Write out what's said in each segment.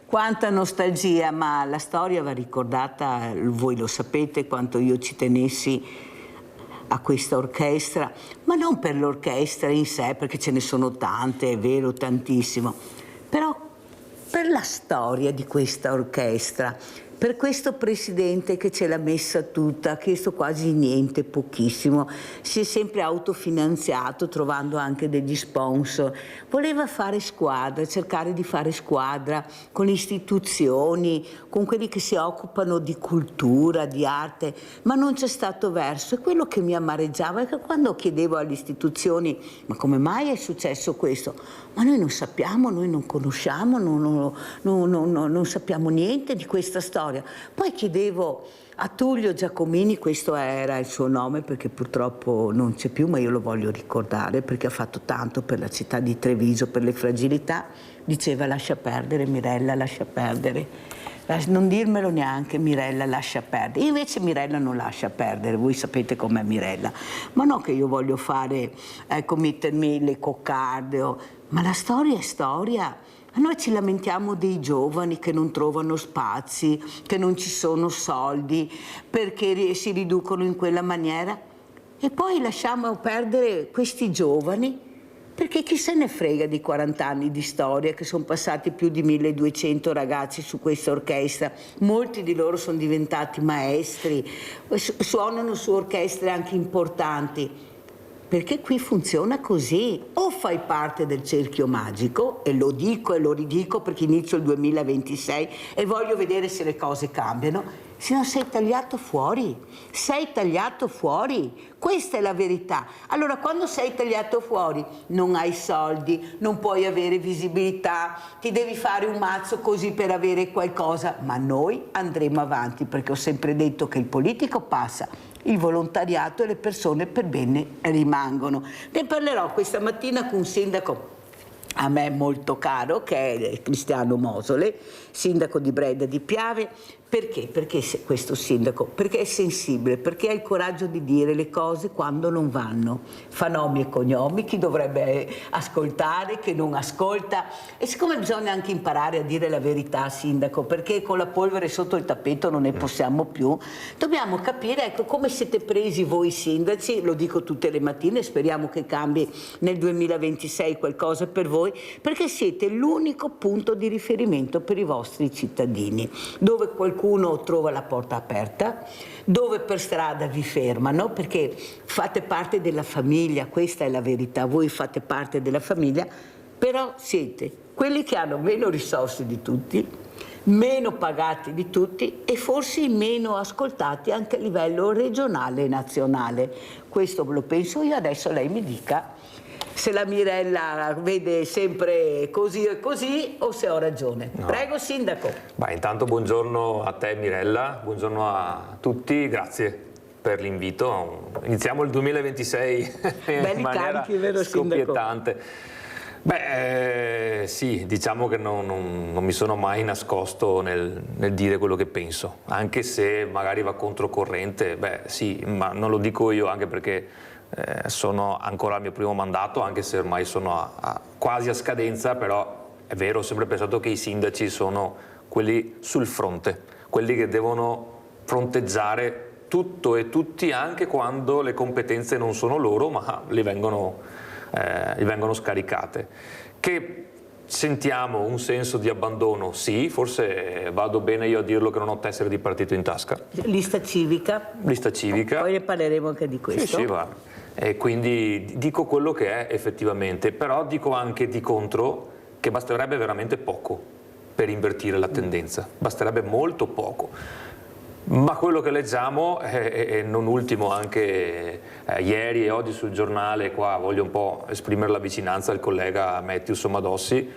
Quanta nostalgia, ma la storia va ricordata, voi lo sapete quanto io ci tenessi a questa orchestra, ma non per l'orchestra in sé, perché ce ne sono tante, è vero, tantissimo, però per la storia di questa orchestra, per questo presidente che ce l'ha messa tutta, ha chiesto quasi niente, pochissimo, si è sempre autofinanziato trovando anche degli sponsor, voleva fare squadra, cercare di fare squadra con le istituzioni, con quelli che si occupano di cultura, di arte, ma non c'è stato verso. E quello che mi amareggiava è che quando chiedevo alle istituzioni ma come mai è successo questo? Ma noi non sappiamo, noi non conosciamo, non sappiamo niente di questa storia. Poi chiedevo a Tullio Giacomini, questo era il suo nome perché purtroppo non c'è più, ma io lo voglio ricordare perché ha fatto tanto per la città di Treviso, per le fragilità, diceva lascia perdere Mirella, lascia perdere. Non dirmelo neanche, Mirella lascia perdere. Invece Mirella non lascia perdere, voi sapete com'è Mirella. Ma no che io voglio fare, ecco, mettermi le coccarde, ma la storia è storia. Noi ci lamentiamo dei giovani che non trovano spazi, che non ci sono soldi, perché si riducono in quella maniera. E poi lasciamo perdere questi giovani, perché chi se ne frega di 40 anni di storia, che sono passati più di 1200 ragazzi su questa orchestra, molti di loro sono diventati maestri, suonano su orchestre anche importanti. Perché qui funziona così, o fai parte del cerchio magico, e lo dico e lo ridico perché inizio il 2026 e voglio vedere se le cose cambiano, se no sei tagliato fuori, questa è la verità. Allora quando sei tagliato fuori non hai soldi, non puoi avere visibilità, ti devi fare un mazzo così per avere qualcosa, ma noi andremo avanti perché ho sempre detto che il politico passa, il volontariato e le persone per bene rimangono. Ne parlerò questa mattina con un sindaco a me molto caro, che è Cristiano Mosole, sindaco di Breda di Piave. Perché? Perché questo sindaco? Perché è sensibile, perché ha il coraggio di dire le cose quando non vanno. Fa nomi e cognomi, chi dovrebbe ascoltare, che non ascolta. E siccome bisogna anche imparare a dire la verità, sindaco, perché con la polvere sotto il tappeto non ne possiamo più, dobbiamo capire, ecco, come siete presi voi sindaci, lo dico tutte le mattine, speriamo che cambi nel 2026 qualcosa per voi, perché siete l'unico punto di riferimento per i vostri cittadini, dove qualcuno trova la porta aperta, dove per strada vi fermano, perché fate parte della famiglia, questa è la verità, voi fate parte della famiglia, però siete quelli che hanno meno risorse di tutti, meno pagati di tutti e forse i meno ascoltati anche a livello regionale e nazionale. Questo lo penso io, adesso lei mi dica se la Mirella vede sempre così e così o se ho ragione. No. Prego, sindaco. Beh, intanto buongiorno a te Mirella, buongiorno a tutti, grazie per l'invito. Iniziamo il 2026 in maniera scoppiettante. Beh, sì, diciamo che non mi sono mai nascosto nel dire quello che penso, anche se magari va controcorrente, beh sì, ma non lo dico io anche perché sono ancora al mio primo mandato, anche se ormai sono quasi a scadenza, però è vero, ho sempre pensato che i sindaci sono quelli sul fronte, quelli che devono fronteggiare tutto e tutti anche quando le competenze non sono loro ma gli vengono scaricate. Che sentiamo un senso di abbandono? Sì, forse vado bene io a dirlo che non ho tessere di partito in tasca. Lista civica. Lista civica. Poi ne parleremo anche di questo. Sì, sì, va. E quindi dico quello che è effettivamente, però dico anche di contro che basterebbe veramente poco per invertire la tendenza, basterebbe molto poco. Ma quello che leggiamo, e non ultimo anche ieri e oggi sul giornale, qua voglio un po' esprimere la vicinanza al collega Matthew Somadossi,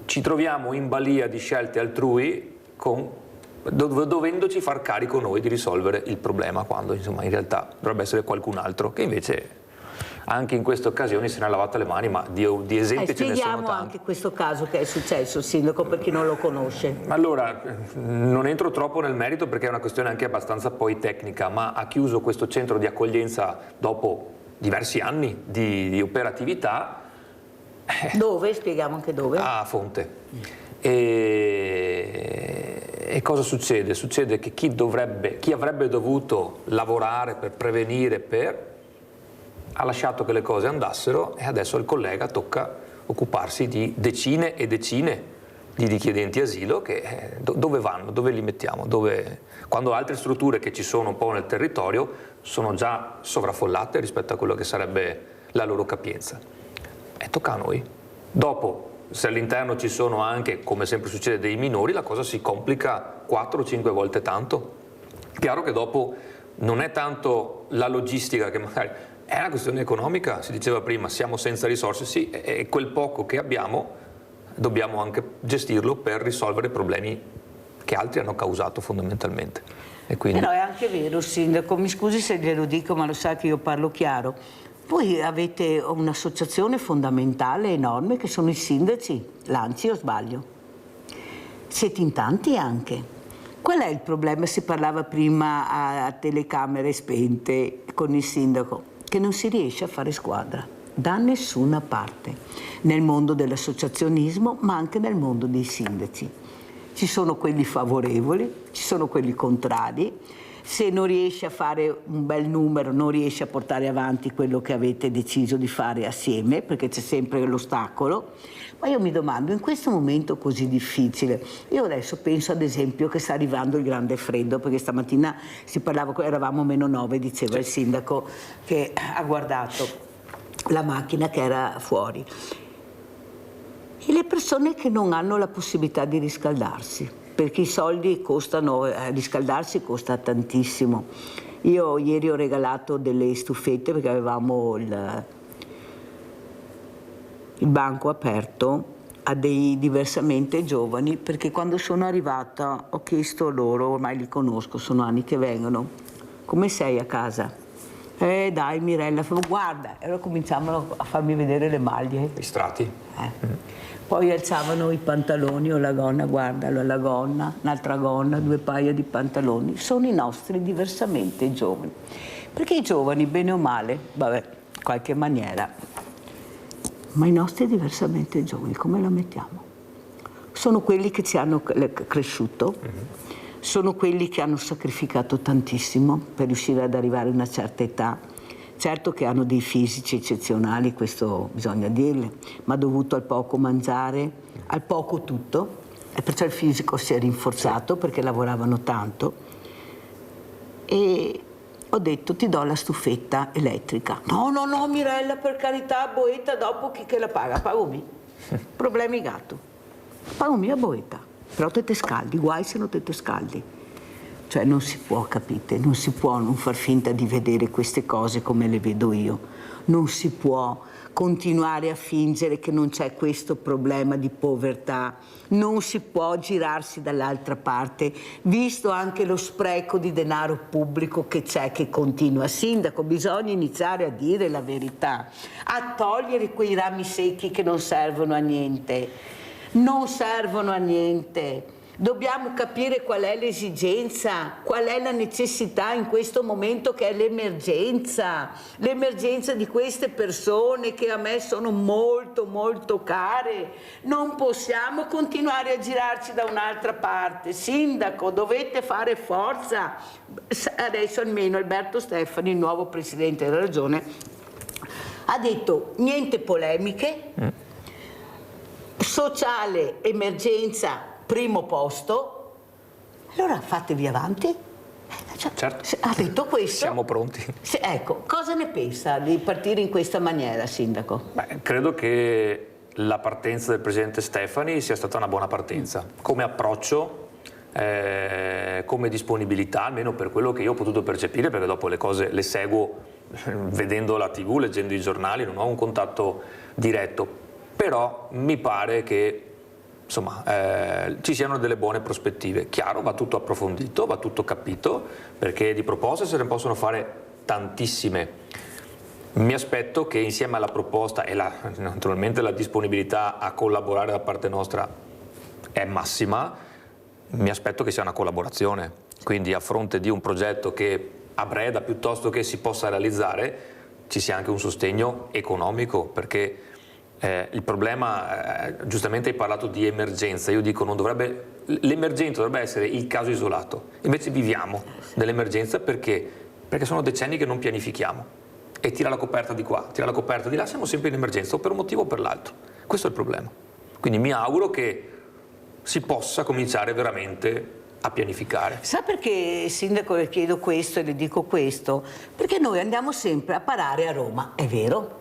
ci troviamo in balia di scelte altrui dovendoci far carico noi di risolvere il problema, quando insomma in realtà dovrebbe essere qualcun altro che invece anche in queste occasioni se ne è lavata le mani, ma di esempi ce ne sono tanti. Spieghiamo anche questo caso che è successo, sindaco, per chi non lo conosce. Allora, non entro troppo nel merito perché è una questione anche abbastanza poi tecnica, ma ha chiuso questo centro di accoglienza dopo diversi anni di operatività. Dove? Spieghiamo anche dove. A Fonte. E cosa succede? Succede che chi avrebbe dovuto lavorare per prevenire, ha lasciato che le cose andassero, e adesso al collega tocca occuparsi di decine e decine di richiedenti asilo che dove vanno, dove li mettiamo, quando altre strutture che ci sono un po' nel territorio sono già sovraffollate rispetto a quello che sarebbe la loro capienza. E tocca a noi. Dopo, se all'interno ci sono anche, come sempre succede, dei minori, la cosa si complica 4 o 5 volte tanto. Chiaro che dopo non è tanto la logistica che magari è una questione economica, si diceva prima, siamo senza risorse, sì, e quel poco che abbiamo dobbiamo anche gestirlo per risolvere problemi che altri hanno causato fondamentalmente. E quindi... Però è anche vero, Sindaco, mi scusi se glielo dico, ma lo sa che io parlo chiaro. Voi avete un'associazione fondamentale, enorme, che sono i sindaci, l'ANCI o sbaglio? Siete in tanti anche. Qual è il problema? Si parlava prima a telecamere spente con il sindaco, che non si riesce a fare squadra da nessuna parte, nel mondo dell'associazionismo ma anche nel mondo dei sindaci. Ci sono quelli favorevoli, ci sono quelli contrari. Se non riesci a fare un bel numero, non riesci a portare avanti quello che avete deciso di fare assieme, perché c'è sempre l'ostacolo. Ma io mi domando, in questo momento così difficile, io adesso penso ad esempio che sta arrivando il grande freddo, perché stamattina si parlava, eravamo -9, diceva il sindaco, che ha guardato la macchina che era fuori. E le persone che non hanno la possibilità di riscaldarsi, perché i soldi costano, riscaldarsi costa tantissimo. Io ieri ho regalato delle stufette perché avevamo il banco aperto a dei diversamente giovani, perché quando sono arrivata ho chiesto loro, ormai li conosco, sono anni che vengono, come sei a casa? Dai Mirella, guarda, e allora cominciavano a farmi vedere le maglie. I strati. Poi alzavano i pantaloni o la gonna, guarda, la gonna, un'altra gonna, 2 paia di pantaloni. Sono i nostri diversamente giovani. Perché i giovani, bene o male, vabbè, in qualche maniera, ma i nostri diversamente giovani, come la mettiamo? Sono quelli che ci hanno cresciuto, sono quelli che hanno sacrificato tantissimo per riuscire ad arrivare a una certa età. Certo che hanno dei fisici eccezionali, questo bisogna dirle, ma dovuto al poco mangiare, al poco tutto, e perciò il fisico si è rinforzato perché lavoravano tanto. E ho detto, ti do la stufetta elettrica. No, Mirella, per carità, boeta, dopo chi che la paga? Pago me. Problemi gatto. Pago me a boeta. Però te scaldi, guai se non te scaldi. Cioè non si può, capite? Non si può non far finta di vedere queste cose come le vedo io. Non si può continuare a fingere che non c'è questo problema di povertà. Non si può girarsi dall'altra parte, visto anche lo spreco di denaro pubblico che c'è, che continua. Sindaco, bisogna iniziare a dire la verità, a togliere quei rami secchi che non servono a niente. Non servono a niente. Dobbiamo capire qual è l'esigenza, qual è la necessità in questo momento, che è l'emergenza di queste persone che a me sono molto molto care. Non possiamo continuare a girarci da un'altra parte. Sindaco, dovete fare forza. Adesso almeno Alberto Stefani, il nuovo presidente della regione, ha detto niente polemiche, sociale, emergenza, primo posto, allora fatevi avanti. Certo. Ha detto questo. Siamo pronti. Ecco, cosa ne pensa di partire in questa maniera, Sindaco? Credo che la partenza del presidente Stefani sia stata una buona partenza, come approccio, come disponibilità, almeno per quello che io ho potuto percepire, perché dopo le cose le seguo vedendo la TV, leggendo i giornali, non ho un contatto diretto. Però mi pare che insomma, ci siano delle buone prospettive. Chiaro, va tutto approfondito, va tutto capito, perché di proposte se ne possono fare tantissime. Mi aspetto che insieme alla proposta e naturalmente la disponibilità a collaborare da parte nostra è massima, mi aspetto che sia una collaborazione. Quindi a fronte di un progetto che a Breda, piuttosto che si possa realizzare, ci sia anche un sostegno economico, perché Il problema, giustamente hai parlato di emergenza, io dico l'emergenza dovrebbe essere il caso isolato, invece viviamo dell'emergenza perché sono decenni che non pianifichiamo e tira la coperta di qua, tira la coperta di là, siamo sempre in emergenza o per un motivo o per l'altro, questo è il problema. Quindi mi auguro che si possa cominciare veramente a pianificare. Sa perché, Sindaco, le chiedo questo e le dico questo? Perché noi andiamo sempre a parare a Roma, è vero,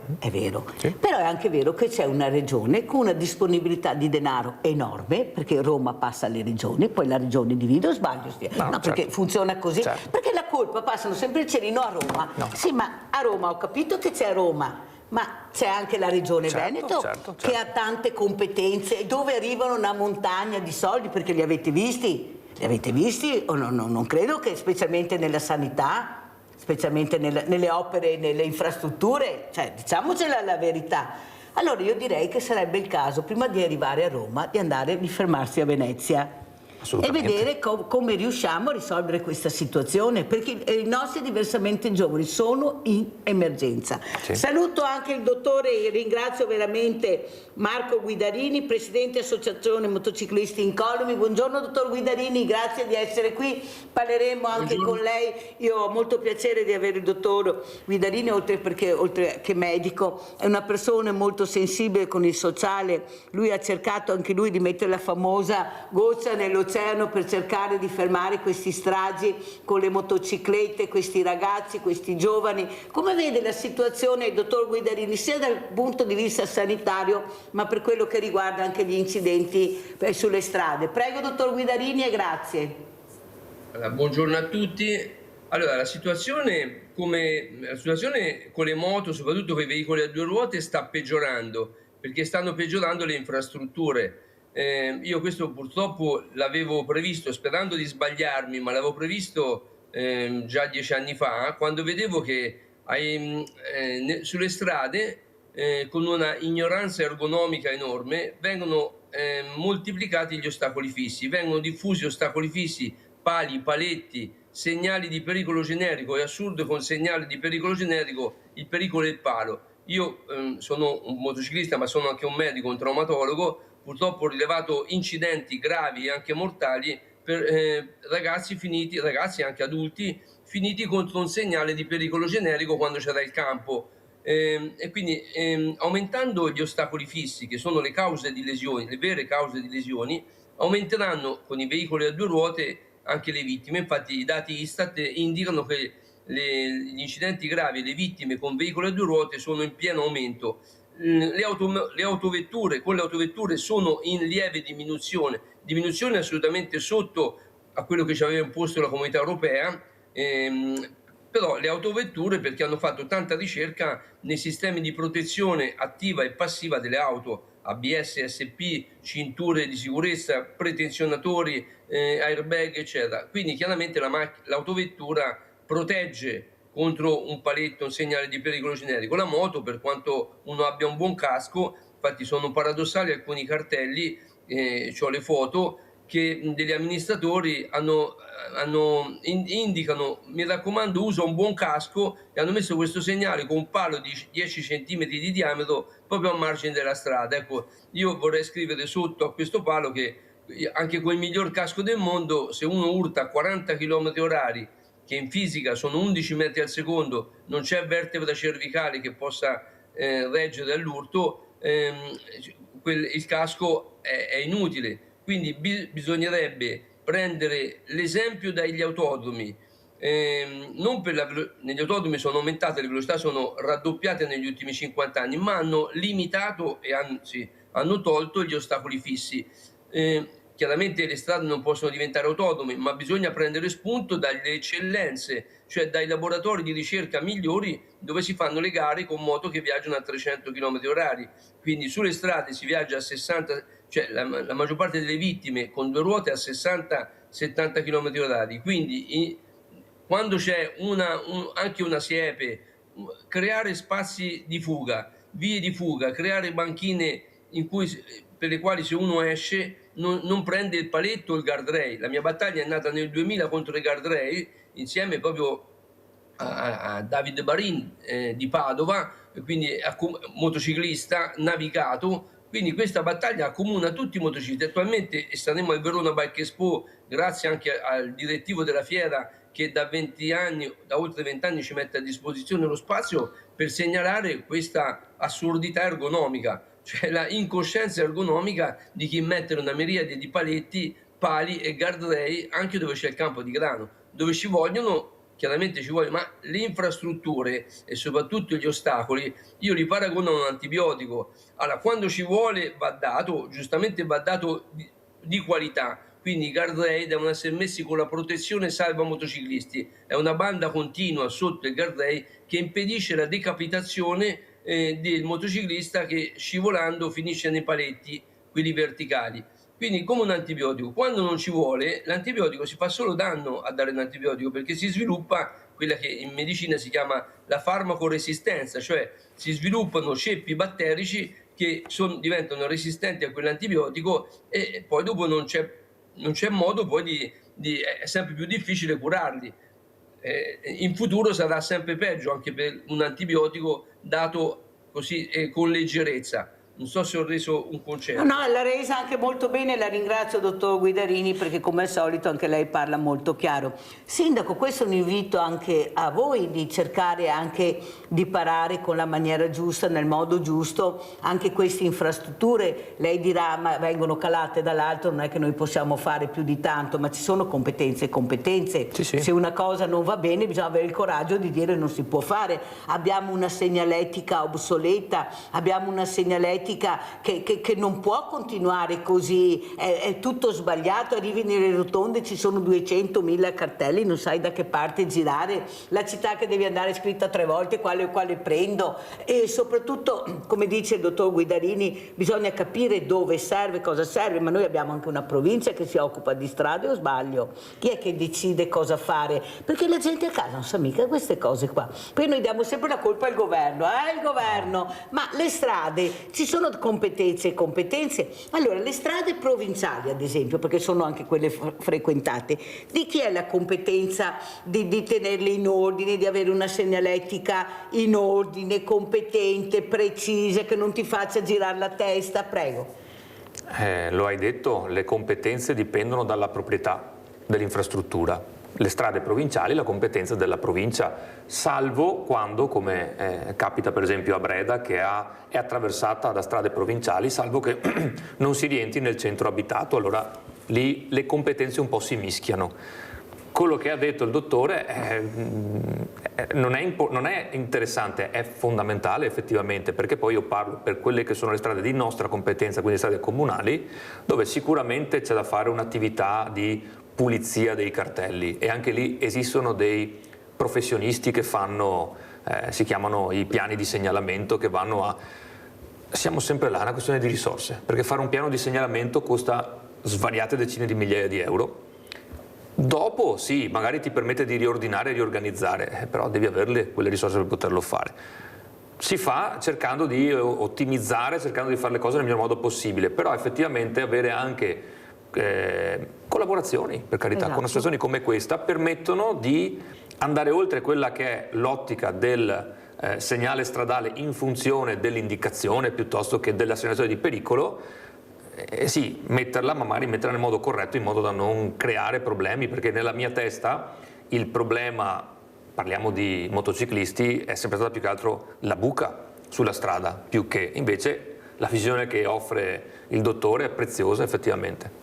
sì. Però è anche vero che c'è una regione con una disponibilità di denaro enorme, perché Roma passa alle regioni, poi la regione divide, o sbaglio? No, perché funziona così, perché la colpa passano sempre il cerino a Roma. No. Sì, ma a Roma ho capito che c'è Roma, ma c'è anche la regione Veneto che ha tante competenze, dove arrivano una montagna di soldi, perché li avete visti? Li avete visti? O non credo che, specialmente nella sanità, specialmente nelle opere, nelle infrastrutture, cioè diciamocela la verità. Allora io direi che sarebbe il caso, prima di arrivare a Roma, di fermarsi a Venezia e vedere come riusciamo a risolvere questa situazione, perché i nostri diversamente giovani sono in emergenza. Sì. Saluto anche il dottore e ringrazio veramente Marco Guidarini, presidente Associazione Motociclisti Incolumi. Buongiorno dottor Guidarini, grazie di essere qui, parleremo anche con lei. Io ho molto piacere di avere il dottor Guidarini, oltre che medico, è una persona molto sensibile con il sociale. Lui ha cercato anche lui di mettere la famosa goccia nell'oceano per cercare di fermare questi stragi con le motociclette, questi ragazzi, questi giovani. Come vede la situazione, dottor Guidarini, sia dal punto di vista sanitario, ma per quello che riguarda anche gli incidenti sulle strade? Prego, dottor Guidarini, e grazie. Buongiorno a tutti. Allora, la situazione con le moto, soprattutto con i veicoli a due ruote, sta peggiorando, perché stanno peggiorando le infrastrutture. Io questo purtroppo l'avevo previsto, sperando di sbagliarmi, ma l'avevo previsto già 10 anni fa, quando vedevo che sulle strade, con una ignoranza ergonomica enorme, vengono moltiplicati gli ostacoli fissi, vengono diffusi ostacoli fissi, pali, paletti, segnali di pericolo generico. È assurdo con segnali di pericolo generico il pericolo è il palo. Io sono un motociclista, ma sono anche un medico, un traumatologo. Purtroppo ho rilevato incidenti gravi e anche mortali per ragazzi e anche adulti, finiti contro un segnale di pericolo generico quando c'era il campo. E quindi aumentando gli ostacoli fissi, che sono le cause di lesioni, le vere cause di lesioni, aumenteranno con i veicoli a due ruote anche le vittime. Infatti i dati Istat indicano che gli incidenti gravi e le vittime con veicoli a due ruote sono in pieno aumento. Le autovetture sono in lieve diminuzione assolutamente sotto a quello che ci aveva imposto la Comunità Europea, però le autovetture, perché hanno fatto tanta ricerca nei sistemi di protezione attiva e passiva delle auto, ABS, SP, cinture di sicurezza, pretenzionatori, airbag, eccetera. Quindi chiaramente l'autovettura protegge contro un paletto, un segnale di pericolo generico. La moto, per quanto uno abbia un buon casco, infatti sono paradossali alcuni cartelli, ho le foto, che degli amministratori indicano: mi raccomando, usa un buon casco, e hanno messo questo segnale con un palo di 10 cm di diametro proprio a margine della strada. Ecco, io vorrei scrivere sotto a questo palo che anche con il miglior casco del mondo, se uno urta a 40 km/h, che in fisica sono 11 metri al secondo, non c'è vertebra cervicale che possa reggere all'urto, il casco è inutile. Quindi bisognerebbe prendere l'esempio dagli autodromi. Negli autodromi sono aumentate, le velocità sono raddoppiate negli ultimi 50 anni, ma hanno limitato e anzi hanno tolto gli ostacoli fissi. Chiaramente le strade non possono diventare autodromi, ma bisogna prendere spunto dalle eccellenze, cioè dai laboratori di ricerca migliori, dove si fanno le gare con moto che viaggiano a 300 km/h. Quindi sulle strade si viaggia a 60, cioè la maggior parte delle vittime con due ruote a 60-70 km/h. Quindi quando c'è anche una siepe, creare spazi di fuga, vie di fuga, creare banchine per le quali, se uno esce, non prende il paletto o il guardrail. La mia battaglia è nata nel 2000 contro i guardrail, insieme proprio a David Barin di Padova, quindi motociclista navigato. Quindi questa battaglia accomuna tutti i motociclisti. Attualmente staremo al Verona Bike Expo, grazie anche al direttivo della fiera che da oltre 20 anni ci mette a disposizione lo spazio per segnalare questa assurdità ergonomica, cioè la incoscienza ergonomica di chi mette una miriade di paletti, pali e guardrail anche dove c'è il campo di grano, dove ci vogliono. Chiaramente ci vogliono, ma le infrastrutture e soprattutto gli ostacoli, io li paragono a un antibiotico. Allora, quando ci vuole va dato, giustamente va dato di qualità, quindi i guardrail devono essere messi con la protezione salva motociclisti, è una banda continua sotto il guardrail che impedisce la decapitazione del motociclista che scivolando finisce nei paletti, quelli verticali. Quindi come un antibiotico, quando non ci vuole, l'antibiotico si fa solo danno a dare un antibiotico, perché si sviluppa quella che in medicina si chiama la farmacoresistenza, cioè si sviluppano ceppi batterici che diventano resistenti a quell'antibiotico e poi dopo non c'è modo poi è sempre più difficile curarli. In futuro sarà sempre peggio anche per un antibiotico dato così con leggerezza. Non so se ho reso un concetto. No, l'ha resa anche molto bene, la ringrazio dottor Guidarini, perché come al solito anche lei parla molto chiaro. Sindaco, questo è un invito anche a voi di cercare anche di parare con la maniera giusta, nel modo giusto, anche queste infrastrutture. Lei dirà, ma vengono calate dall'alto, non è che noi possiamo fare più di tanto, ma ci sono competenze e competenze. Sì. Se una cosa non va bene bisogna avere il coraggio di dire non si può fare. Abbiamo una segnaletica obsoleta, abbiamo una segnaletica che non può continuare così, è tutto sbagliato, arrivi nelle rotonde, ci sono 200.000 cartelli, non sai da che parte girare, la città che devi andare scritta 3 volte, quale prendo, e soprattutto, come dice il dottor Guidarini, bisogna capire dove serve, cosa serve, ma noi abbiamo anche una provincia che si occupa di strade, o sbaglio? Chi è che decide cosa fare? Perché la gente a casa non sa mica queste cose qua, poi noi diamo sempre la colpa al governo, il governo, ma le strade, ci sono competenze e competenze. Allora, le strade provinciali, ad esempio, perché sono anche quelle frequentate, di chi è la competenza di tenerle in ordine, di avere una segnaletica in ordine, competente, precisa, che non ti faccia girare la testa? Prego. Lo hai detto, le competenze dipendono dalla proprietà dell'infrastruttura. Le strade provinciali, la competenza della provincia, salvo quando, come capita per esempio a Breda, che è attraversata da strade provinciali, salvo che non si rientri nel centro abitato, allora lì le competenze un po' si mischiano. Quello che ha detto il dottore non è interessante, è fondamentale effettivamente, perché poi io parlo per quelle che sono le strade di nostra competenza, quindi strade comunali, dove sicuramente c'è da fare un'attività di pulizia dei cartelli, e anche lì esistono dei professionisti che fanno, si chiamano i piani di segnalamento, che vanno a... Siamo sempre là, è una questione di risorse, perché fare un piano di segnalamento costa svariate decine di migliaia di euro. Dopo sì, magari ti permette di riordinare e riorganizzare, però devi averle quelle risorse per poterlo fare. Si fa cercando di ottimizzare, cercando di fare le cose nel miglior modo possibile, però effettivamente avere anche collaborazioni, per carità, con associazioni come questa, permettono di andare oltre quella che è l'ottica del segnale stradale in funzione dell'indicazione piuttosto che della segnalazione di pericolo, sì, metterla, ma magari metterla nel modo corretto, in modo da non creare problemi, perché nella mia testa il problema, parliamo di motociclisti, è sempre stata più che altro la buca sulla strada, più che invece la visione che offre il dottore è preziosa effettivamente.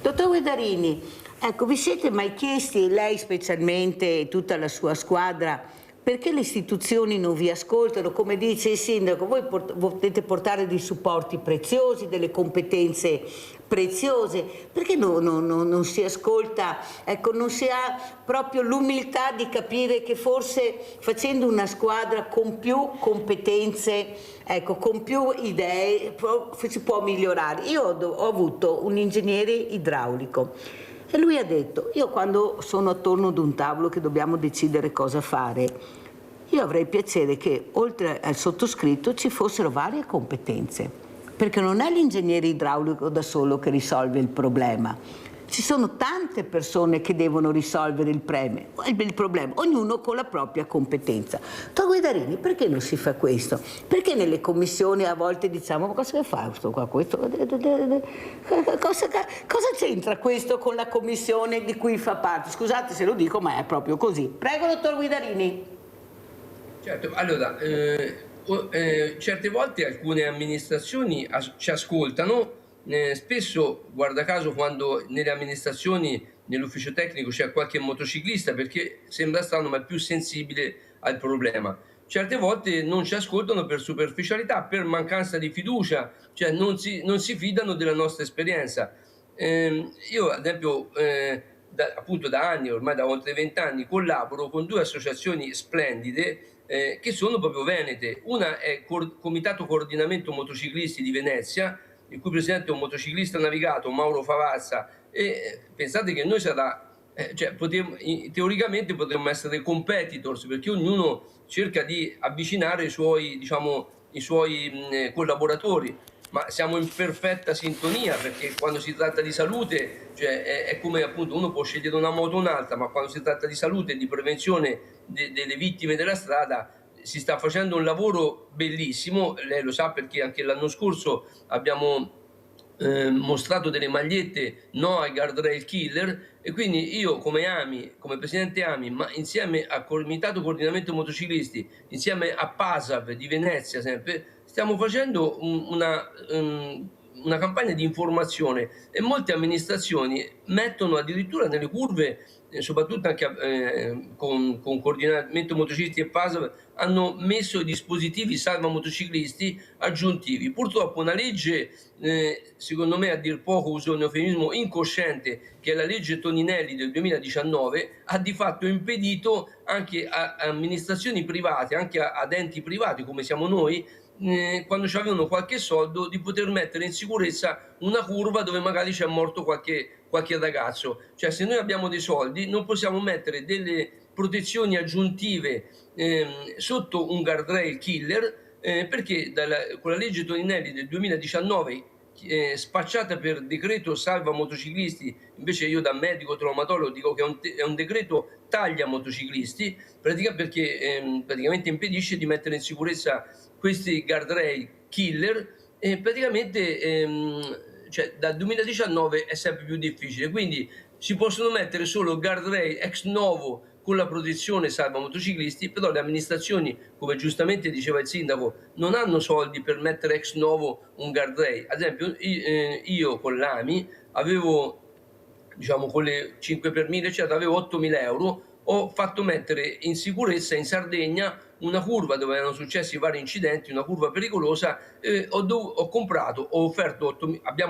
Dottor Guidarini, ecco, vi siete mai chiesti, lei specialmente e tutta la sua squadra, perché le istituzioni non vi ascoltano? Come dice il sindaco, voi potete portare dei supporti preziosi, delle competenze preziose, perché non si ascolta, ecco, non si ha proprio l'umiltà di capire che forse facendo una squadra con più competenze, ecco, con più idee, si può migliorare. Io ho avuto un ingegnere idraulico e lui ha detto, io quando sono attorno ad un tavolo che dobbiamo decidere cosa fare, io avrei piacere che oltre al sottoscritto ci fossero varie competenze, perché non è l'ingegnere idraulico da solo che risolve il problema. Ci sono tante persone che devono risolvere il problema, ognuno con la propria competenza. Dottor Guidarini, perché non si fa questo? Perché nelle commissioni a volte diciamo: ma cosa fa questo qua? Cosa c'entra questo con la commissione di cui fa parte? Scusate se lo dico, ma è proprio così. Prego, dottor Guidarini. Certo, allora, certe volte alcune amministrazioni ci ascoltano. Spesso, guarda caso, quando nelle amministrazioni, nell'ufficio tecnico c'è qualche motociclista, perché sembra strano ma è più sensibile al problema. Certe volte non ci ascoltano per superficialità, per mancanza di fiducia, cioè non si fidano della nostra esperienza. Io ad esempio appunto da anni, ormai da oltre 20 anni, collaboro con due associazioni splendide che sono proprio venete. Una è Comitato Coordinamento Motociclisti di Venezia, il cui presidente è un motociclista navigato, Mauro Favazza, e pensate che noi teoricamente potremmo essere competitors, perché ognuno cerca di avvicinare i suoi collaboratori, ma siamo in perfetta sintonia, perché quando si tratta di salute, è come appunto uno può scegliere una moto o un'altra, ma quando si tratta di salute e di prevenzione delle vittime della strada si sta facendo un lavoro bellissimo. Lei lo sa perché anche l'anno scorso abbiamo mostrato delle magliette no ai guardrail killer, e quindi io come presidente AMI, ma insieme al Comitato Coordinamento Motociclisti, insieme a PASAV di Venezia sempre, stiamo facendo una campagna di informazione, e molte amministrazioni mettono addirittura nelle curve, soprattutto anche con Coordinamento Motociclisti e PASAV, hanno messo i dispositivi salva motociclisti aggiuntivi. Purtroppo una legge, secondo me a dir poco, uso un eufemismo, incosciente, che è la legge Toninelli del 2019, ha di fatto impedito anche a amministrazioni private, anche ad enti privati come siamo noi, quando ci avevano qualche soldo, di poter mettere in sicurezza una curva dove magari c'è morto qualche ragazzo. Cioè, se noi abbiamo dei soldi non possiamo mettere delle protezioni aggiuntive sotto un guardrail killer, perché con la legge Toninelli del 2019, spacciata per decreto salva motociclisti, invece io da medico traumatologo dico che è un decreto taglia motociclisti, perché praticamente impedisce di mettere in sicurezza questi guardrail killer, e praticamente dal 2019 è sempre più difficile. Quindi si possono mettere solo guardrail ex novo con la protezione salva motociclisti, però le amministrazioni, come giustamente diceva il sindaco, non hanno soldi per mettere ex novo un guardrail. Ad esempio io con l'AMI avevo, con le 5 per 1000 avevo 8.000 euro, ho fatto mettere in sicurezza in Sardegna una curva dove erano successi vari incidenti, una curva pericolosa, abbiamo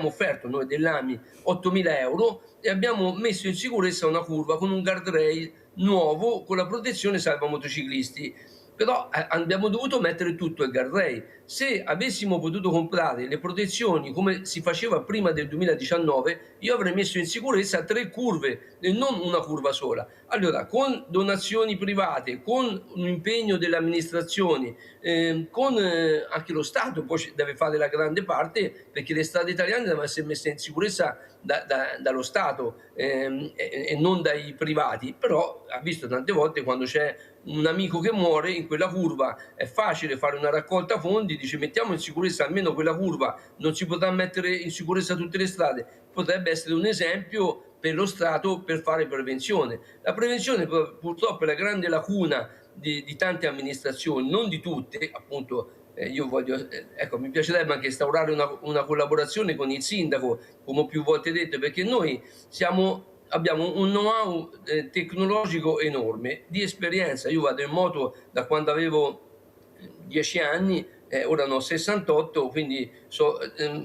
offerto noi dell'AMI 8.000 euro e abbiamo messo in sicurezza una curva con un guardrail nuovo con la protezione salva motociclisti. Però abbiamo dovuto mettere tutto il guardrail. Se avessimo potuto comprare le protezioni come si faceva prima del 2019, io avrei messo in sicurezza 3 curve e non una curva sola. Allora, con donazioni private, con un impegno delle amministrazioni, con anche lo Stato poi deve fare la grande parte, perché le strade italiane devono essere messe in sicurezza dallo Stato e non dai privati. Però ha visto tante volte quando c'è un amico che muore in quella curva, è facile fare una raccolta fondi, dice mettiamo in sicurezza almeno quella curva, non si potrà mettere in sicurezza tutte le strade. Potrebbe essere un esempio per lo Stato per fare prevenzione. La prevenzione purtroppo è la grande lacuna di tante amministrazioni, non di tutte, appunto. Mi piacerebbe anche instaurare una collaborazione con il sindaco, come ho più volte detto, perché noi abbiamo un know-how tecnologico enorme, di esperienza. Io vado in moto da quando avevo 10 anni, ora ne ho 68, quindi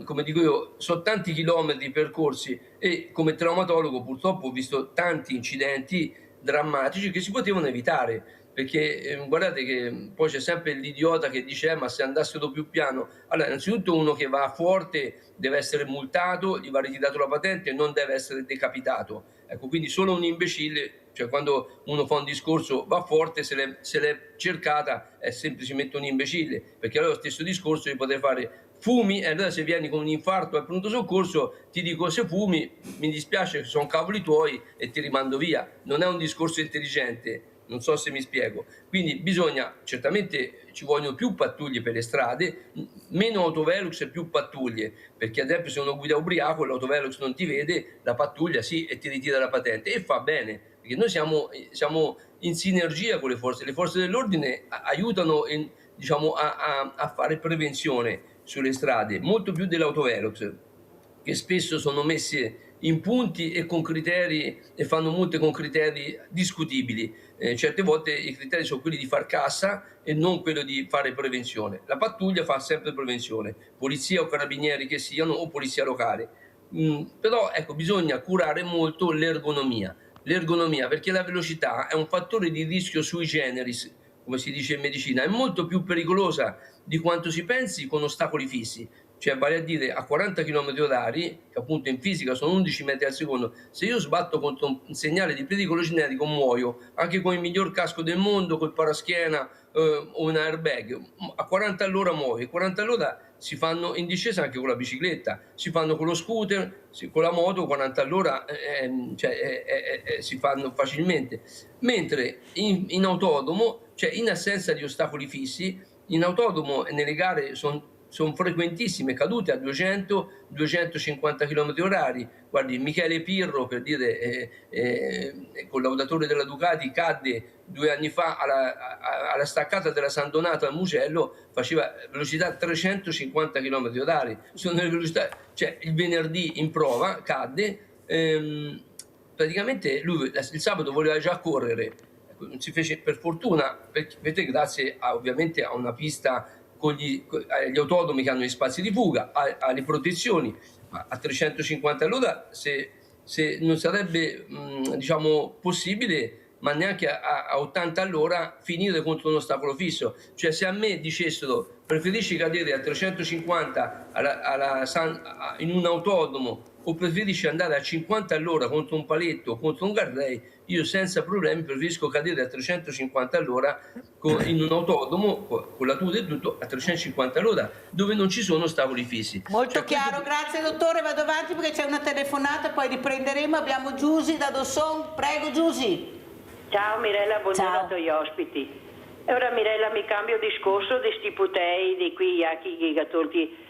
come dico io, so tanti chilometri percorsi, e come traumatologo purtroppo ho visto tanti incidenti drammatici che si potevano evitare. Perché guardate che poi c'è sempre l'idiota che dice ma se andassero più piano. Allora, innanzitutto uno che va forte deve essere multato, gli va ritirato la patente e non deve essere decapitato. Ecco, quindi solo un imbecille, cioè quando uno fa un discorso va forte, se l'è cercata è semplicemente un imbecille, perché allora lo stesso discorso io potrei fare fumi, allora se vieni con un infarto al pronto soccorso ti dico se fumi, mi dispiace, sono cavoli tuoi e ti rimando via. Non è un discorso intelligente, non so se mi spiego. Quindi bisogna, certamente ci vogliono più pattuglie per le strade, meno autovelox e più pattuglie, perché ad esempio se uno guida ubriaco l'autovelox non ti vede, la pattuglia sì e ti ritira la patente, e fa bene, perché noi siamo in sinergia con le forze dell'ordine, aiutano diciamo, a fare prevenzione sulle strade, molto più dell'autovelox, che spesso sono messe in punti e con criteri, e fanno multe con criteri discutibili. Certe volte i criteri sono quelli di far cassa e non quello di fare prevenzione. La pattuglia fa sempre prevenzione, polizia o carabinieri che siano, o polizia locale. Però ecco, bisogna curare molto l'ergonomia, perché la velocità è un fattore di rischio sui generis, come si dice in medicina, è molto più pericolosa di quanto si pensi con ostacoli fissi, cioè vale a dire a 40 km/h, che appunto in fisica sono 11 metri al secondo, se io sbatto contro un segnale di pericolo generico muoio, anche con il miglior casco del mondo, col paraschiena o un airbag, a 40 all'ora muoio, 40 all'ora si fanno in discesa anche con la bicicletta, si fanno con lo scooter, con la moto, 40 all'ora si fanno facilmente, mentre in autodromo, cioè in assenza di ostacoli fissi, in autodromo e nelle gare sono frequentissime cadute a 200-250 km/h. Guardi, Michele Pirro, per dire, collaudatore della Ducati, cadde 2 anni fa alla staccata della San Donato al Mugello, faceva velocità 350 km/h. Sono le velocità, cioè il venerdì in prova cadde, praticamente lui il sabato voleva già correre, non si fece per fortuna, perché grazie ovviamente a una pista con gli autodromi che hanno gli spazi di fuga, alle protezioni, ma a 350 all'ora se non sarebbe diciamo possibile, ma neanche a 80 all'ora finire contro un ostacolo fisso. Cioè se a me dicessero preferisci cadere a 350 in un autodromo o preferisci andare a 50 all'ora contro un paletto o contro un guardrail, io senza problemi preferisco cadere a 350 all'ora in un autodromo con la tuta e tutto a 350 all'ora dove non ci sono ostacoli fissi. Molto chiaro, grazie dottore, vado avanti perché c'è una telefonata, poi riprenderemo. Abbiamo Giusy da Dosson, prego Giusy. Ciao Mirella, buongiorno a tutti gli ospiti. E ora Mirella mi cambio discorso di sti putei di qui a chi gli ha tolti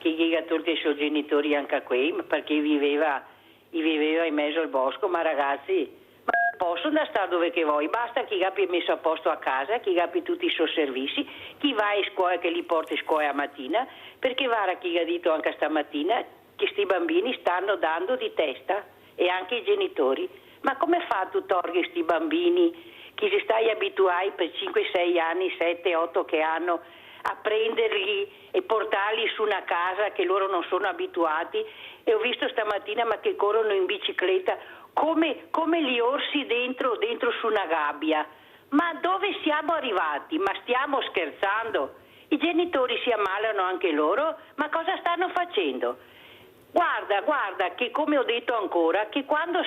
i suoi genitori anche a qui, perché viveva in mezzo al bosco, ma ragazzi, ma possono stare dove che vuoi, basta che abbia messo a posto a casa, che abbia tutti i suoi servizi, chi va a scuola che li porta a scuola a mattina, perché guarda chi ha detto anche stamattina che sti bambini stanno dando di testa, e anche i genitori. Ma come fa tu togli sti bambini che si stai abituati per 5-6 anni, 7-8 che hanno, a prenderli e portarli su una casa che loro non sono abituati? E ho visto stamattina ma che corrono in bicicletta come gli orsi dentro su una gabbia. Ma dove siamo arrivati? Ma stiamo scherzando? I genitori si ammalano anche loro? Ma cosa stanno facendo? Guarda che, come ho detto ancora, che quando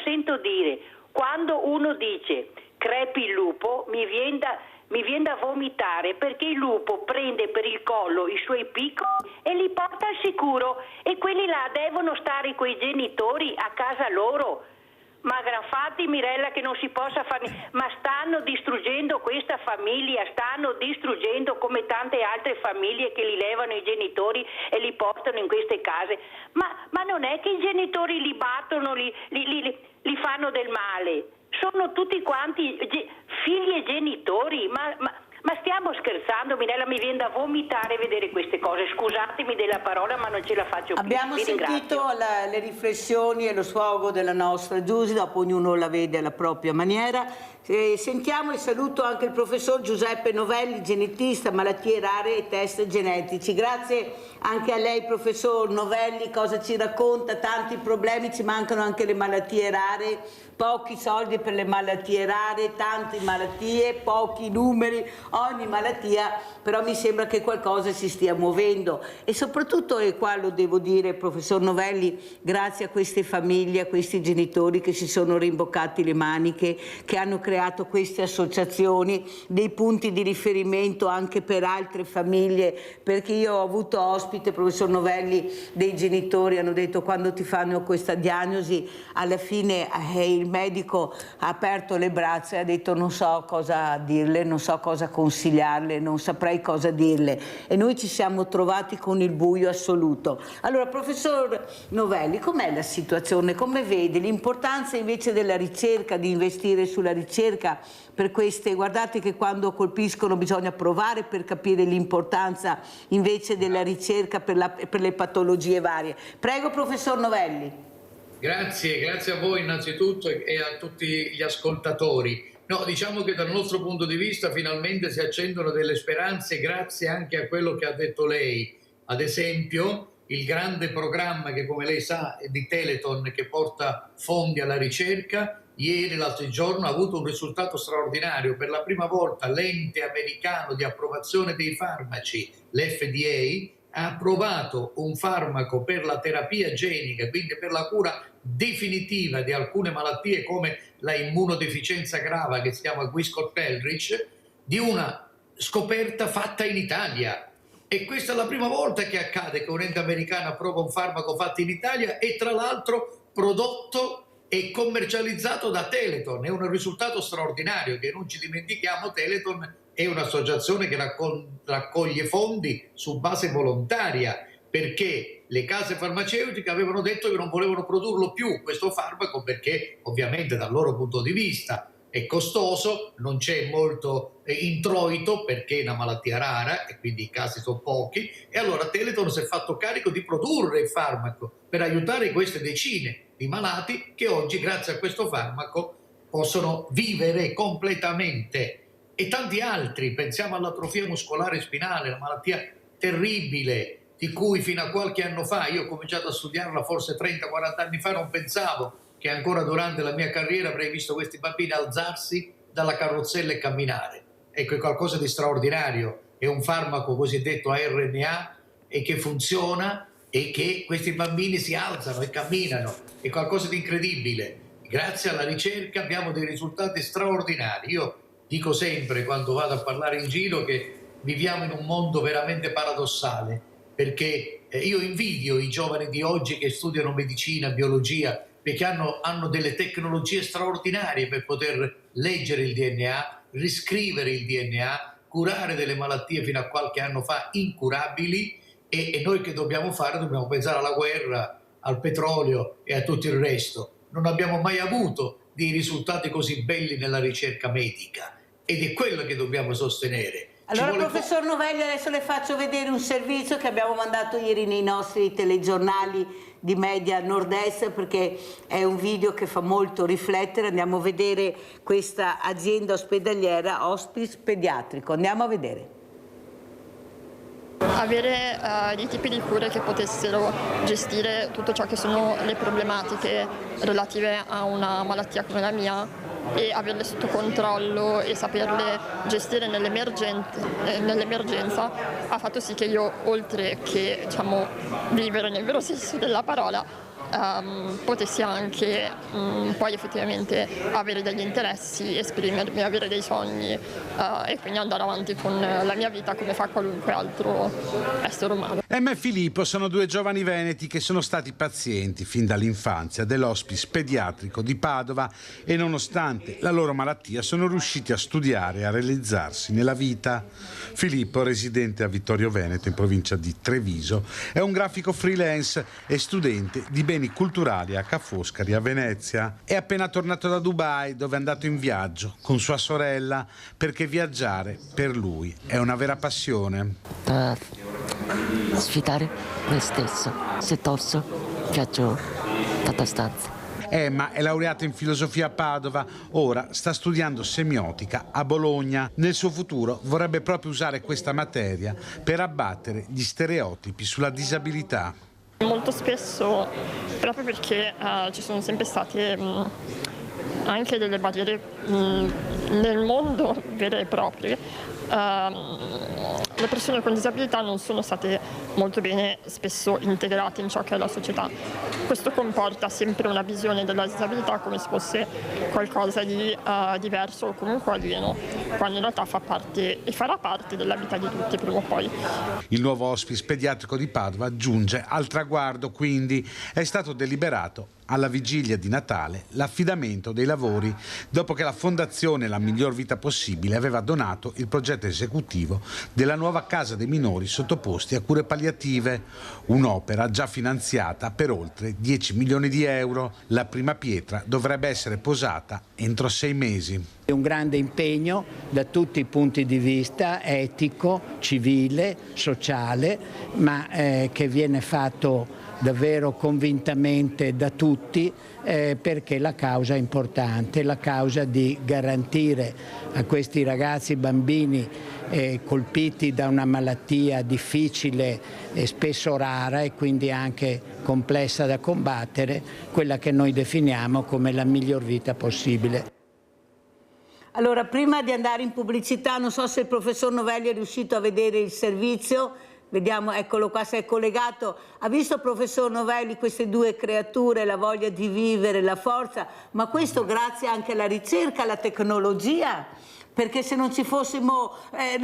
uno dice crepi il lupo mi viene da vomitare, perché il lupo prende per il collo i suoi piccoli e li porta al sicuro, e quelli là devono stare coi genitori a casa loro. Ma grafatti Mirella che non si possa fare, ma stanno distruggendo questa famiglia, stanno distruggendo come tante altre famiglie che li levano i genitori e li portano in queste case. Ma non è che i genitori li battono, li fanno del male, sono tutti quanti figli e genitori, ma stiamo scherzando Mirella, mi viene da vomitare vedere queste cose, scusatemi della parola ma non ce la faccio più. Abbiamo sentito le riflessioni e lo sfogo della nostra Giusy, dopo ognuno la vede alla propria maniera. Sentiamo e saluto anche il professor Giuseppe Novelli, genetista, malattie rare e test genetici. Grazie anche a lei professor Novelli, cosa ci racconta? Tanti problemi, ci mancano anche le malattie rare, pochi soldi per le malattie rare, tante malattie, pochi numeri. ogni malattia, però mi sembra che qualcosa si stia muovendo e soprattutto, e qua lo devo dire, professor Novelli, grazie a queste famiglie, a questi genitori che si sono rimboccati le maniche, che hanno creato queste associazioni, dei punti di riferimento anche per altre famiglie, perché io ho avuto ospite, professor Novelli, dei genitori hanno detto quando ti fanno questa diagnosi alla fine il medico ha aperto le braccia e ha detto non so cosa dirle, non so cosa consigliarle, non saprei cosa dirle, e noi ci siamo trovati con il buio assoluto. Allora, professor Novelli, com'è la situazione? Come vede l'importanza invece della ricerca, di investire sulla ricerca per queste? Guardate che quando colpiscono bisogna provare per capire l'importanza invece della ricerca per le patologie varie. Prego, professor Novelli. Grazie a voi innanzitutto e a tutti gli ascoltatori. No, diciamo che dal nostro punto di vista finalmente si accendono delle speranze grazie anche a quello che ha detto lei. Ad esempio, il grande programma che, come lei sa, è di Telethon, che porta fondi alla ricerca, ieri, l'altro giorno, ha avuto un risultato straordinario. Per la prima volta l'ente americano di approvazione dei farmaci, l'FDA, ha approvato un farmaco per la terapia genica, quindi per la cura definitiva di alcune malattie come la immunodeficienza grave, che si chiama Quiscott-Eldridge, di una scoperta fatta in Italia. E questa è la prima volta che accade che un ente americano approva un farmaco fatto in Italia e tra l'altro prodotto e commercializzato da Telethon. È un risultato straordinario, che non ci dimentichiamo, Telethon è un'associazione che raccoglie fondi su base volontaria, perché le case farmaceutiche avevano detto che non volevano produrlo più questo farmaco perché ovviamente dal loro punto di vista è costoso, non c'è molto introito perché è una malattia rara e quindi i casi sono pochi, e allora Telethon si è fatto carico di produrre il farmaco per aiutare queste decine di malati che oggi grazie a questo farmaco possono vivere completamente. E tanti altri, pensiamo all'atrofia muscolare spinale, una malattia terribile di cui fino a qualche anno fa, io ho cominciato a studiarla forse 30-40 anni fa, non pensavo che ancora durante la mia carriera avrei visto questi bambini alzarsi dalla carrozzella e camminare. Ecco, è qualcosa di straordinario, è un farmaco cosiddetto a RNA e che funziona e che questi bambini si alzano e camminano, è qualcosa di incredibile. Grazie alla ricerca abbiamo dei risultati straordinari. Io dico sempre quando vado a parlare in giro che viviamo in un mondo veramente paradossale, perché io invidio i giovani di oggi che studiano medicina, biologia, perché hanno delle tecnologie straordinarie per poter leggere il DNA, riscrivere il DNA, curare delle malattie fino a qualche anno fa incurabili, e noi che dobbiamo fare? Dobbiamo pensare alla guerra, al petrolio e a tutto il resto. Non abbiamo mai avuto dei risultati così belli nella ricerca medica ed è quello che dobbiamo sostenere. Allora, professor Novelli, adesso le faccio vedere un servizio che abbiamo mandato ieri nei nostri telegiornali di Media Nord-Est, perché è un video che fa molto riflettere. Andiamo a vedere questa azienda ospedaliera, Hospice Pediatrico. Andiamo a vedere. Avere dei tipi di cure che potessero gestire tutto ciò che sono le problematiche relative a una malattia come la mia e averle sotto controllo e saperle gestire nell'emergenza ha fatto sì che io, oltre che vivere nel vero senso della parola, potessi anche poi effettivamente avere degli interessi, esprimermi, avere dei sogni e quindi andare avanti con la mia vita come fa qualunque altro essere umano. Emma e Filippo sono due giovani veneti che sono stati pazienti fin dall'infanzia dell'Hospice Pediatrico di Padova e nonostante la loro malattia sono riusciti a studiare e a realizzarsi nella vita. Filippo, residente a Vittorio Veneto in provincia di Treviso, è un grafico freelance e studente di beni culturali a Ca' Foscari a Venezia. È appena tornato da Dubai, dove è andato in viaggio con sua sorella, perché viaggiare per lui è una vera passione. Sfidare me stesso. Se tosso, viaggio tanta stanza. Emma è laureata in filosofia a Padova, ora sta studiando semiotica a Bologna. Nel suo futuro vorrebbe proprio usare questa materia per abbattere gli stereotipi sulla disabilità. Molto spesso, proprio perché ci sono sempre state anche delle barriere nel mondo vere e proprie, le persone con disabilità non sono state molto bene spesso integrate in ciò che è la società. Questo comporta sempre una visione della disabilità come se fosse qualcosa di diverso o comunque alieno, quando in realtà fa parte e farà parte della vita di tutti prima o poi. Il nuovo hospice pediatrico di Padova giunge al traguardo, quindi è stato deliberato alla vigilia di Natale l'affidamento dei lavori dopo che la Fondazione La Miglior Vita Possibile aveva donato il progetto esecutivo della nuova casa dei minori sottoposti a cure palliative, un'opera già finanziata per oltre 10 milioni di euro. La prima pietra dovrebbe essere posata entro 6 mesi. È un grande impegno da tutti i punti di vista, etico, civile, sociale, ma che viene fatto davvero convintamente da tutti perché la causa è importante, la causa di garantire a questi ragazzi, bambini colpiti da una malattia difficile e spesso rara e quindi anche complessa da combattere, quella che noi definiamo come la miglior vita possibile. Allora, prima di andare in pubblicità, non so se il professor Novelli è riuscito a vedere il servizio. Vediamo, eccolo qua, se è collegato. Ha visto, professor Novelli, queste due creature, la voglia di vivere, la forza, ma questo grazie anche alla ricerca, alla tecnologia, perché se non ci fossimo,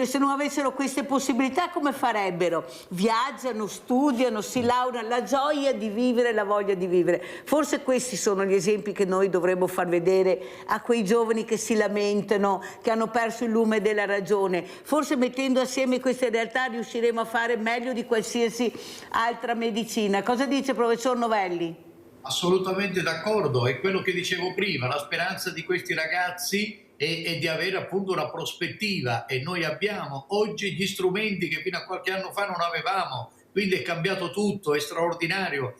se non avessero queste possibilità, come farebbero? Viaggiano, studiano, si laureano, la gioia di vivere, la voglia di vivere. Forse questi sono gli esempi che noi dovremmo far vedere a quei giovani che si lamentano, che hanno perso il lume della ragione. Forse mettendo assieme queste realtà riusciremo a fare meglio di qualsiasi altra medicina. Cosa dice professor Novelli? Assolutamente d'accordo, è quello che dicevo prima, la speranza di questi ragazzi e di avere appunto una prospettiva, e noi abbiamo oggi gli strumenti che fino a qualche anno fa non avevamo, quindi è cambiato tutto, è straordinario.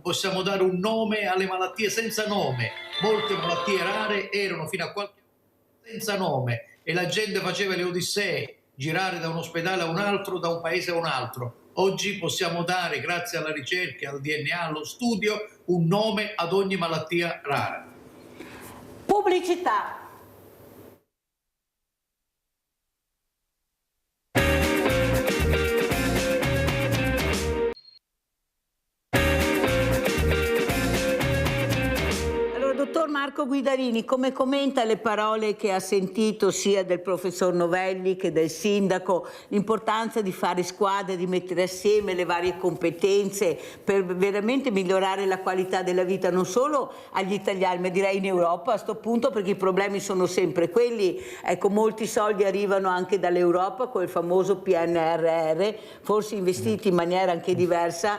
Possiamo dare un nome alle malattie senza nome, molte malattie rare erano fino a qualche anno senza nome e la gente faceva le odissee, girare da un ospedale a un altro, da un paese a un altro. Oggi possiamo dare, grazie alla ricerca, al DNA, allo studio, un nome ad ogni malattia rara. Pubblicità. Dottor Marco Guidarini, come commenta le parole che ha sentito sia del professor Novelli che del sindaco, l'importanza di fare squadre, di mettere assieme le varie competenze per veramente migliorare la qualità della vita non solo agli italiani, ma direi in Europa a sto punto, perché i problemi sono sempre quelli. Ecco, molti soldi arrivano anche dall'Europa con il famoso PNRR, forse investiti in maniera anche diversa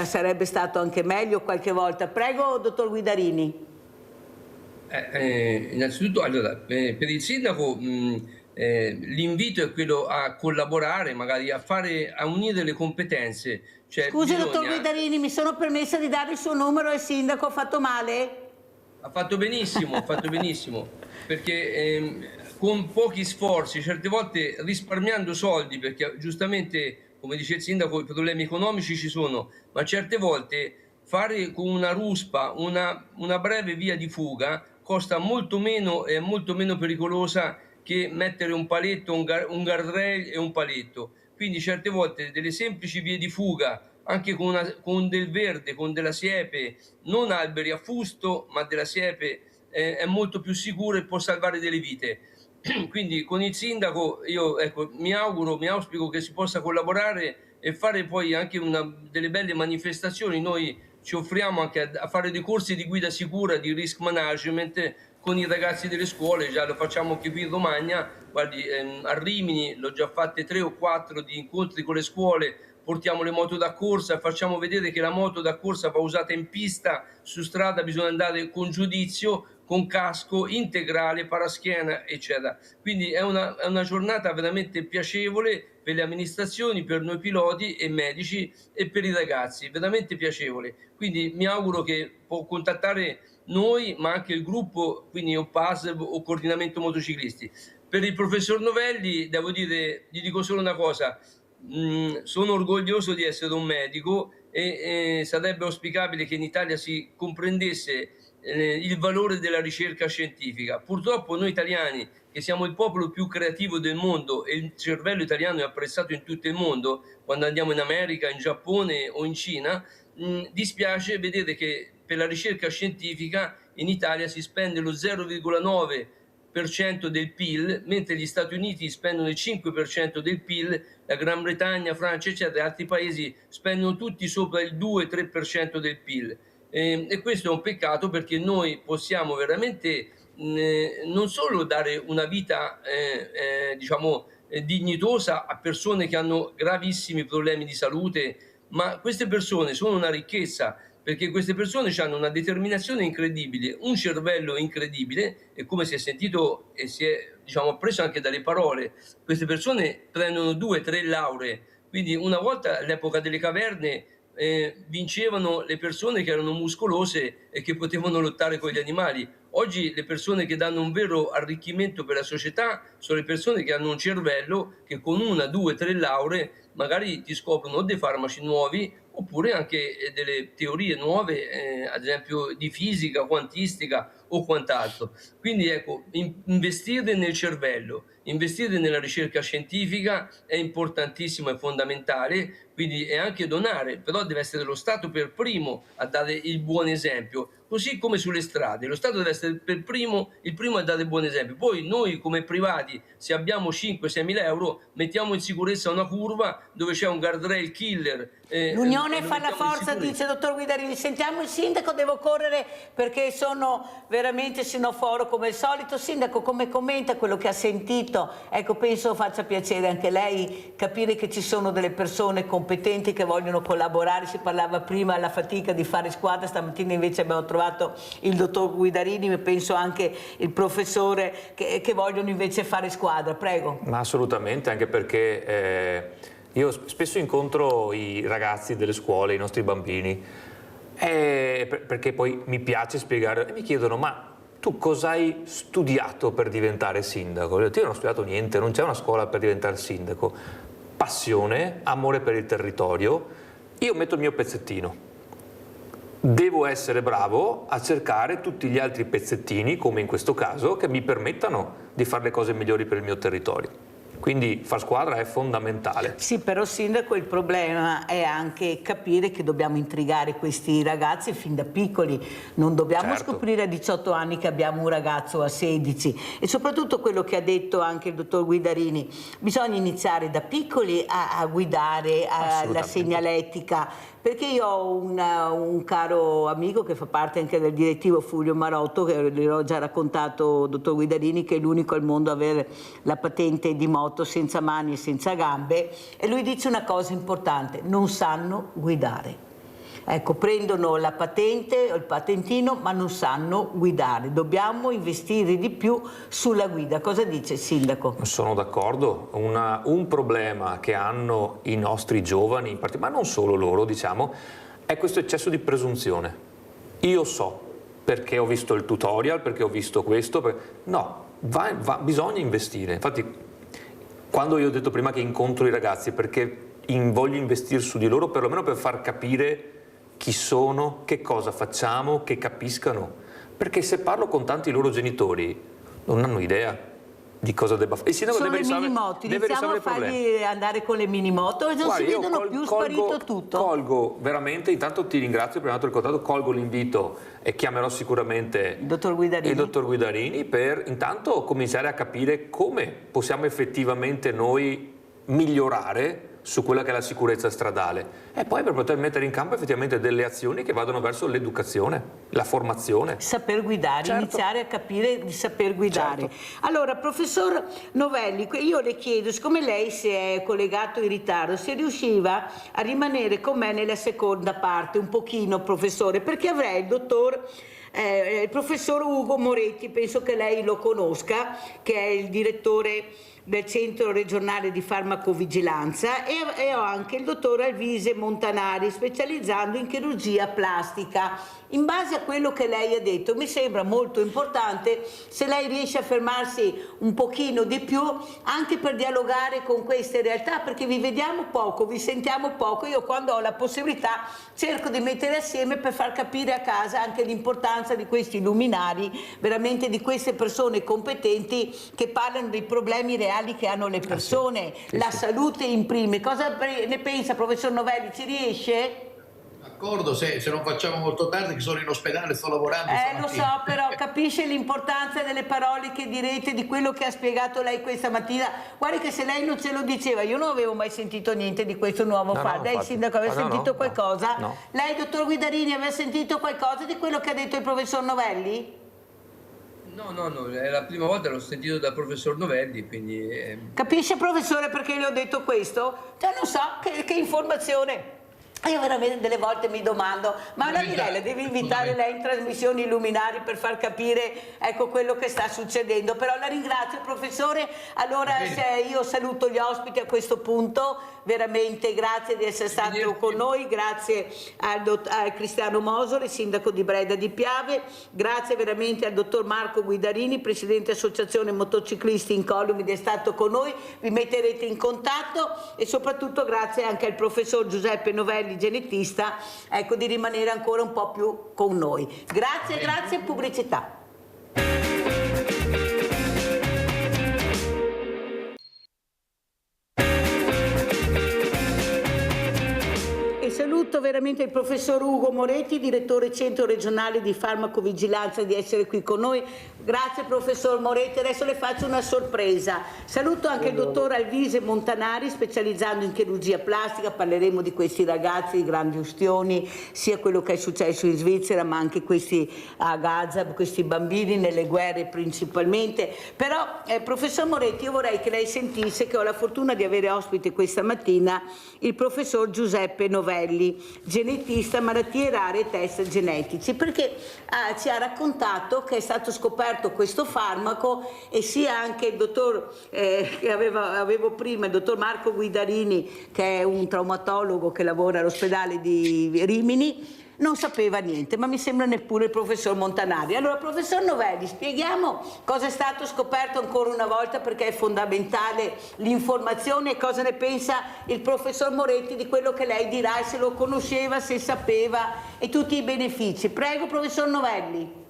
sarebbe stato anche meglio qualche volta. Prego, dottor Guidarini. Innanzitutto, allora, per il sindaco l'invito è quello a collaborare, magari a unire le competenze. Cioè, scusi, dottor Guidarini, mi sono permessa di dare il suo numero al sindaco, ho fatto male? Ha fatto benissimo, perché con pochi sforzi, certe volte risparmiando soldi, perché giustamente, come dice il sindaco, i problemi economici ci sono, ma certe volte fare con una ruspa una breve via di fuga costa molto meno e è molto meno pericolosa che mettere un paletto, un guardrail e un paletto. Quindi certe volte delle semplici vie di fuga, anche con del verde, con della siepe, non alberi a fusto, ma della siepe, è molto più sicuro e può salvare delle vite. Quindi con il sindaco io mi auspico che si possa collaborare e fare poi anche delle belle manifestazioni. Noi ci offriamo anche a fare dei corsi di guida sicura, di risk management con i ragazzi delle scuole, già lo facciamo anche qui in Romagna. Guardi, a Rimini l'ho già fatte 3 o 4 di incontri con le scuole, portiamo le moto da corsa, facciamo vedere che la moto da corsa va usata in pista, su strada bisogna andare con giudizio, con casco integrale, paraschiena, eccetera. Quindi è una giornata veramente piacevole per le amministrazioni, per noi piloti e medici e per i ragazzi, veramente piacevole. Quindi mi auguro che può contattare noi, ma anche il gruppo, quindi OPAS o Coordinamento Motociclisti. Per il professor Novelli, devo dire, gli dico solo una cosa: sono orgoglioso di essere un medico e sarebbe auspicabile che in Italia si comprendesse il valore della ricerca scientifica. Purtroppo noi italiani, che siamo il popolo più creativo del mondo e il cervello italiano è apprezzato in tutto il mondo, quando andiamo in America, in Giappone o in Cina, dispiace vedere che per la ricerca scientifica in Italia si spende lo 0,9% del PIL, mentre gli Stati Uniti spendono il 5% del PIL, la Gran Bretagna, Francia, eccetera, altri paesi spendono tutti sopra il 2-3% del PIL. E questo è un peccato, perché noi possiamo veramente non solo dare una vita dignitosa a persone che hanno gravissimi problemi di salute, ma queste persone sono una ricchezza, perché queste persone hanno una determinazione incredibile, un cervello incredibile, e come si è sentito e si è appreso anche dalle parole, queste persone prendono 2-3 lauree, quindi una volta all'epoca delle caverne vincevano le persone che erano muscolose e che potevano lottare con gli animali. Oggi le persone che danno un vero arricchimento per la società sono le persone che hanno un cervello che con 1, 2, 3 lauree magari ti scoprono dei farmaci nuovi, oppure anche delle teorie nuove, ad esempio di fisica, quantistica o quant'altro. Quindi ecco, investire nel cervello, investire nella ricerca scientifica è importantissimo, è fondamentale, quindi è anche donare, però deve essere lo Stato per primo a dare il buon esempio, così come sulle strade, lo Stato deve essere il primo a dare il buon esempio. Poi noi come privati, se abbiamo 5-6 mila euro, mettiamo in sicurezza una curva dove c'è un guardrail killer. L'unione fa la forza, dice il dottor Guidarini. Sentiamo il sindaco, devo correre perché sono veramente sinoforo come al solito. Sindaco, come commenta quello che ha sentito? Ecco, penso faccia piacere anche lei capire che ci sono delle persone competenti che vogliono collaborare. Si parlava prima della fatica di fare squadra, stamattina invece abbiamo trovato il dottor Guidarini, ma penso anche il professore che vogliono invece fare squadra. Prego. Ma assolutamente, anche perché io spesso incontro i ragazzi delle scuole, i nostri bambini, perché poi mi piace spiegare, e mi chiedono: ma tu cosa hai studiato per diventare sindaco? Io non ho studiato niente, non c'è una scuola per diventare sindaco. Passione, amore per il territorio, io metto il mio pezzettino. Devo essere bravo a cercare tutti gli altri pezzettini, come in questo caso, che mi permettano di fare le cose migliori per il mio territorio. Quindi far squadra è fondamentale. Sì, però sindaco, il problema è anche capire che dobbiamo intrigare questi ragazzi fin da piccoli, non dobbiamo scoprire a 18 anni che abbiamo un ragazzo a 16, e soprattutto quello che ha detto anche il dottor Guidarini, bisogna iniziare da piccoli a guidare la segnaletica, perché io ho un caro amico che fa parte anche del direttivo, Fulvio Marotto, che le ho già raccontato, dottor Guidarini, che è l'unico al mondo a avere la patente di moto senza mani e senza gambe, e lui dice una cosa importante: non sanno guidare. Ecco, prendono la patente o il patentino ma non sanno guidare. Dobbiamo investire di più sulla guida. Cosa dice il sindaco? Sono d'accordo. Un problema che hanno i nostri giovani, ma non solo loro, diciamo, è questo eccesso di presunzione. Io so perché ho visto il tutorial, perché ho visto questo. No, bisogna investire. Infatti, quando io ho detto prima che incontro i ragazzi, perché voglio investire su di loro, perlomeno per far capire chi sono, che cosa facciamo, che capiscano. Perché se parlo con tanti loro genitori non hanno idea di cosa debba fare. Il sindaco deve risolvere, a fargli andare con le minimoto e non si vedono più, sparito tutto. Colgo veramente, intanto ti ringrazio per il contatto, colgo l'invito e chiamerò sicuramente il dottor Guidarini per intanto cominciare a capire come possiamo effettivamente noi migliorare su quella che è la sicurezza stradale, e poi per poter mettere in campo effettivamente delle azioni che vadano verso l'educazione, la formazione. Saper guidare, iniziare a capire di saper guidare. Allora, professor Novelli, io le chiedo, siccome lei si è collegato in ritardo, se riusciva a rimanere con me nella seconda parte, un pochino, professore, perché avrei il professor Ugo Moretti, penso che lei lo conosca, che è il direttore del Centro Regionale di Farmacovigilanza, e ho anche il dottor Alvise Montanari, specializzando in chirurgia plastica. in base a quello che lei ha detto, mi sembra molto importante se lei riesce a fermarsi un pochino di più anche per dialogare con queste realtà, perché vi vediamo poco, vi sentiamo poco. Io quando ho la possibilità cerco di mettere assieme per far capire a casa anche l'importanza di questi luminari, veramente di queste persone competenti che parlano dei problemi reali che hanno le persone, la salute in prime. Cosa ne pensa, professor Novelli, ci riesce? D'accordo, se non facciamo molto tardi, che sono in ospedale, sto lavorando. Lo so, però capisce l'importanza delle parole che direte, di quello che ha spiegato lei questa mattina. Guardi che se lei non ce lo diceva, io non avevo mai sentito niente di questo nuovo FAR. Lei, sindaco, aveva sentito qualcosa? No. Lei, dottor Guidarini, aveva sentito qualcosa di quello che ha detto il professor Novelli? No, è la prima volta che l'ho sentito dal professor Novelli, quindi... Capisce, professore, perché le ho detto questo? Cioè, non so, che informazione... Io veramente delle volte mi domando, ma la Mirella devi invitare lei in trasmissioni luminari per far capire, ecco, quello che sta succedendo. Però la ringrazio, professore. Allora io saluto gli ospiti a questo punto, veramente grazie di essere stato con noi, grazie a Cristiano Mosoli, sindaco di Breda di Piave, grazie veramente al dottor Marco Guidarini, presidente associazione motociclisti incolumi, di essere stato con noi, vi metterete in contatto, e soprattutto grazie anche al professor Giuseppe Novelli, genetista, ecco, di rimanere ancora un po' più con noi. Grazie, pubblicità. E saluto veramente il professor Ugo Moretti, direttore Centro Regionale di Farmacovigilanza, di essere qui con noi. Grazie professor Moretti, adesso le faccio una sorpresa. Saluto anche il dottor Alvise Montanari, specializzando in chirurgia plastica. Parleremo di questi ragazzi di grandi ustioni, sia quello che è successo in Svizzera, ma anche questi a Gaza, questi bambini nelle guerre principalmente. Però professor Moretti, io vorrei che lei sentisse che ho la fortuna di avere ospite questa mattina il professor Giuseppe Novelli, genetista, malattie rare e test genetici, perché ci ha raccontato che è stato scoperto questo farmaco, e sia anche il dottor che avevo prima, il dottor Marco Guidarini, che è un traumatologo che lavora all'ospedale di Rimini, non sapeva niente, ma mi sembra neppure il professor Montanari. Allora, professor Novelli, spieghiamo cosa è stato scoperto ancora una volta, perché è fondamentale l'informazione, e cosa ne pensa il professor Moretti di quello che lei dirà, e se lo conosceva, se sapeva, e tutti i benefici. Prego, professor Novelli.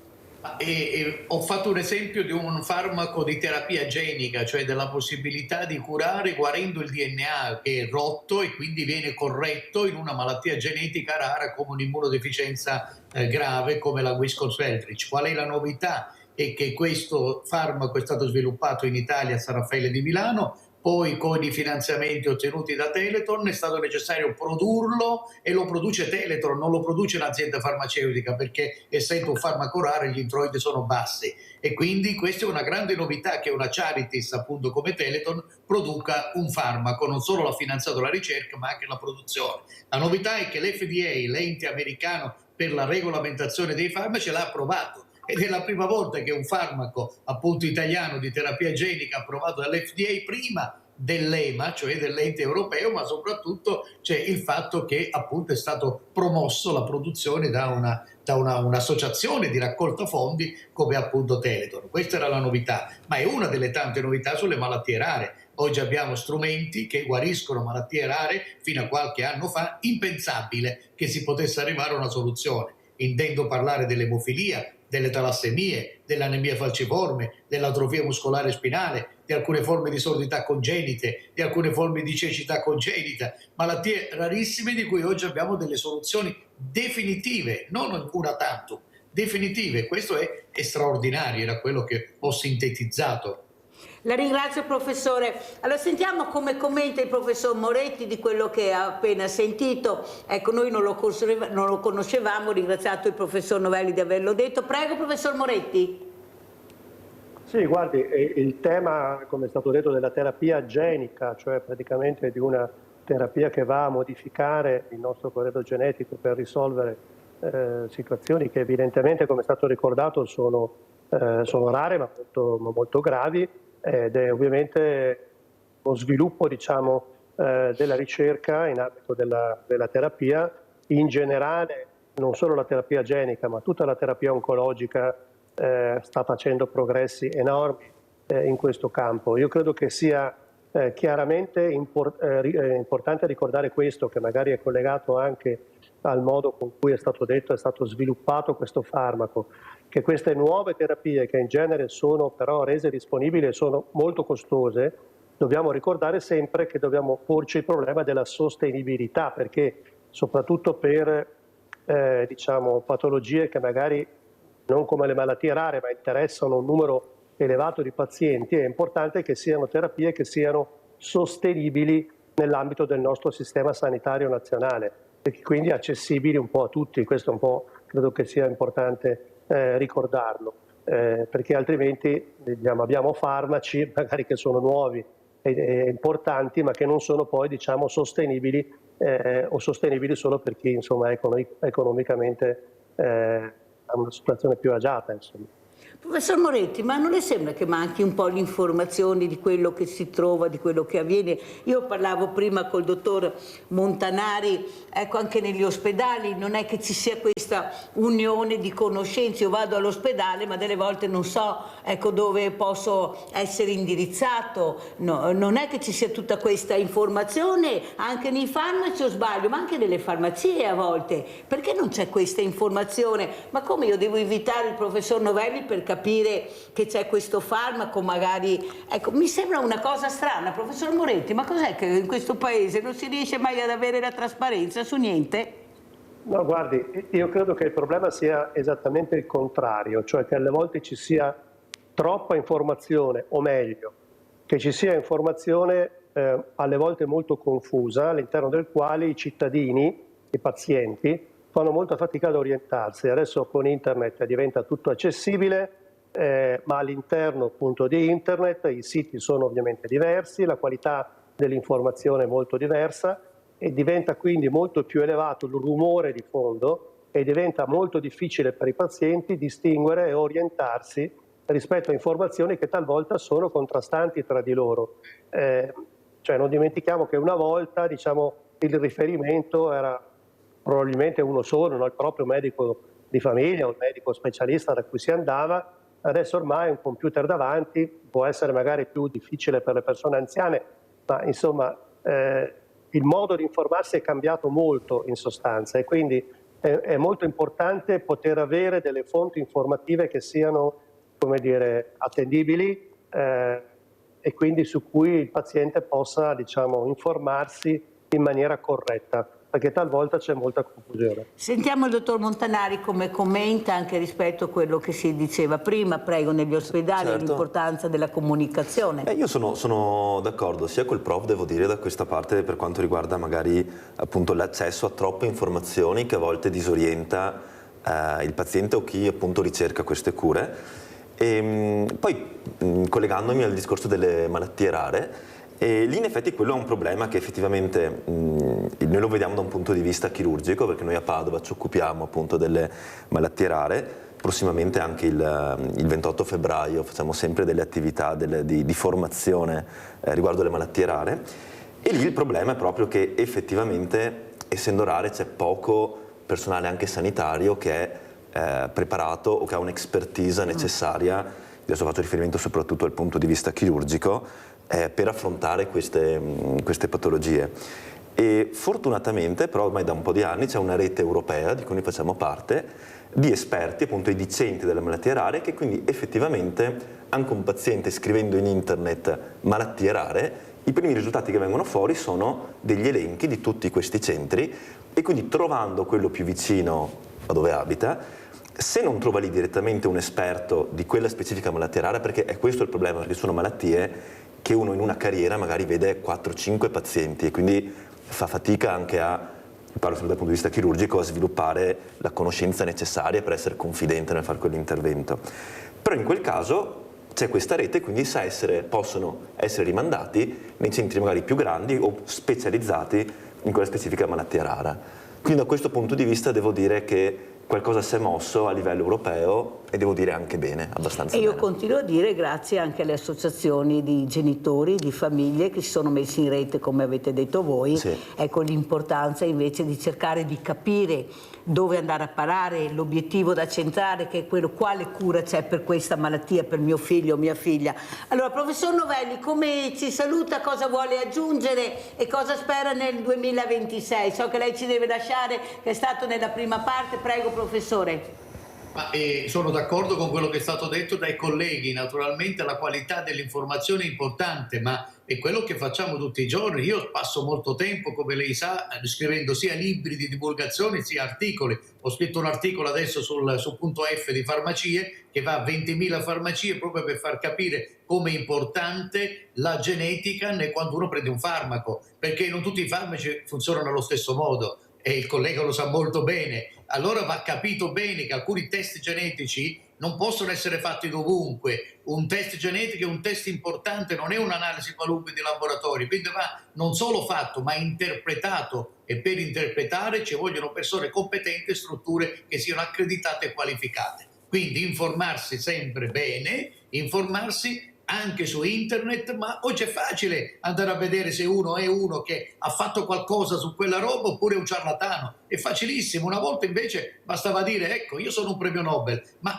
Ho fatto un esempio di un farmaco di terapia genica, cioè della possibilità di curare guarendo il DNA che è rotto e quindi viene corretto in una malattia genetica rara come un'immunodeficienza grave come la Wiskov-Seltridge. Qual è la novità? È che questo farmaco è stato sviluppato in Italia a San Raffaele di Milano, poi con i finanziamenti ottenuti da Teleton è stato necessario produrlo, e lo produce Teleton, non lo produce un'azienda farmaceutica, perché essendo un farmaco raro gli introiti sono bassi, e quindi questa è una grande novità, che una charities appunto come Teleton produca un farmaco, non solo l'ha finanziato la ricerca ma anche la produzione. La novità è che l'FDA, l'ente americano per la regolamentazione dei farmaci, l'ha approvato. Ed è la prima volta che un farmaco appunto italiano di terapia genica approvato dall'FDA prima dell'EMA, cioè dell'ente europeo, ma soprattutto c'è il fatto che appunto è stato promosso la produzione da un'associazione di raccolta fondi come appunto Teleton. Questa era la novità, ma è una delle tante novità sulle malattie rare. Oggi abbiamo strumenti che guariscono malattie rare, fino a qualche anno fa impensabile che si potesse arrivare a una soluzione. Intendo parlare dell'emofilia, delle talassemie, dell'anemia falciforme, dell'atrofia muscolare spinale, di alcune forme di sordità congenite, di alcune forme di cecità congenita, malattie rarissime di cui oggi abbiamo delle soluzioni definitive, non una tantum, definitive. Questo è straordinario, era quello che ho sintetizzato. La ringrazio professore. Allora sentiamo come commenta il professor Moretti di quello che ha appena sentito. Ecco, noi non lo conoscevamo, ringraziato il professor Novelli di averlo detto. Prego professor Moretti. Sì, guardi, il tema, come è stato detto, della terapia genica, cioè praticamente di una terapia che va a modificare il nostro corredo genetico per risolvere situazioni che evidentemente, come è stato ricordato, sono rare ma molto gravi, ed è ovviamente lo sviluppo, diciamo, della ricerca in ambito della terapia in generale, non solo la terapia genica, ma tutta la terapia oncologica sta facendo progressi enormi in questo campo. Io credo che sia chiaramente importante ricordare questo, che magari è collegato anche al modo con cui è stato detto, è stato sviluppato questo farmaco, che queste nuove terapie, che in genere sono però rese disponibili e sono molto costose, dobbiamo ricordare sempre che dobbiamo porci il problema della sostenibilità, perché soprattutto per diciamo, patologie che magari non come le malattie rare, ma interessano un numero elevato di pazienti, è importante che siano terapie che siano sostenibili nell'ambito del nostro sistema sanitario nazionale e quindi accessibili un po' a tutti. Questo un po' credo che sia importante ricordarlo, perché altrimenti diciamo, abbiamo farmaci magari che sono nuovi e importanti, ma che non sono poi diciamo, sostenibili o sostenibili solo per chi insomma, economicamente ha una situazione più agiata. Insomma. Professor Moretti, ma non le sembra che manchi un po' l'informazione di quello che si trova, di quello che avviene? Io parlavo prima col dottor Montanari, ecco anche negli ospedali non è che ci sia questa unione di conoscenze. Io vado all'ospedale ma delle volte non so ecco, dove posso essere indirizzato, no, non è che ci sia tutta questa informazione anche nei farmaci, o sbaglio, ma anche nelle farmacie a volte. Perché non c'è questa informazione? Ma come io devo invitare il professor Novelli per capire che c'è questo farmaco magari, ecco, mi sembra una cosa strana, professor Moretti, ma cos'è che in questo paese non si riesce mai ad avere la trasparenza su niente? No, guardi, io credo che il problema sia esattamente il contrario, cioè che alle volte ci sia troppa informazione, o meglio, che ci sia informazione alle volte molto confusa, all'interno del quale i cittadini, i pazienti, fanno molta fatica ad orientarsi. Adesso con internet diventa tutto accessibile, ma all'interno appunto di internet i siti sono ovviamente diversi, la qualità dell'informazione è molto diversa e diventa quindi molto più elevato il rumore di fondo e diventa molto difficile per i pazienti distinguere e orientarsi rispetto a informazioni che talvolta sono contrastanti tra di loro. Cioè non dimentichiamo che una volta diciamo, il riferimento era probabilmente uno solo, no? Il proprio medico di famiglia o il medico specialista da cui si andava. Adesso ormai un computer davanti può essere magari più difficile per le persone anziane, ma insomma il modo di informarsi è cambiato molto in sostanza e quindi è molto importante poter avere delle fonti informative che siano, come dire, attendibili e quindi su cui il paziente possa, diciamo, informarsi in maniera corretta, perché talvolta c'è molta confusione. Sentiamo il dottor Montanari come commenta anche rispetto a quello che si diceva prima, prego, negli ospedali, certo. L'importanza della comunicazione. Io sono d'accordo sia col prof, devo dire, da questa parte per quanto riguarda magari appunto l'accesso a troppe informazioni che a volte disorienta il paziente o chi appunto ricerca queste cure. E poi collegandomi al discorso delle malattie rare, e lì in effetti quello è un problema che effettivamente noi lo vediamo da un punto di vista chirurgico, perché noi a Padova ci occupiamo appunto delle malattie rare, prossimamente anche il 28 febbraio facciamo sempre delle attività di formazione riguardo le malattie rare e lì il problema è proprio che effettivamente essendo rare c'è poco personale anche sanitario che è preparato o che ha un'expertise necessaria, adesso faccio riferimento soprattutto dal punto di vista chirurgico, per affrontare queste patologie. E fortunatamente, però ormai da un po' di anni, c'è una rete europea di cui noi facciamo parte, di esperti, appunto i dicenti delle malattie rare, che quindi effettivamente anche un paziente scrivendo in internet malattie rare, i primi risultati che vengono fuori sono degli elenchi di tutti questi centri e quindi trovando quello più vicino a dove abita, se non trova lì direttamente un esperto di quella specifica malattia rara, perché è questo il problema, perché sono malattie che uno in una carriera magari vede 4-5 pazienti e quindi fa fatica anche parlo sempre dal punto di vista chirurgico, a sviluppare la conoscenza necessaria per essere confidente nel fare quell'intervento. Però in quel caso c'è questa rete, quindi possono essere rimandati nei centri magari più grandi o specializzati in quella specifica malattia rara. Quindi da questo punto di vista devo dire che qualcosa si è mosso a livello europeo e devo dire anche bene, abbastanza bene. E io continuo a dire grazie anche alle associazioni di genitori, di famiglie che si sono messi in rete, come avete detto voi. Sì. Ecco l'importanza invece di cercare di capire dove andare a parare, l'obiettivo da centrare, che è quello quale cura c'è per questa malattia, per mio figlio o mia figlia. Allora, professor Novelli, come ci saluta, cosa vuole aggiungere e cosa spera nel 2026? So che lei ci deve lasciare, che è stato nella prima parte. Prego, professore. Sono d'accordo con quello che è stato detto dai colleghi. Naturalmente la qualità dell'informazione è importante, ma è quello che facciamo tutti i giorni. Io passo molto tempo, come lei sa, scrivendo sia libri di divulgazione sia articoli. Ho scritto un articolo adesso sul punto F di farmacie, che va a 20.000 farmacie, proprio per far capire come è importante la genetica quando uno prende un farmaco, perché non tutti i farmaci funzionano allo stesso modo. E il collega lo sa molto bene. Allora va capito bene che alcuni test genetici non possono essere fatti dovunque. Un test genetico è un test importante, non è un'analisi qualunque di laboratorio, quindi va non solo fatto ma interpretato, e per interpretare ci vogliono persone competenti e strutture che siano accreditate e qualificate. Quindi informarsi sempre bene, informarsi anche su internet, ma oggi è facile andare a vedere se uno è uno che ha fatto qualcosa su quella roba oppure è un ciarlatano, è facilissimo. Una volta invece bastava dire ecco io sono un premio Nobel, ma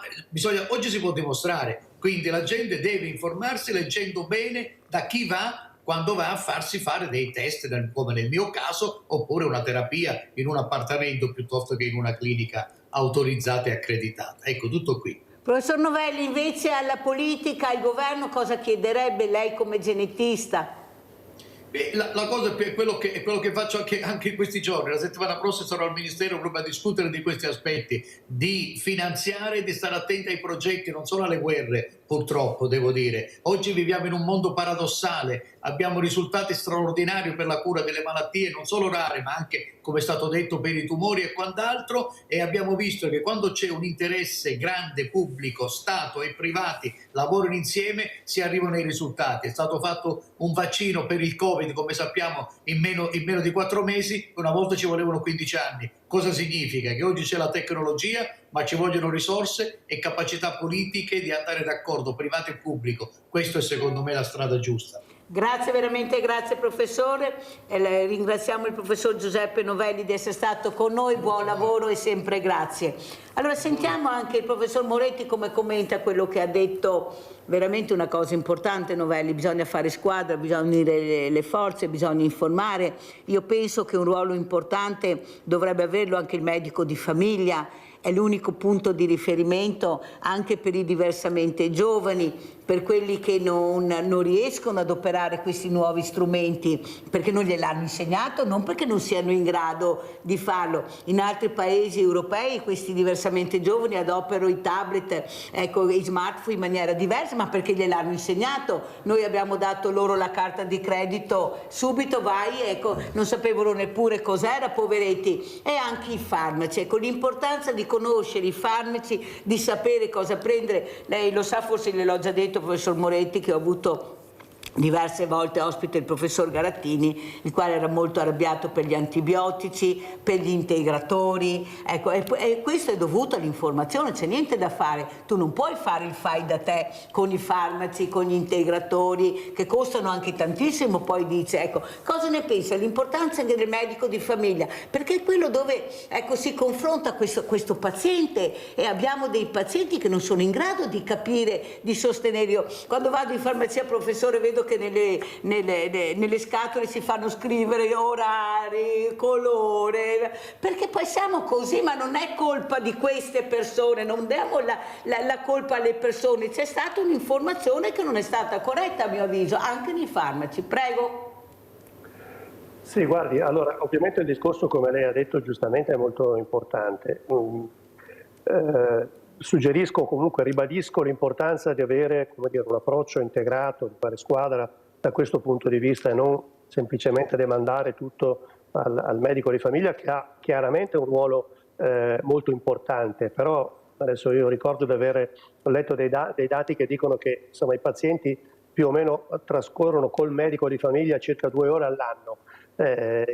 oggi si può dimostrare, quindi la gente deve informarsi leggendo bene da chi va quando va a farsi fare dei test, come nel mio caso, oppure una terapia in un appartamento piuttosto che in una clinica autorizzata e accreditata. Ecco, tutto qui. Professor Novelli, invece alla politica, al governo, cosa chiederebbe lei come genetista? La cosa è quello che faccio anche in questi giorni. La settimana prossima sarò al Ministero proprio a discutere di questi aspetti, di finanziare e di stare attenti ai progetti, non solo alle guerre, purtroppo devo dire. Oggi viviamo in un mondo paradossale, abbiamo risultati straordinari per la cura delle malattie, non solo rare, ma anche, come è stato detto, per i tumori e quant'altro, e abbiamo visto che quando c'è un interesse grande, pubblico, Stato e privati lavorano insieme, si arrivano ai risultati. È stato fatto un vaccino per il Covid, come sappiamo, in meno di 4 mesi, una volta ci volevano 15 anni. Cosa significa? Che oggi c'è la tecnologia, ma ci vogliono risorse e capacità politiche di andare d'accordo, privato e pubblico. Questo è secondo me la strada giusta. Grazie veramente, grazie professore. Ringraziamo il professor Giuseppe Novelli di essere stato con noi, buon lavoro e sempre grazie. Allora sentiamo anche il professor Moretti come commenta quello che ha detto. Veramente una cosa importante, Novelli, bisogna fare squadra, bisogna unire le forze, bisogna informare. Io penso che un ruolo importante dovrebbe averlo anche il medico di famiglia, è l'unico punto di riferimento anche per i diversamente giovani, per quelli che non riescono ad operare questi nuovi strumenti perché non gliel'hanno insegnato, non perché non siano in grado di farlo. In altri paesi europei questi diversamente giovani adoperano i tablet, ecco, i smartphone in maniera diversa, ma perché gliel'hanno insegnato. Noi abbiamo dato loro la carta di credito subito, vai, ecco, non sapevano neppure cos'era, poveretti. E anche i farmaci, ecco, l'importanza di conoscere i farmaci, di sapere cosa prendere. Lei lo sa, forse gliel'ho già detto, professor Moretti, che ho avuto diverse volte ospite il professor Garattini, il quale era molto arrabbiato per gli antibiotici, per gli integratori, ecco, e questo è dovuto all'informazione, c'è niente da fare. Tu non puoi fare il fai da te con i farmaci, con gli integratori che costano anche tantissimo. Poi dice, ecco, cosa ne pensa? L'importanza del medico di famiglia, perché è quello dove, ecco, si confronta questo paziente, e abbiamo dei pazienti che non sono in grado di capire, di sostenere. Io quando vado in farmacia, professore, vedo che nelle scatole si fanno scrivere orari, colore, perché poi siamo così, ma non è colpa di queste persone, non diamo la colpa alle persone. C'è stata un'informazione che non è stata corretta, a mio avviso, anche nei farmaci. Prego. Sì, guardi, allora ovviamente il discorso, come lei ha detto giustamente, è molto importante. Suggerisco, comunque ribadisco l'importanza di avere, come dire, un approccio integrato, di fare squadra da questo punto di vista e non semplicemente demandare tutto al medico di famiglia, che ha chiaramente un ruolo molto importante. Però adesso io ricordo di aver letto dei dati che dicono che insomma, i pazienti più o meno trascorrono col medico di famiglia circa 2 ore all'anno,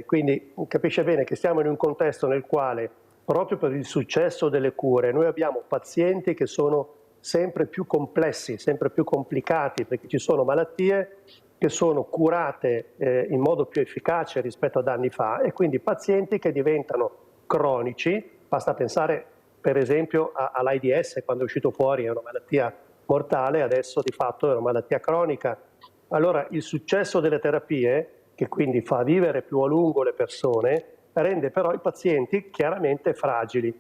quindi capisce bene che stiamo in un contesto nel quale proprio per il successo delle cure. Noi abbiamo pazienti che sono sempre più complessi, sempre più complicati, perché ci sono malattie che sono curate in modo più efficace rispetto ad anni fa, e quindi pazienti che diventano cronici. Basta pensare per esempio all'AIDS, quando è uscito fuori è una malattia mortale, adesso di fatto è una malattia cronica. Allora il successo delle terapie, che quindi fa vivere più a lungo le persone, rende però i pazienti chiaramente fragili,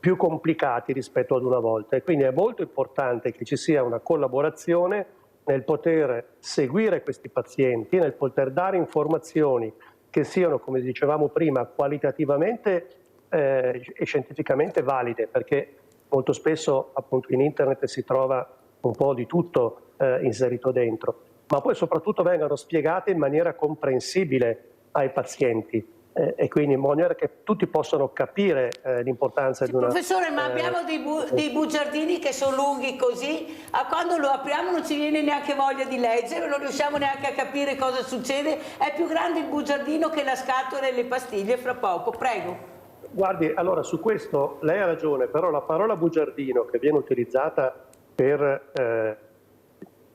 più complicati rispetto ad una volta, e quindi è molto importante che ci sia una collaborazione nel poter seguire questi pazienti, nel poter dare informazioni che siano, come dicevamo prima, qualitativamente e scientificamente valide, perché molto spesso appunto in internet si trova un po' di tutto inserito dentro, ma poi soprattutto vengano spiegate in maniera comprensibile ai pazienti. E quindi in maniera che tutti possano capire l'importanza di una... Professore, ma abbiamo dei bugiardini che sono lunghi così, a quando lo apriamo non ci viene neanche voglia di leggere, non riusciamo neanche a capire cosa succede, è più grande il bugiardino che la scatola e le pastiglie fra poco, prego. Guardi, allora su questo lei ha ragione, però la parola bugiardino che viene utilizzata per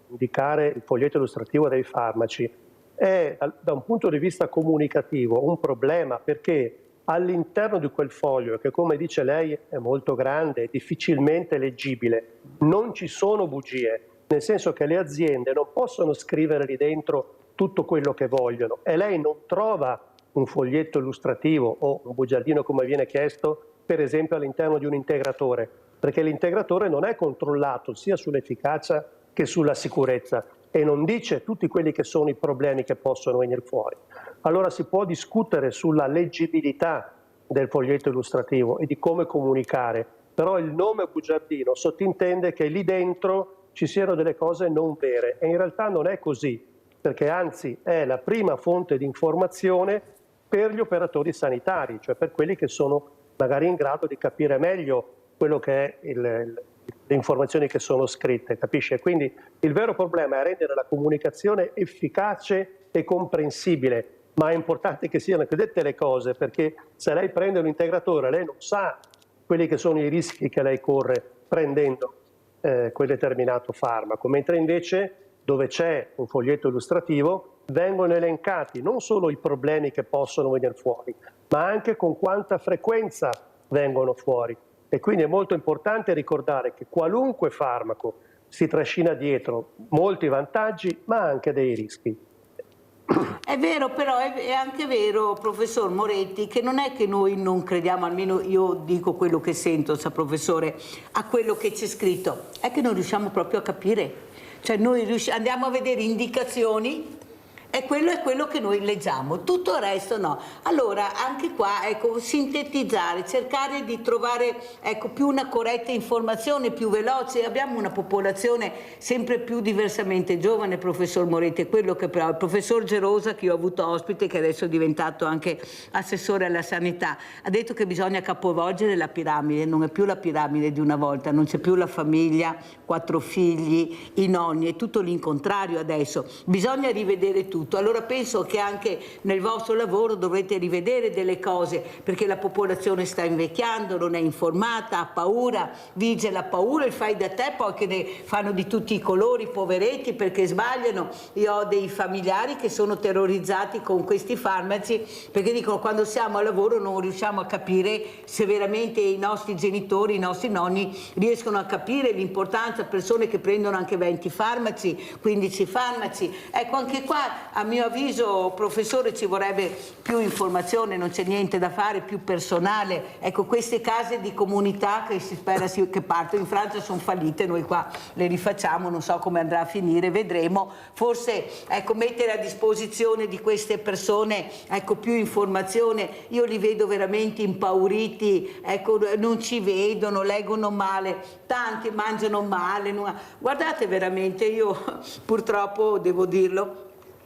indicare il foglietto illustrativo dei farmaci è da un punto di vista comunicativo un problema, perché all'interno di quel foglio, che come dice lei è molto grande, difficilmente leggibile, non ci sono bugie, nel senso che le aziende non possono scrivere lì dentro tutto quello che vogliono, e lei non trova un foglietto illustrativo o un bugiardino come viene chiesto, per esempio all'interno di un integratore, perché l'integratore non è controllato sia sull'efficacia che sulla sicurezza, e non dice tutti quelli che sono i problemi che possono venire fuori. Allora si può discutere sulla leggibilità del foglietto illustrativo e di come comunicare, però il nome bugiardino sottintende che lì dentro ci siano delle cose non vere, e in realtà non è così, perché anzi è la prima fonte di informazione per gli operatori sanitari, cioè per quelli che sono magari in grado di capire meglio quello che è le informazioni che sono scritte, capisce? Quindi il vero problema è rendere la comunicazione efficace e comprensibile, ma è importante che siano anche dette le cose, perché se lei prende un integratore lei non sa quelli che sono i rischi che lei corre prendendo quel determinato farmaco, mentre invece dove c'è un foglietto illustrativo vengono elencati non solo i problemi che possono venire fuori, ma anche con quanta frequenza vengono fuori. E quindi è molto importante ricordare che qualunque farmaco si trascina dietro molti vantaggi, ma anche dei rischi. È vero, però è anche vero, professor Moretti, che non è che noi non crediamo, almeno io dico quello che sento, sa professore, a quello che c'è scritto, è che non riusciamo proprio a capire. Cioè noi andiamo a vedere indicazioni e quello è quello che noi leggiamo, tutto il resto no. Allora anche qua, ecco, sintetizzare, cercare di trovare, ecco, più una corretta informazione, più veloce. Abbiamo una popolazione sempre più diversamente giovane, professor Moretti, quello che però il professor Gerosa, che io ho avuto ospite, che adesso è diventato anche assessore alla sanità, ha detto che bisogna capovolgere la piramide, non è più la piramide di una volta, non c'è più la famiglia, 4 figli, i nonni, è tutto l'incontrario adesso, bisogna rivedere tutto. Allora penso che anche nel vostro lavoro dovrete rivedere delle cose, perché la popolazione sta invecchiando, non è informata, ha paura, vige la paura, il fai da te, poi che ne fanno di tutti i colori, poveretti, perché sbagliano. Io ho dei familiari che sono terrorizzati con questi farmaci, perché dicono quando siamo al lavoro non riusciamo a capire se veramente i nostri genitori, i nostri nonni riescono a capire l'importanza, persone che prendono anche 20 farmaci, 15 farmaci. Ecco, anche qua a mio avviso, professore, ci vorrebbe più informazione, non c'è niente da fare, più personale. Ecco, queste case di comunità che si spera che partono in Francia sono fallite, noi qua le rifacciamo, non so come andrà a finire, vedremo. Forse, ecco, mettere a disposizione di queste persone, ecco, più informazione. Io li vedo veramente impauriti, ecco, non ci vedono, leggono male, tanti mangiano male. Guardate, veramente, io purtroppo devo dirlo,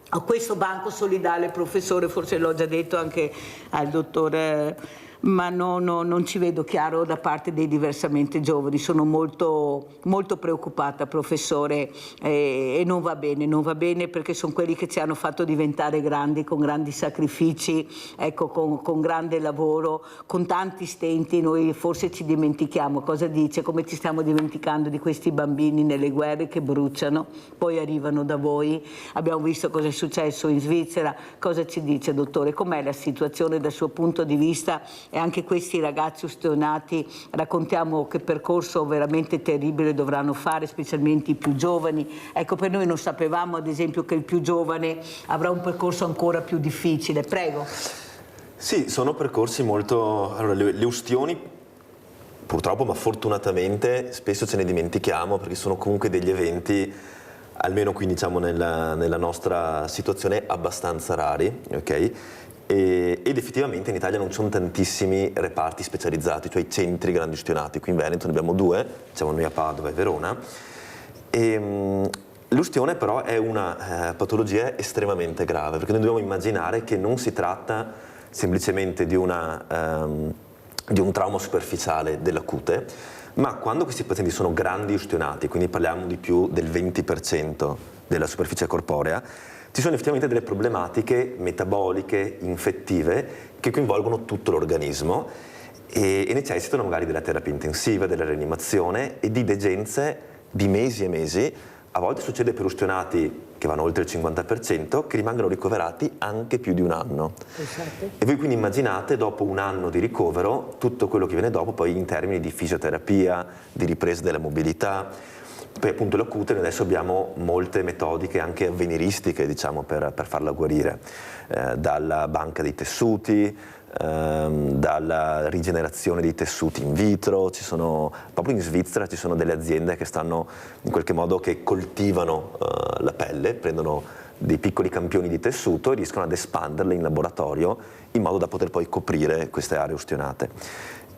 ho questo banco solidale, professore, forse l'ho già detto anche al dottor ma non ci vedo chiaro da parte dei diversamente giovani. Sono molto, molto preoccupata, professore, e non va bene perché sono quelli che ci hanno fatto diventare grandi, con grandi sacrifici, ecco, con grande lavoro, con tanti stenti. Noi forse ci dimentichiamo, cosa dice, come ci stiamo dimenticando di questi bambini nelle guerre che bruciano, poi arrivano da voi. Abbiamo visto cosa è successo in Svizzera. Cosa ci dice, dottore? Com'è la situazione dal suo punto di vista? E anche questi ragazzi ustionati, raccontiamo che percorso veramente terribile dovranno fare, specialmente i più giovani. Ecco, per noi non sapevamo ad esempio che il più giovane avrà un percorso ancora più difficile. Prego. Sì, sono percorsi molto... Allora, le ustioni, purtroppo, ma fortunatamente, spesso ce ne dimentichiamo perché sono comunque degli eventi, almeno qui diciamo nella nostra situazione, abbastanza rari, ok? Ed effettivamente in Italia non ci sono tantissimi reparti specializzati, cioè i centri grandi ustionati. Qui in Veneto ne abbiamo 2, diciamo noi a Padova e Verona. L'ustione però è una patologia estremamente grave, perché noi dobbiamo immaginare che non si tratta semplicemente di un trauma superficiale della cute, ma quando questi pazienti sono grandi ustionati, quindi parliamo di più del 20% della superficie corporea, ci sono effettivamente delle problematiche metaboliche, infettive, che coinvolgono tutto l'organismo e necessitano magari della terapia intensiva, della rianimazione e di degenze di mesi e mesi. A volte succede per ustionati che vanno oltre il 50%, che rimangono ricoverati anche più di un anno. Esatto. E voi quindi immaginate, dopo un anno di ricovero, tutto quello che viene dopo poi in termini di fisioterapia, di ripresa della mobilità. Poi appunto la cute, noi adesso abbiamo molte metodiche anche avveniristiche, diciamo, per farla guarire, dalla banca dei tessuti, dalla rigenerazione dei tessuti in vitro. Proprio in Svizzera ci sono delle aziende che stanno in qualche modo che coltivano la pelle, prendono dei piccoli campioni di tessuto e riescono ad espanderle in laboratorio in modo da poter poi coprire queste aree ustionate.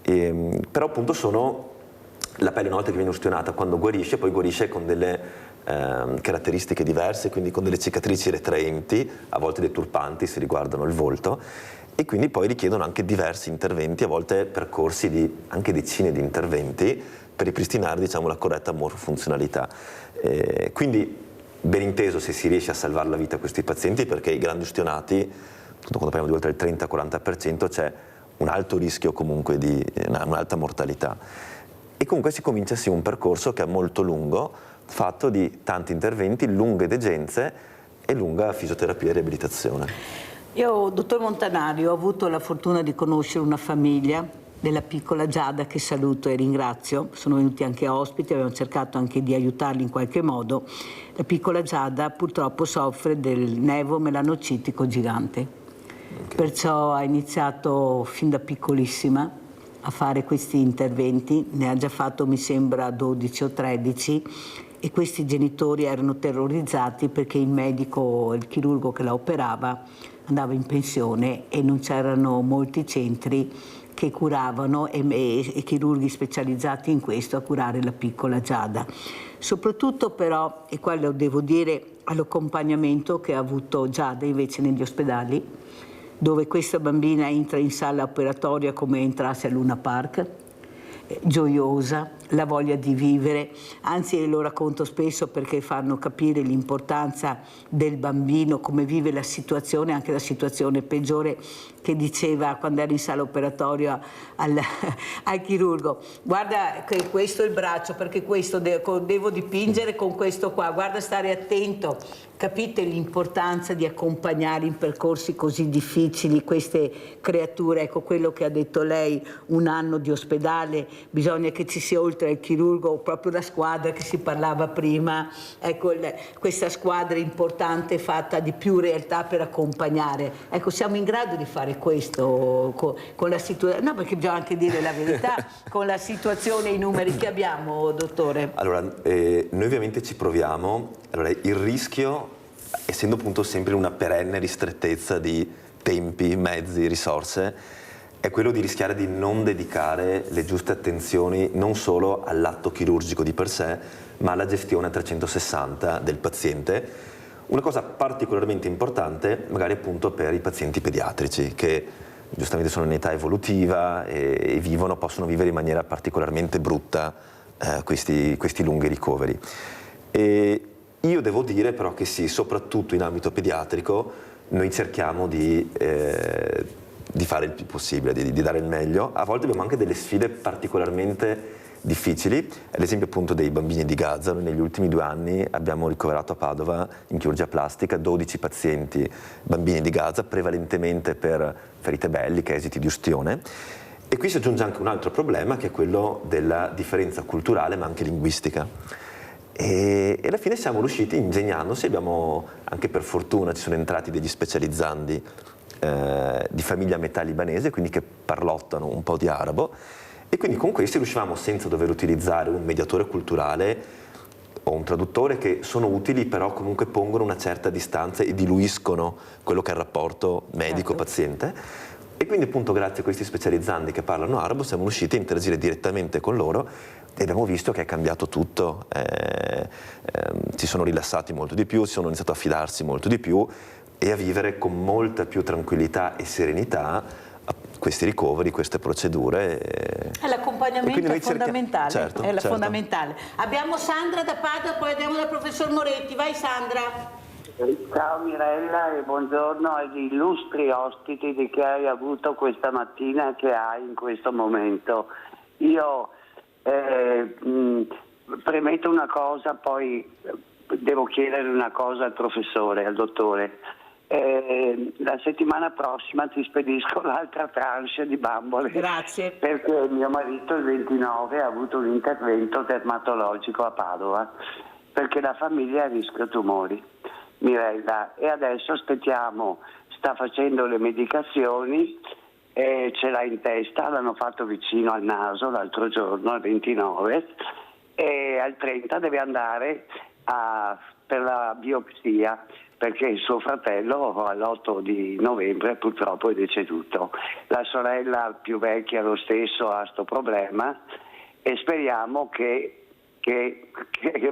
Però appunto la pelle, una volta che viene ustionata, quando guarisce, poi guarisce con delle caratteristiche diverse, quindi con delle cicatrici retraenti, a volte deturpanti se riguardano il volto, e quindi poi richiedono anche diversi interventi, a volte percorsi di anche decine di interventi per ripristinare, diciamo, la corretta morfofunzionalità. Quindi ben inteso, se si riesce a salvare la vita a questi pazienti, perché i grandi ustionati, quando parliamo di oltre il 30-40%, c'è un alto rischio comunque di un'alta mortalità. E comunque si comincia sì un percorso che è molto lungo, fatto di tanti interventi, lunghe degenze e lunga fisioterapia e riabilitazione. Io, dottor Montanari, ho avuto la fortuna di conoscere una famiglia della piccola Giada, che saluto e ringrazio. Sono venuti anche ospiti, abbiamo cercato anche di aiutarli in qualche modo. La piccola Giada purtroppo soffre del nevo melanocitico gigante, perciò ha iniziato fin da piccolissima a fare questi interventi, ne ha già fatto mi sembra 12 o 13, e questi genitori erano terrorizzati perché il medico, il chirurgo che la operava andava in pensione e non c'erano molti centri che curavano e chirurghi specializzati in questo a curare la piccola Giada. Soprattutto però, e qua lo devo dire, all'accompagnamento che ha avuto Giada invece negli ospedali, dove questa bambina entra in sala operatoria come entrasse a Luna Park, gioiosa, la voglia di vivere, anzi lo racconto spesso perché fanno capire l'importanza del bambino, come vive la situazione, anche la situazione peggiore, che diceva quando era in sala operatoria al chirurgo: guarda che questo è il braccio, perché questo devo dipingere con questo qua, guarda, stare attento. Capite l'importanza di accompagnare in percorsi così difficili queste creature? Ecco quello che ha detto lei, un anno di ospedale, bisogna che ci sia oltre al chirurgo proprio la squadra che si parlava prima, ecco questa squadra importante fatta di più realtà per accompagnare. Ecco, siamo in grado di fare questo con la situazione, no, perché bisogna anche dire la verità, con la situazione e i numeri che abbiamo, dottore. Allora, noi ovviamente ci proviamo. Allora, il rischio, essendo appunto sempre una perenne ristrettezza di tempi, mezzi, risorse, è quello di rischiare di non dedicare le giuste attenzioni non solo all'atto chirurgico di per sé, ma alla gestione a 360 del paziente. Una cosa particolarmente importante magari appunto per i pazienti pediatrici, che giustamente sono in età evolutiva e possono vivere in maniera particolarmente brutta questi lunghi ricoveri. E io devo dire però che sì, soprattutto in ambito pediatrico noi cerchiamo di fare il più possibile, di dare il meglio. A volte abbiamo anche delle sfide particolarmente difficili, ad esempio appunto dei bambini di Gaza. Noi negli ultimi 2 anni abbiamo ricoverato a Padova in chirurgia plastica 12 pazienti bambini di Gaza, prevalentemente per ferite belliche, esiti di ustione. E qui si aggiunge anche un altro problema, che è quello della differenza culturale ma anche linguistica. E alla fine siamo riusciti, ingegnandosi, abbiamo anche per fortuna ci sono entrati degli specializzandi di famiglia a metà libanese, quindi che parlottano un po' di arabo, e quindi con questi riuscivamo, senza dover utilizzare un mediatore culturale o un traduttore, che sono utili però comunque pongono una certa distanza e diluiscono quello che è il rapporto medico-paziente. E quindi appunto grazie a questi specializzandi che parlano arabo siamo riusciti a interagire direttamente con loro e abbiamo visto che è cambiato tutto, si sono rilassati molto di più, si sono iniziato a fidarsi molto di più e a vivere con molta più tranquillità e serenità questi ricoveri, queste procedure. L'accompagnamento è fondamentale. Certo, è fondamentale. Abbiamo Sandra da Padova, poi andiamo dal professor Moretti. Vai Sandra. Ciao Mirella e buongiorno agli illustri ospiti che hai avuto questa mattina e che hai in questo momento. Io premetto una cosa, poi devo chiedere una cosa al professore, al dottore. La settimana prossima ti spedisco l'altra tranche di bambole. Grazie. Perché mio marito il 29 ha avuto un intervento dermatologico a Padova perché la famiglia è a rischio tumori, Mirella, e adesso aspettiamo, sta facendo le medicazioni e ce l'ha in testa, l'hanno fatto vicino al naso l'altro giorno, al 29, e al 30 deve andare per la biopsia, perché il suo fratello all'8 di novembre purtroppo è deceduto. La sorella più vecchia lo stesso ha questo problema e speriamo che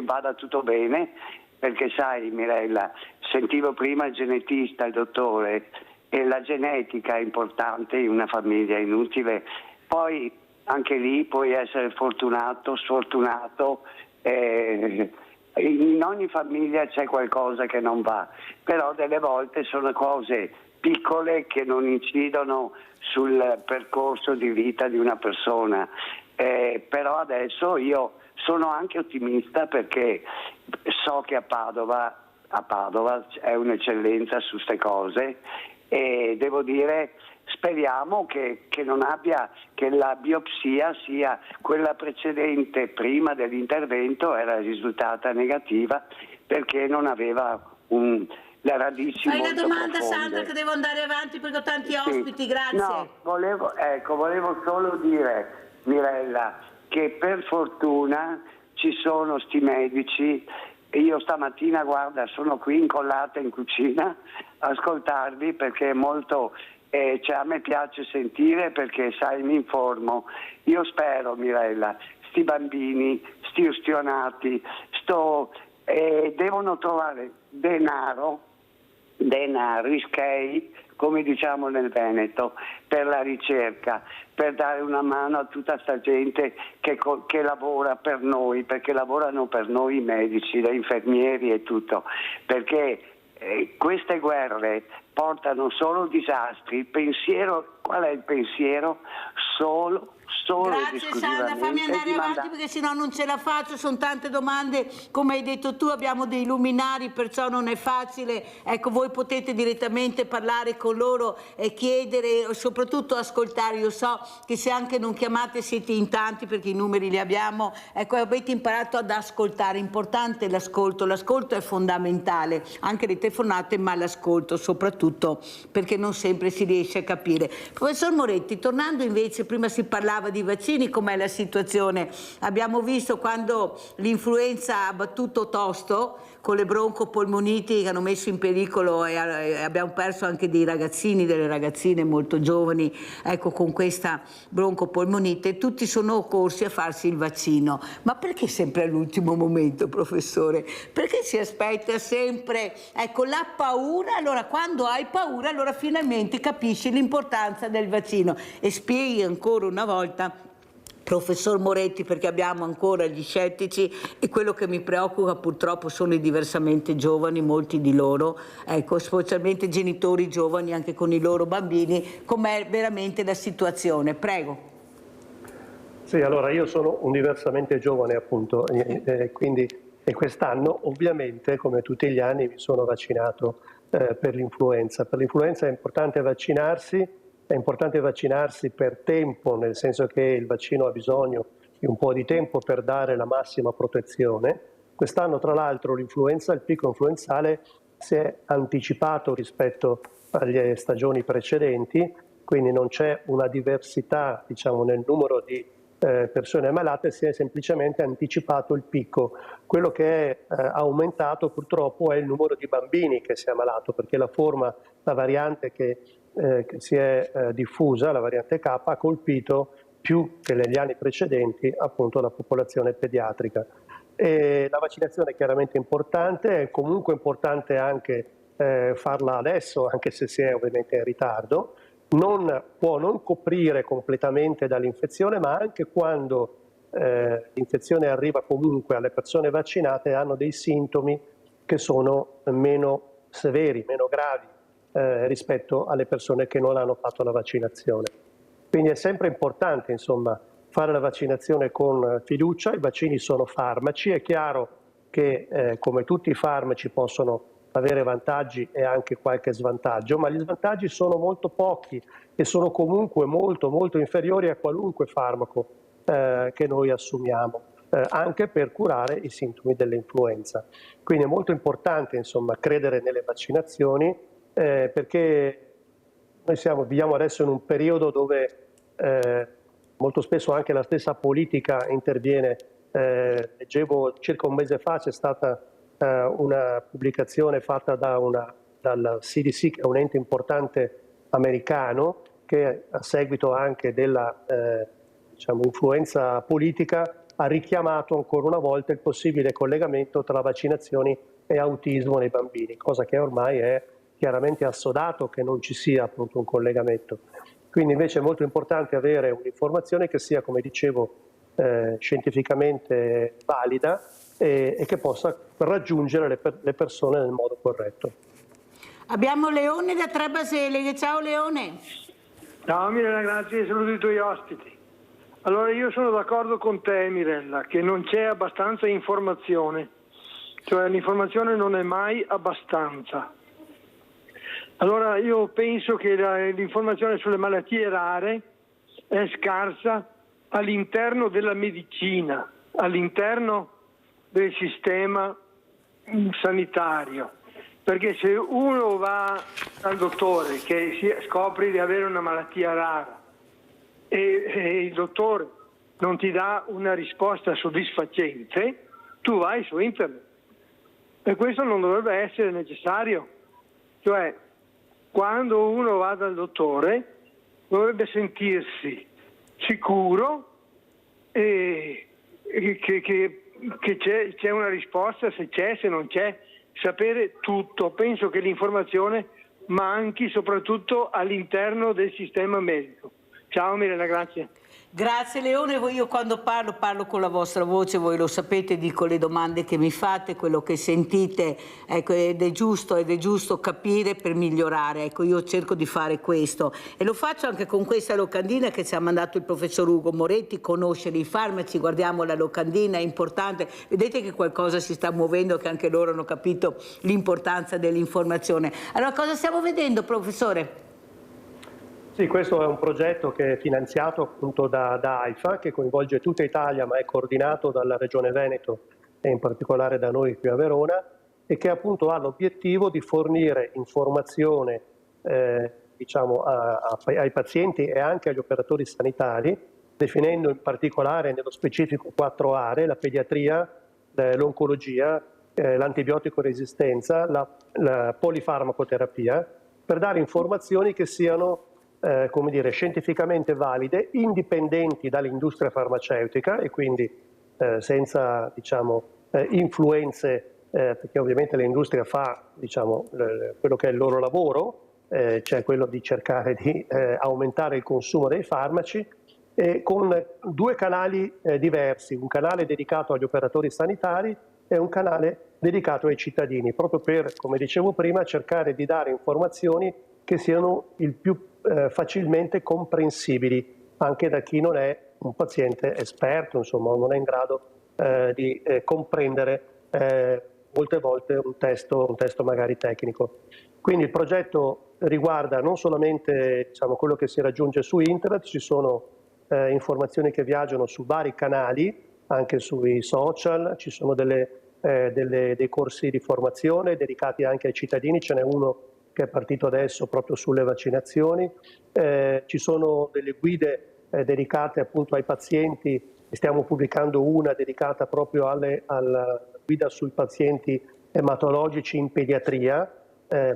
vada tutto bene, perché sai Mirella, sentivo prima il genetista, il dottore, e la genetica è importante in una famiglia, è inutile. Poi anche lì puoi essere fortunato, sfortunato, in ogni famiglia c'è qualcosa che non va, però delle volte sono cose piccole che non incidono sul percorso di vita di una persona, però adesso io sono anche ottimista perché so che a Padova è un'eccellenza su queste cose e devo dire speriamo che non abbia, che la biopsia sia quella precedente prima dell'intervento era risultata negativa perché non aveva le radici Fai molto la domanda profonde. Sandra, che devo andare avanti perché ho tanti ospiti, grazie. No, volevo solo dire Mirella che per fortuna ci sono sti medici. Io stamattina, guarda, sono qui incollata in cucina a ascoltarvi perché è molto, a me piace sentire perché sai, mi informo. Io spero, Mirella, sti bambini, sti ustionati, devono trovare denaro, ischei, come diciamo nel Veneto, per la ricerca, per dare una mano a tutta sta gente che lavora per noi, perché lavorano per noi i medici, gli infermieri e tutto, perché queste guerre portano solo disastri. Il pensiero, qual è il pensiero? Solo Grazie Sandra, fammi andare avanti perché sennò non ce la faccio, sono tante domande, come hai detto tu abbiamo dei luminari, perciò non è facile. Ecco, voi potete direttamente parlare con loro e chiedere, soprattutto ascoltare. Io so che se anche non chiamate siete in tanti perché i numeri li abbiamo, ecco, avete imparato ad ascoltare, importante l'ascolto è fondamentale, anche le telefonate, ma l'ascolto soprattutto perché non sempre si riesce a capire. Professor Moretti, tornando invece, prima si parlava parlava di vaccini, com'è la situazione? Abbiamo visto quando l'influenza ha battuto tosto con le broncopolmoniti che hanno messo in pericolo e abbiamo perso anche dei ragazzini, delle ragazzine molto giovani, ecco, con questa broncopolmonite, tutti sono corsi a farsi il vaccino. Ma perché sempre all'ultimo momento, professore? Perché si aspetta sempre, ecco, la paura? Allora quando hai paura, allora finalmente capisci l'importanza del vaccino. E spieghi ancora una volta, professor Moretti, perché abbiamo ancora gli scettici e quello che mi preoccupa purtroppo sono i diversamente giovani, molti di loro, ecco, specialmente genitori giovani anche con i loro bambini, com'è veramente la situazione. Prego. Sì, allora io sono un diversamente giovane appunto, quindi quest'anno ovviamente come tutti gli anni mi sono vaccinato per l'influenza. Per l'influenza è importante vaccinarsi. È importante vaccinarsi per tempo, nel senso che il vaccino ha bisogno di un po' di tempo per dare la massima protezione. Quest'anno, tra l'altro, l'influenza, il picco influenzale, si è anticipato rispetto alle stagioni precedenti, quindi non c'è una diversità, diciamo, nel numero di persone malate, si è semplicemente anticipato il picco. Quello che è aumentato purtroppo è il numero di bambini che si è ammalato, perché la variante che si è diffusa, la variante K, ha colpito più che negli anni precedenti appunto la popolazione pediatrica. E la vaccinazione è chiaramente importante, è comunque importante anche farla adesso, anche se si è ovviamente in ritardo. Non può non coprire completamente dall'infezione, ma anche quando l'infezione arriva comunque alle persone vaccinate hanno dei sintomi che sono meno severi, meno gravi rispetto alle persone che non hanno fatto la vaccinazione. Quindi è sempre importante, insomma, fare la vaccinazione con fiducia. I vaccini sono farmaci, è chiaro che come tutti i farmaci possono avere vantaggi e anche qualche svantaggio, ma gli svantaggi sono molto pochi e sono comunque molto molto inferiori a qualunque farmaco che noi assumiamo, anche per curare i sintomi dell'influenza. Quindi è molto importante, insomma, credere nelle vaccinazioni, perché noi viviamo adesso in un periodo dove molto spesso anche la stessa politica interviene. Leggevo circa un mese fa, c'è stata una pubblicazione fatta dal CDC, che è un ente importante americano, che a seguito anche della influenza politica ha richiamato ancora una volta il possibile collegamento tra vaccinazioni e autismo nei bambini, cosa che ormai è chiaramente assodato che non ci sia appunto un collegamento. Quindi invece è molto importante avere un'informazione che sia, come dicevo, scientificamente valida e che possa raggiungere le persone nel modo corretto. Abbiamo Leone da Trebasele. Ciao Leone. Ciao Mirella, grazie, saluto i tuoi ospiti. Allora io sono d'accordo con te Mirella, che non c'è abbastanza informazione, cioè l'informazione non è mai abbastanza. Allora io penso che l'informazione sulle malattie rare è scarsa all'interno della medicina, all'interno del sistema sanitario, perché se uno va dal dottore che scopre di avere una malattia rara e il dottore non ti dà una risposta soddisfacente, tu vai su internet e questo non dovrebbe essere necessario. Cioè, quando uno va dal dottore dovrebbe sentirsi sicuro e che c'è una risposta, se c'è, se non c'è, sapere tutto. Penso che l'informazione manchi soprattutto all'interno del sistema medico. Ciao Mirella, grazie. Grazie Leone, io quando parlo con la vostra voce, voi lo sapete, dico le domande che mi fate, quello che sentite, ecco, ed è giusto capire per migliorare, ecco, io cerco di fare questo e lo faccio anche con questa locandina che ci ha mandato il professor Ugo Moretti, conoscere i farmaci, guardiamo la locandina, è importante, vedete che qualcosa si sta muovendo, che anche loro hanno capito l'importanza dell'informazione. Allora cosa stiamo vedendo, professore? Sì, questo è un progetto che è finanziato appunto da AIFA, che coinvolge tutta Italia ma è coordinato dalla Regione Veneto e in particolare da noi qui a Verona, e che appunto ha l'obiettivo di fornire informazione ai pazienti e anche agli operatori sanitari definendo in particolare nello specifico 4 aree: la pediatria, l'oncologia, l'antibiotico resistenza, la polifarmacoterapia, per dare informazioni che siano come dire, scientificamente valide, indipendenti dall'industria farmaceutica e quindi senza, diciamo, influenze, perché ovviamente l'industria fa, diciamo, quello che è il loro lavoro, cioè quello di cercare di aumentare il consumo dei farmaci, con 2 canali diversi: un canale dedicato agli operatori sanitari e un canale dedicato ai cittadini, proprio per, come dicevo prima, cercare di dare informazioni che siano il più facilmente comprensibili anche da chi non è un paziente esperto, insomma, non è in grado di comprendere molte volte un testo magari tecnico. Quindi il progetto riguarda non solamente, diciamo, quello che si raggiunge su internet, ci sono informazioni che viaggiano su vari canali, anche sui social, ci sono dei corsi di formazione dedicati anche ai cittadini, ce n'è uno che è partito adesso proprio sulle vaccinazioni, ci sono delle guide dedicate appunto ai pazienti, stiamo pubblicando una dedicata proprio alla guida sui pazienti ematologici in pediatria,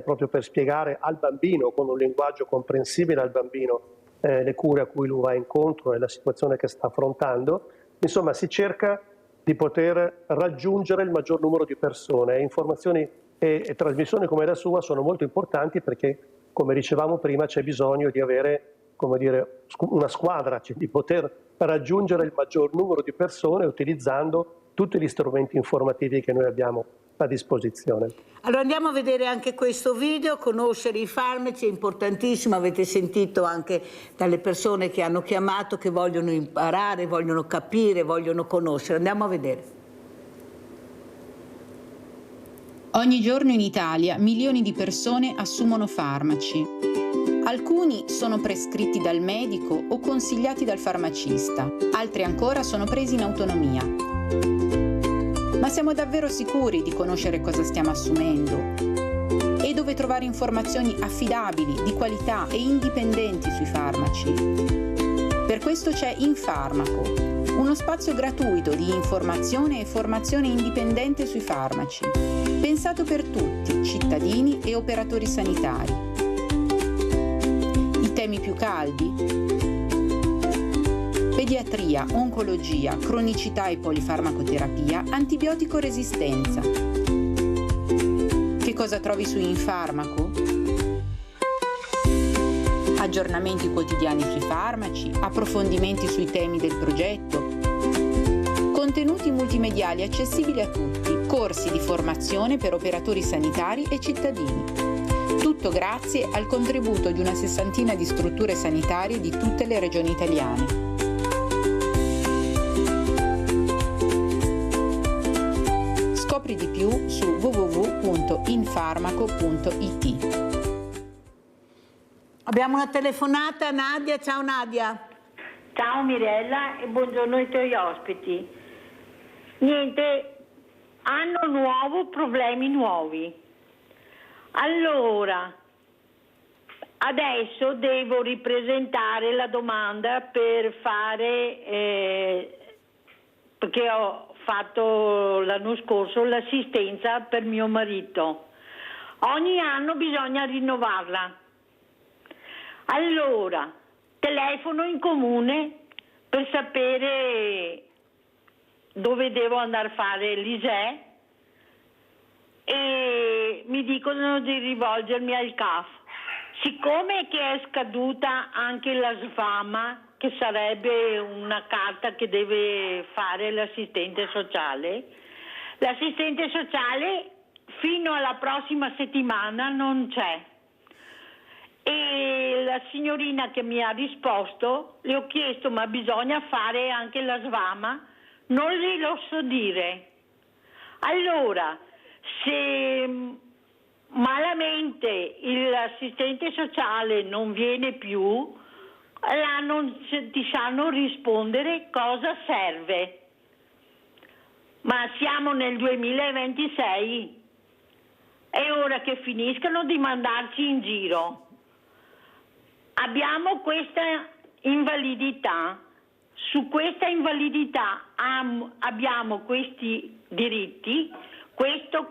proprio per spiegare al bambino, con un linguaggio comprensibile al bambino, le cure a cui lui va incontro e la situazione che sta affrontando. Insomma, si cerca di poter raggiungere il maggior numero di persone. Informazioni e trasmissioni come la sua sono molto importanti perché, come dicevamo prima, c'è bisogno di avere, come dire, una squadra, cioè di poter raggiungere il maggior numero di persone utilizzando tutti gli strumenti informativi che noi abbiamo a disposizione. Allora andiamo a vedere anche questo video. Conoscere i farmaci è importantissimo, avete sentito anche dalle persone che hanno chiamato che vogliono imparare, vogliono capire, vogliono conoscere. Andiamo a vedere. Ogni giorno in Italia milioni di persone assumono farmaci. Alcuni sono prescritti dal medico o consigliati dal farmacista, altri ancora sono presi in autonomia. Ma siamo davvero sicuri di conoscere cosa stiamo assumendo? E dove trovare informazioni affidabili, di qualità e indipendenti sui farmaci? Per questo c'è Infarmaco, uno spazio gratuito di informazione e formazione indipendente sui farmaci, pensato per tutti, cittadini e operatori sanitari. I temi più caldi? Pediatria, oncologia, cronicità e polifarmacoterapia, antibiotico resistenza. Che cosa trovi su Infarmaco? Aggiornamenti quotidiani sui farmaci, approfondimenti sui temi del progetto, contenuti multimediali accessibili a tutti, corsi di formazione per operatori sanitari e cittadini. Tutto grazie al contributo di una 60ina di strutture sanitarie di tutte le regioni italiane. Scopri di più su www.infarmaco.it. Abbiamo una telefonata, Nadia. Ciao Nadia. Ciao Mirella e buongiorno ai tuoi ospiti. Niente, anno nuovo, problemi nuovi. Allora, adesso devo ripresentare la domanda per fare, perché ho fatto l'anno scorso l'assistenza per mio marito. Ogni anno bisogna rinnovarla. Allora, telefono in comune per sapere dove devo andare a fare l'ISEE e mi dicono di rivolgermi al CAF. Siccome che è scaduta anche la SVAMA, che sarebbe una carta che deve fare l'assistente sociale fino alla prossima settimana non c'è. E la signorina che mi ha risposto, le ho chiesto ma bisogna fare anche la SVAMA? Non glielo so dire. Allora, se malamente l'assistente sociale non viene più, là non ti sanno rispondere cosa serve. Ma siamo nel 2026, è ora che finiscano di mandarci in giro. Abbiamo questa invalidità, su questa invalidità abbiamo questi diritti, questo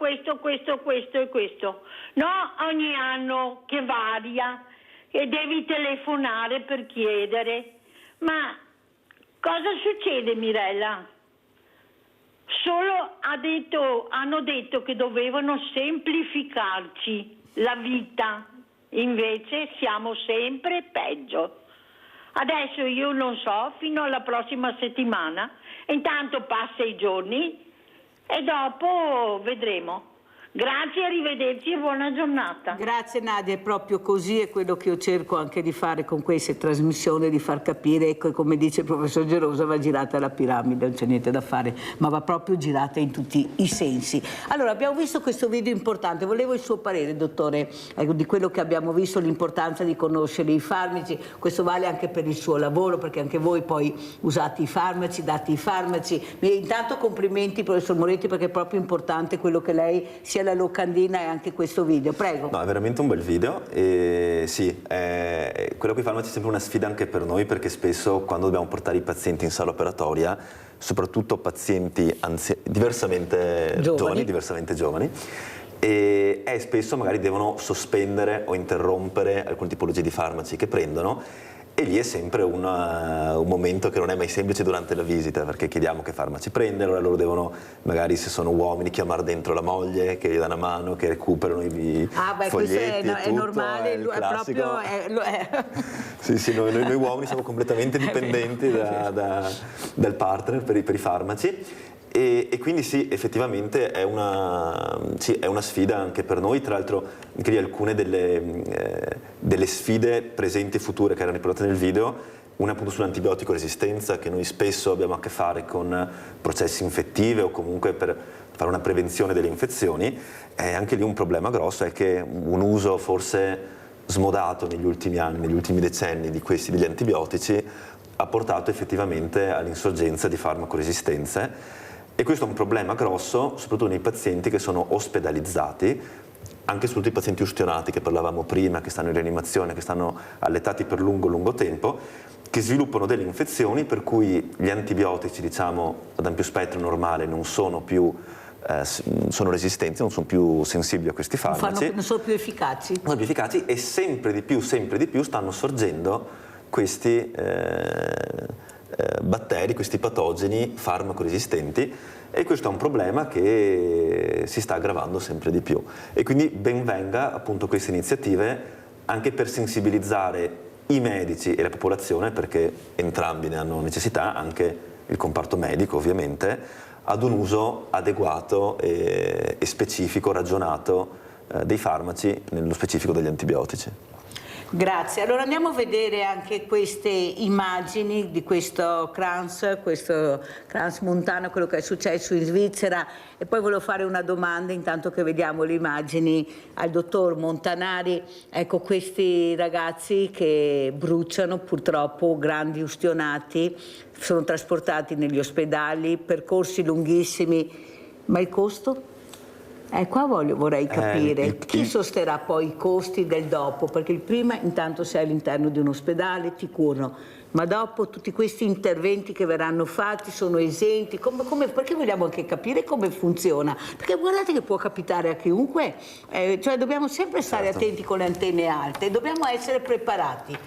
e questo. No, ogni anno che varia e devi telefonare per chiedere. Ma cosa succede, Mirella? Solo hanno detto che dovevano semplificarci la vita, invece siamo sempre peggio. Adesso io non so, fino alla prossima settimana, intanto passa i giorni e dopo vedremo. Grazie, arrivederci e buona giornata. Grazie Nadia, è proprio così, è quello che io cerco anche di fare con queste trasmissioni, di far capire, ecco, come dice il professor Gerosa, va girata la piramide, non c'è niente da fare, ma va proprio girata in tutti i sensi. Allora, abbiamo visto questo video importante, volevo il suo parere, dottore, di quello che abbiamo visto, l'importanza di conoscere i farmaci, questo vale anche per il suo lavoro, perché anche voi poi usate i farmaci, date i farmaci. Intanto complimenti, professor Moretti, perché è proprio importante quello che lei sia la locandina e anche questo video, prego. No, è veramente un bel video e sì, quello con i farmaci è sempre una sfida anche per noi, perché spesso quando dobbiamo portare i pazienti in sala operatoria, soprattutto pazienti diversamente giovani, e spesso magari devono sospendere o interrompere alcune tipologie di farmaci che prendono, e lì è sempre un momento che non è mai semplice durante la visita, perché chiediamo che farmaci prende, allora loro devono, magari se sono uomini, chiamare dentro la moglie che gli dà una mano, che recuperano i foglietti. Questo è normale, è proprio... Sì, noi uomini siamo completamente dipendenti dal partner per i farmaci. E quindi sì, effettivamente è una sfida anche per noi. Tra l'altro anche lì alcune delle sfide presenti e future che erano riportate nel video, una appunto sull'antibiotico resistenza, che noi spesso abbiamo a che fare con processi infettivi o comunque per fare una prevenzione delle infezioni. Anche lì un problema grosso è che un uso forse smodato negli ultimi anni, negli ultimi decenni degli antibiotici ha portato effettivamente all'insorgenza di farmacoresistenze. E questo è un problema grosso, soprattutto nei pazienti che sono ospedalizzati, anche soprattutto i pazienti ustionati che parlavamo prima, che stanno in rianimazione, che stanno allettati per lungo tempo, che sviluppano delle infezioni per cui gli antibiotici, diciamo, ad ampio spettro normale non sono più sono resistenti, non sono più sensibili a questi farmaci. Non sono più efficaci. Non sono più efficaci, e sempre di più stanno sorgendo questi batteri, questi patogeni farmacoresistenti, e questo è un problema che si sta aggravando sempre di più. E quindi ben venga appunto queste iniziative anche per sensibilizzare i medici e la popolazione, perché entrambi ne hanno necessità, anche il comparto medico ovviamente, ad un uso adeguato e specifico, ragionato dei farmaci, nello specifico degli antibiotici. Grazie. Allora andiamo a vedere anche queste immagini di questo Crans Montana, quello che è successo in Svizzera, e poi volevo fare una domanda intanto che vediamo le immagini al dottor Montanari. Ecco, questi ragazzi che bruciano, purtroppo grandi ustionati, sono trasportati negli ospedali, percorsi lunghissimi, ma il costo? Qua vorrei capire chi sosterrà poi i costi del dopo, perché il prima intanto sei all'interno di un ospedale, ti curano, ma dopo tutti questi interventi che verranno fatti sono esenti, perché vogliamo anche capire come funziona, perché guardate che può capitare a chiunque, cioè dobbiamo sempre stare attenti con le antenne alte, dobbiamo essere preparati.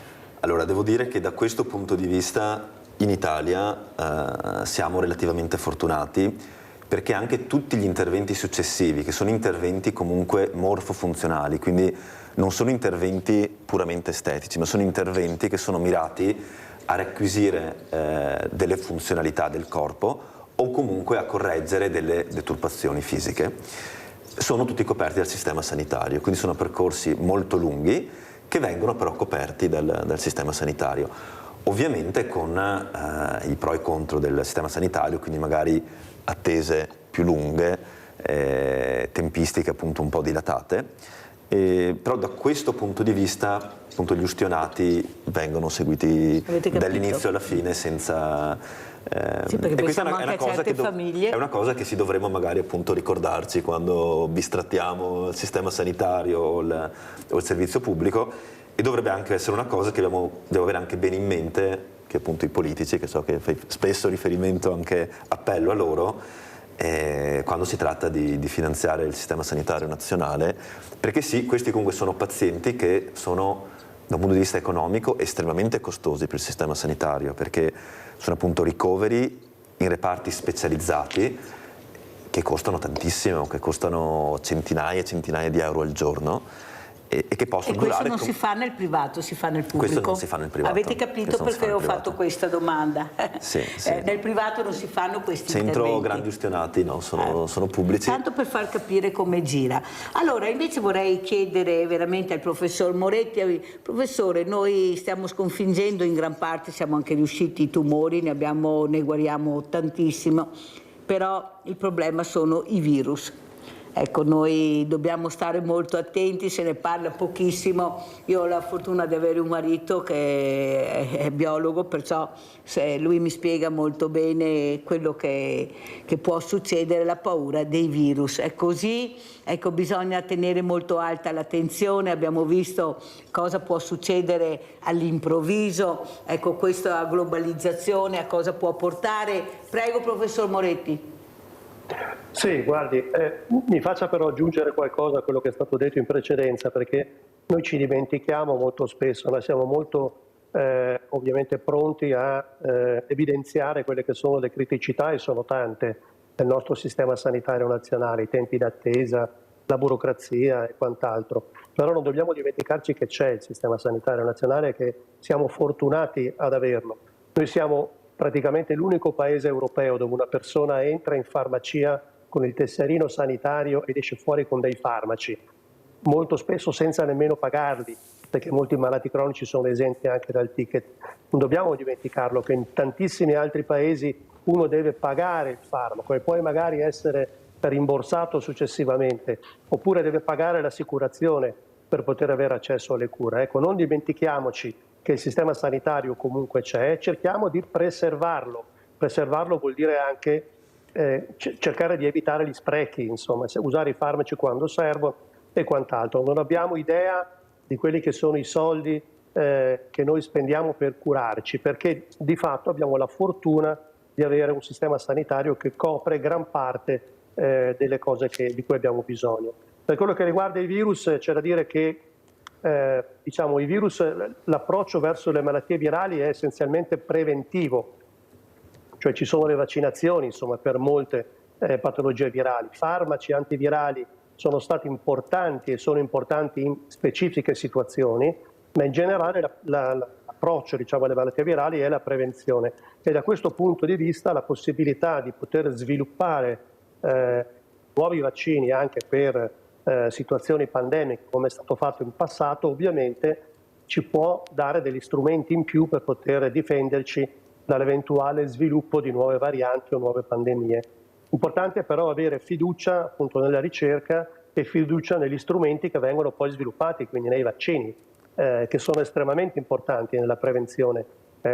Allora, devo dire che da questo punto di vista in Italia siamo relativamente fortunati, perché anche tutti gli interventi successivi, che sono interventi comunque morfofunzionali, quindi non sono interventi puramente estetici, ma sono interventi che sono mirati a riacquisire delle funzionalità del corpo o comunque a correggere delle deturpazioni fisiche, sono tutti coperti dal sistema sanitario, quindi sono percorsi molto lunghi che vengono però coperti dal sistema sanitario. Ovviamente con i pro e contro del sistema sanitario, quindi magari attese più lunghe, tempistiche appunto un po' dilatate, però da questo punto di vista appunto gli ustionati vengono seguiti dall'inizio alla fine senza... sì, perché e questa è una cosa è una cosa che si dovremmo magari appunto ricordarci quando bistrattiamo il sistema sanitario o il servizio pubblico, e dovrebbe anche essere una cosa che devo avere anche bene in mente, che appunto i politici, che so che fai spesso riferimento anche appello a loro, quando si tratta di finanziare il sistema sanitario nazionale, perché sì, questi comunque sono pazienti che sono da un punto di vista economico estremamente costosi per il sistema sanitario, perché sono appunto ricoveri in reparti specializzati che costano tantissimo, che costano centinaia e centinaia di euro al giorno e che possono durare... E questo non si fa nel privato, si fa nel pubblico? Questo non si fa nel privato. Avete capito perché ho fatto questa domanda? Sì. Nel privato non si fanno questi Centro interventi. Grandi Ustionati, no, sono pubblici. Tanto per far capire come gira. Allora, invece vorrei chiedere veramente al professor Moretti, professore, noi stiamo sconfiggendo in gran parte, siamo anche riusciti, i tumori, ne guariamo tantissimo, però il problema sono i virus. Ecco, noi dobbiamo stare molto attenti, se ne parla pochissimo. Io ho la fortuna di avere un marito che è biologo, perciò lui mi spiega molto bene quello che può succedere, la paura dei virus. È così, ecco, bisogna tenere molto alta l'attenzione, abbiamo visto cosa può succedere all'improvviso, ecco, questa globalizzazione a cosa può portare. Prego, professor Moretti. Sì, guardi, mi faccia però aggiungere qualcosa a quello che è stato detto in precedenza, perché noi ci dimentichiamo molto spesso, ma siamo molto ovviamente pronti a evidenziare quelle che sono le criticità, e sono tante, del nostro sistema sanitario nazionale, i tempi d'attesa, la burocrazia e quant'altro. Però non dobbiamo dimenticarci che c'è il sistema sanitario nazionale e che siamo fortunati ad averlo. Noi siamo praticamente l'unico paese europeo dove una persona entra in farmacia con il tesserino sanitario ed esce fuori con dei farmaci, molto spesso senza nemmeno pagarli, perché molti malati cronici sono esenti anche dal ticket. Non dobbiamo dimenticarlo che in tantissimi altri paesi uno deve pagare il farmaco e poi magari essere rimborsato successivamente, oppure deve pagare l'assicurazione per poter avere accesso alle cure. Ecco, non dimentichiamoci che il sistema sanitario comunque c'è, cerchiamo di preservarlo. Preservarlo vuol dire anche cercare di evitare gli sprechi, insomma, usare i farmaci quando servono e quant'altro. Non abbiamo idea di quelli che sono i soldi che noi spendiamo per curarci, perché di fatto abbiamo la fortuna di avere un sistema sanitario che copre gran parte delle cose di cui abbiamo bisogno. Per quello che riguarda i virus, c'è da dire che diciamo, i virus, l'approccio verso le malattie virali è essenzialmente preventivo, cioè ci sono le vaccinazioni, insomma, per molte patologie virali. Farmaci antivirali sono stati importanti e sono importanti in specifiche situazioni, ma in generale l'approccio, diciamo, alle malattie virali è la prevenzione, e da questo punto di vista la possibilità di poter sviluppare nuovi vaccini anche per situazioni pandemiche, come è stato fatto in passato, ovviamente ci può dare degli strumenti in più per poter difenderci dall'eventuale sviluppo di nuove varianti o nuove pandemie. Importante è però avere fiducia appunto nella ricerca e fiducia negli strumenti che vengono poi sviluppati, quindi nei vaccini, che sono estremamente importanti nella prevenzione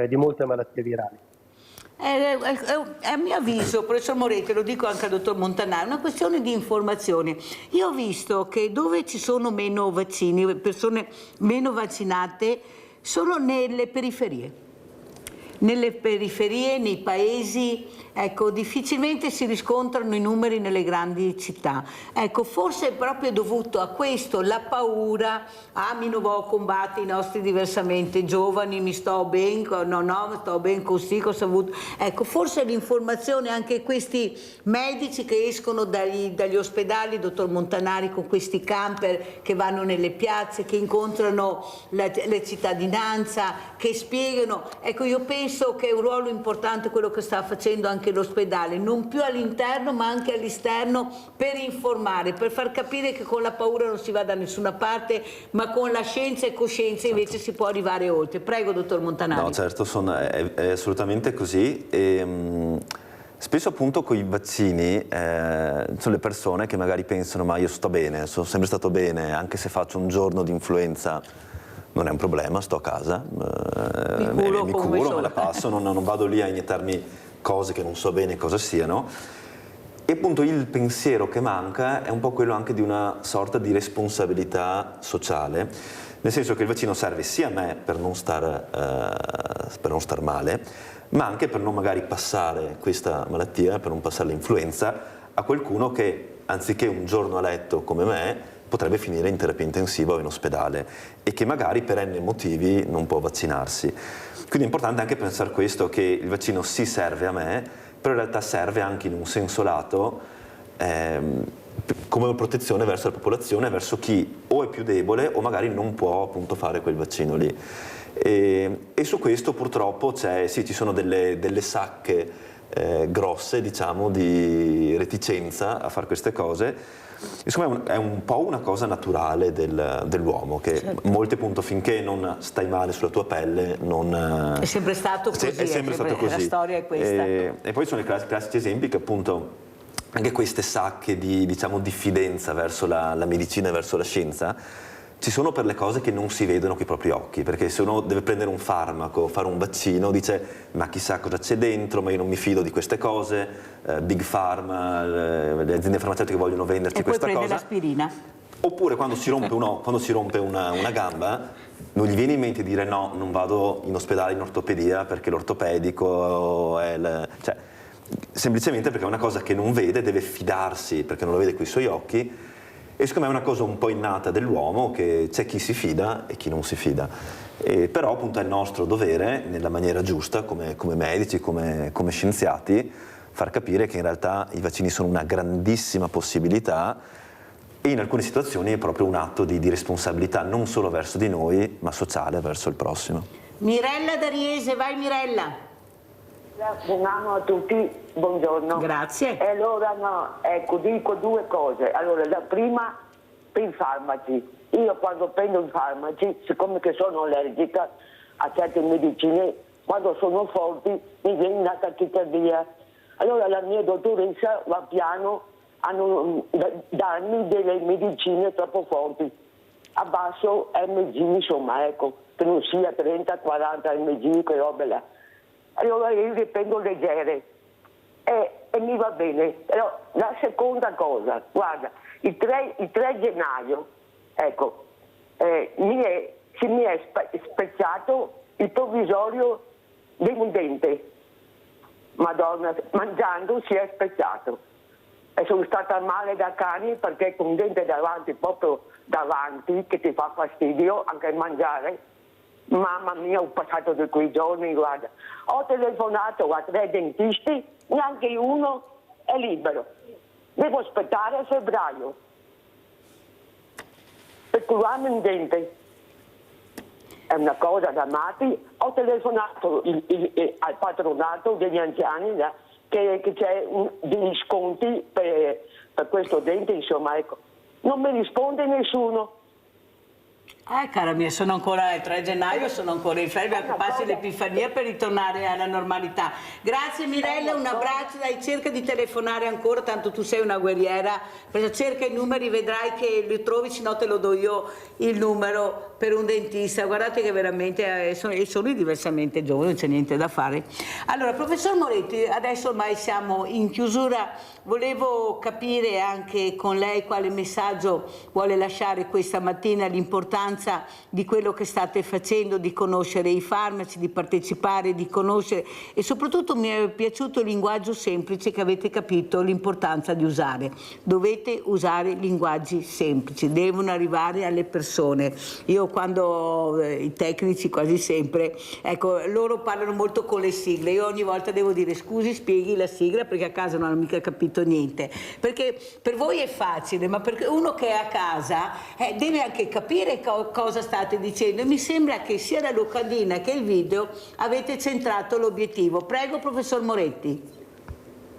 di molte malattie virali. A mio avviso, professor Moretti, lo dico anche al dottor Montanaro, è una questione di informazione. Io ho visto che dove ci sono meno vaccini, persone meno vaccinate, sono nelle periferie. Nelle periferie, nei paesi, ecco, difficilmente si riscontrano i numeri nelle grandi città. Ecco, forse è proprio dovuto a questo, la paura, mi non vo combattere i nostri diversamente giovani, mi sto ben, no, sto ben così, cosa ho avuto. Ecco, forse l'informazione, anche questi medici che escono dagli ospedali, dottor Montanari, con questi camper che vanno nelle piazze, che incontrano la cittadinanza, che spiegano, ecco, io penso che è un ruolo importante quello che sta facendo anche l'ospedale, non più all'interno ma anche all'esterno, per informare, per far capire che con la paura non si va da nessuna parte, ma con la scienza e coscienza invece si può arrivare oltre. Prego, dottor Montanari. No, certo, è assolutamente così. Spesso appunto con i vaccini sono le persone che magari pensano: ma io sto bene, sono sempre stato bene, anche se faccio un giorno di influenza non è un problema, sto a casa, mi curo, me la passo, non vado lì a iniettarmi cose che non so bene cosa siano. E appunto il pensiero che manca è un po' quello anche di una sorta di responsabilità sociale, nel senso che il vaccino serve sia a me per non star male, ma anche per non magari passare questa malattia, per non passare l'influenza a qualcuno che anziché un giorno a letto come me potrebbe finire in terapia intensiva o in ospedale e che magari per n motivi non può vaccinarsi. Quindi è importante anche pensare questo, che il vaccino sì serve a me, però in realtà serve anche in un senso lato come protezione verso la popolazione, verso chi o è più debole o magari non può appunto fare quel vaccino lì. E su questo purtroppo ci sono delle sacche grosse, diciamo, di reticenza a fare queste cose. Insomma è un po' una cosa naturale dell'uomo, che molte appunto finché non stai male sulla tua pelle non... È sempre stato così, è sempre stato così. La storia è questa. E poi sono i classici esempi che appunto anche queste sacche di diffidenza verso la medicina e verso la scienza ci sono per le cose che non si vedono con i propri occhi, perché se uno deve prendere un farmaco, fare un vaccino, dice ma chissà cosa c'è dentro, ma io non mi fido di queste cose, Big Pharma, le aziende farmaceutiche vogliono venderci questa cosa. E poi prende l'aspirina. Oppure quando si rompe una gamba, non gli viene in mente di dire no, non vado in ospedale in ortopedia perché l'ortopedico è... Cioè, semplicemente perché è una cosa che non vede, deve fidarsi perché non lo vede coi suoi occhi. E secondo me è una cosa un po' innata dell'uomo, che c'è chi si fida e chi non si fida. Però appunto è il nostro dovere, nella maniera giusta, come medici, come scienziati, far capire che in realtà i vaccini sono una grandissima possibilità e in alcune situazioni è proprio un atto di responsabilità non solo verso di noi, ma sociale verso il prossimo. Mirella da Riese, vai Mirella. Buon anno a tutti, buongiorno. Grazie. E allora dico due cose. Allora, la prima per i farmaci. Io quando prendo i farmaci, siccome che sono allergica a certe medicine, quando sono forti mi viene una tachicardia. Allora la mia dottoressa va piano, hanno darmi delle medicine troppo forti, a basso mg, insomma, ecco, che non sia 30-40 mg, che roba là. Allora io le prendo leggere e mi va bene. Però la seconda cosa, guarda, il 3 gennaio, ecco, mi è spezzato il provvisorio di un dente. Madonna, mangiando si è spezzato. E sono stata male da cani perché con un dente davanti, proprio davanti, che ti fa fastidio anche mangiare. Mamma mia, ho passato di quei giorni, guarda. Ho telefonato a 3 dentisti, neanche uno è libero. Devo aspettare a febbraio per curarmi un dente. È una cosa da matti. Ho telefonato al patronato degli anziani che c'è degli sconti per questo dente, insomma, ecco. Non mi risponde nessuno. Cara mia, sono ancora il 3 gennaio, sono ancora in ferie, che passi l'Epifania per ritornare alla normalità. Grazie Mirella, un abbraccio, dai, cerca di telefonare ancora, tanto tu sei una guerriera, cerca i numeri, vedrai che li trovi, se no te lo do io il numero per un dentista. Guardate che veramente sono diversamente giovani, non c'è niente da fare. Allora, professor Moretti, adesso ormai siamo in chiusura, volevo capire anche con lei quale messaggio vuole lasciare questa mattina, l'importanza di quello che state facendo, di conoscere i farmaci, di partecipare, di conoscere, e soprattutto mi è piaciuto il linguaggio semplice che avete capito l'importanza di usare. Dovete usare linguaggi semplici, devono arrivare alle persone. Io quando i tecnici quasi sempre, ecco, loro parlano molto con le sigle, io ogni volta devo dire scusi, spieghi la sigla perché a casa non hanno mica capito niente, perché per voi è facile, ma perché uno che è a casa deve anche capire cosa state dicendo, e mi sembra che sia la locandina che il video avete centrato l'obiettivo. Prego professor Moretti.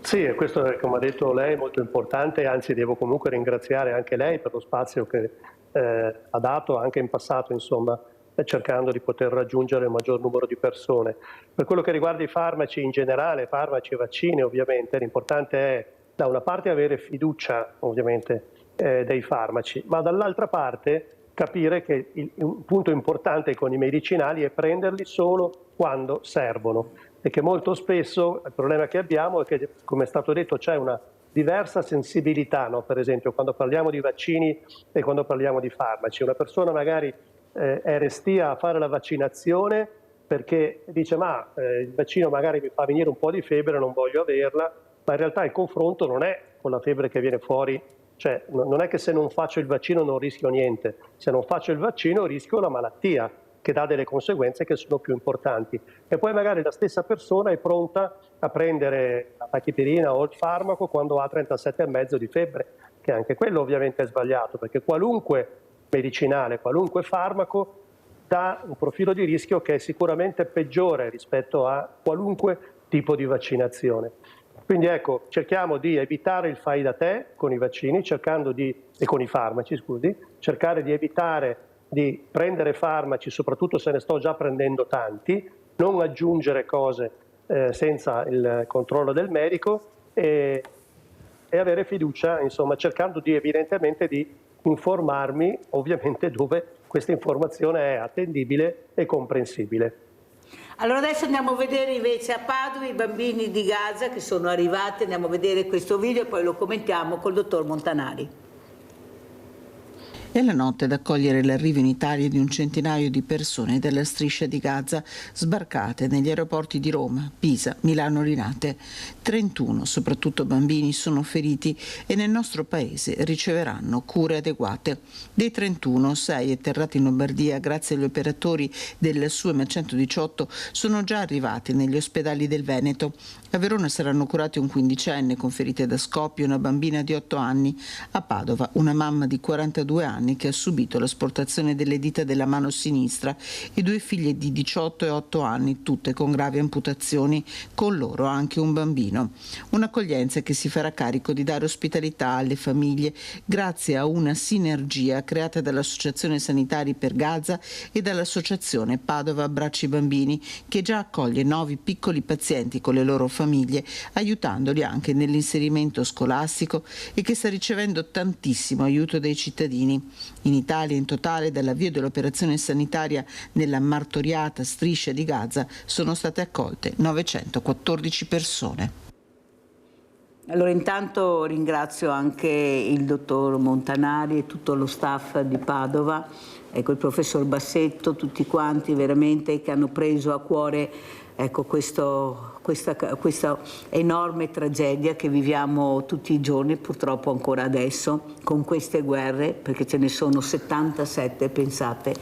Sì, e questo come ha detto lei è molto importante, anzi devo comunque ringraziare anche lei per lo spazio che ha dato anche in passato, insomma, cercando di poter raggiungere il maggior numero di persone. Per quello che riguarda i farmaci in generale, farmaci e vaccini ovviamente, l'importante è da una parte avere fiducia ovviamente dei farmaci, ma dall'altra parte capire che un punto importante con i medicinali è prenderli solo quando servono, e che molto spesso il problema che abbiamo è che, come è stato detto, c'è una diversa sensibilità, no? Per esempio quando parliamo di vaccini e quando parliamo di farmaci. Una persona magari è restia a fare la vaccinazione perché dice il vaccino magari mi fa venire un po' di febbre, non voglio averla, ma in realtà il confronto non è con la febbre che viene fuori, cioè non è che se non faccio il vaccino non rischio niente, se non faccio il vaccino rischio una malattia che dà delle conseguenze che sono più importanti. E poi magari la stessa persona è pronta a prendere la tachipirina o il farmaco quando ha 37,5 di febbre, che anche quello ovviamente è sbagliato, perché qualunque medicinale, qualunque farmaco dà un profilo di rischio che è sicuramente peggiore rispetto a qualunque tipo di vaccinazione. Quindi ecco, cerchiamo di evitare il fai da te con i vaccini, e con i farmaci, cercare di evitare di prendere farmaci, soprattutto se ne sto già prendendo tanti, non aggiungere cose senza il controllo del medico e avere fiducia, insomma, cercando evidentemente di informarmi, ovviamente dove questa informazione è attendibile e comprensibile. Allora adesso andiamo a vedere invece a Padova i bambini di Gaza che sono arrivati, andiamo a vedere questo video e poi lo commentiamo col dottor Montanari. È la notte ad accogliere l'arrivo in Italia di un centinaio di persone dalla striscia di Gaza sbarcate negli aeroporti di Roma, Pisa, Milano Linate. 31, soprattutto bambini, sono feriti e nel nostro paese riceveranno cure adeguate. Dei 31, 6 atterrati in Lombardia grazie agli operatori del SUEM 118 sono già arrivati negli ospedali del Veneto. A Verona saranno curati un 15enne con ferite da scoppio e una bambina di 8 anni. A Padova una mamma di 42 anni che ha subito l'asportazione delle dita della mano sinistra e 2 figlie di 18 e 8 anni, tutte con gravi amputazioni, con loro anche un bambino. Un'accoglienza che si farà carico di dare ospitalità alle famiglie grazie a una sinergia creata dall'Associazione Sanitari per Gaza e dall'Associazione Padova Abbracci Bambini, che già accoglie 9 piccoli pazienti con le loro famiglie, aiutandoli anche nell'inserimento scolastico e che sta ricevendo tantissimo aiuto dai cittadini. In Italia in totale dall'avvio dell'operazione sanitaria nella martoriata striscia di Gaza sono state accolte 914 persone. Allora intanto ringrazio anche il dottor Montanari e tutto lo staff di Padova, ecco, il professor Bassetto, tutti quanti veramente che hanno preso a cuore questa enorme tragedia che viviamo tutti i giorni, purtroppo ancora adesso, con queste guerre, perché ce ne sono 77, pensate,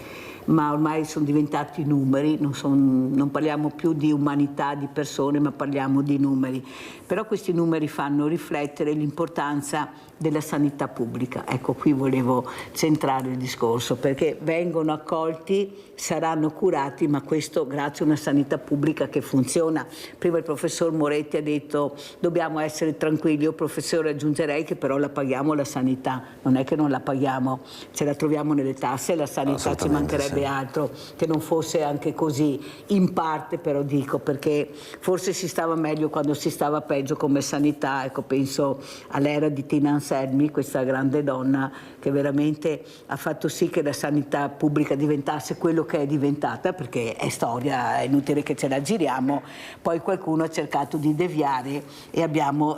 ma ormai sono diventati numeri, non parliamo più di umanità, di persone, ma parliamo di numeri. Però questi numeri fanno riflettere l'importanza della sanità pubblica. Ecco, qui volevo centrare il discorso, perché vengono accolti, saranno curati, ma questo grazie a una sanità pubblica che funziona. Prima il professor Moretti ha detto dobbiamo essere tranquilli, io professore aggiungerei che però la paghiamo la sanità, non è che non la paghiamo, ce la troviamo nelle tasse, la sanità ci mancherebbe altro che non fosse anche così, in parte però dico, perché forse si stava meglio quando si stava peggio come sanità, ecco, penso all'era di Tina Anselmi, questa grande donna che veramente ha fatto sì che la sanità pubblica diventasse quello che è diventata, perché è storia, è inutile che ce la giriamo, poi qualcuno ha cercato di deviare e abbiamo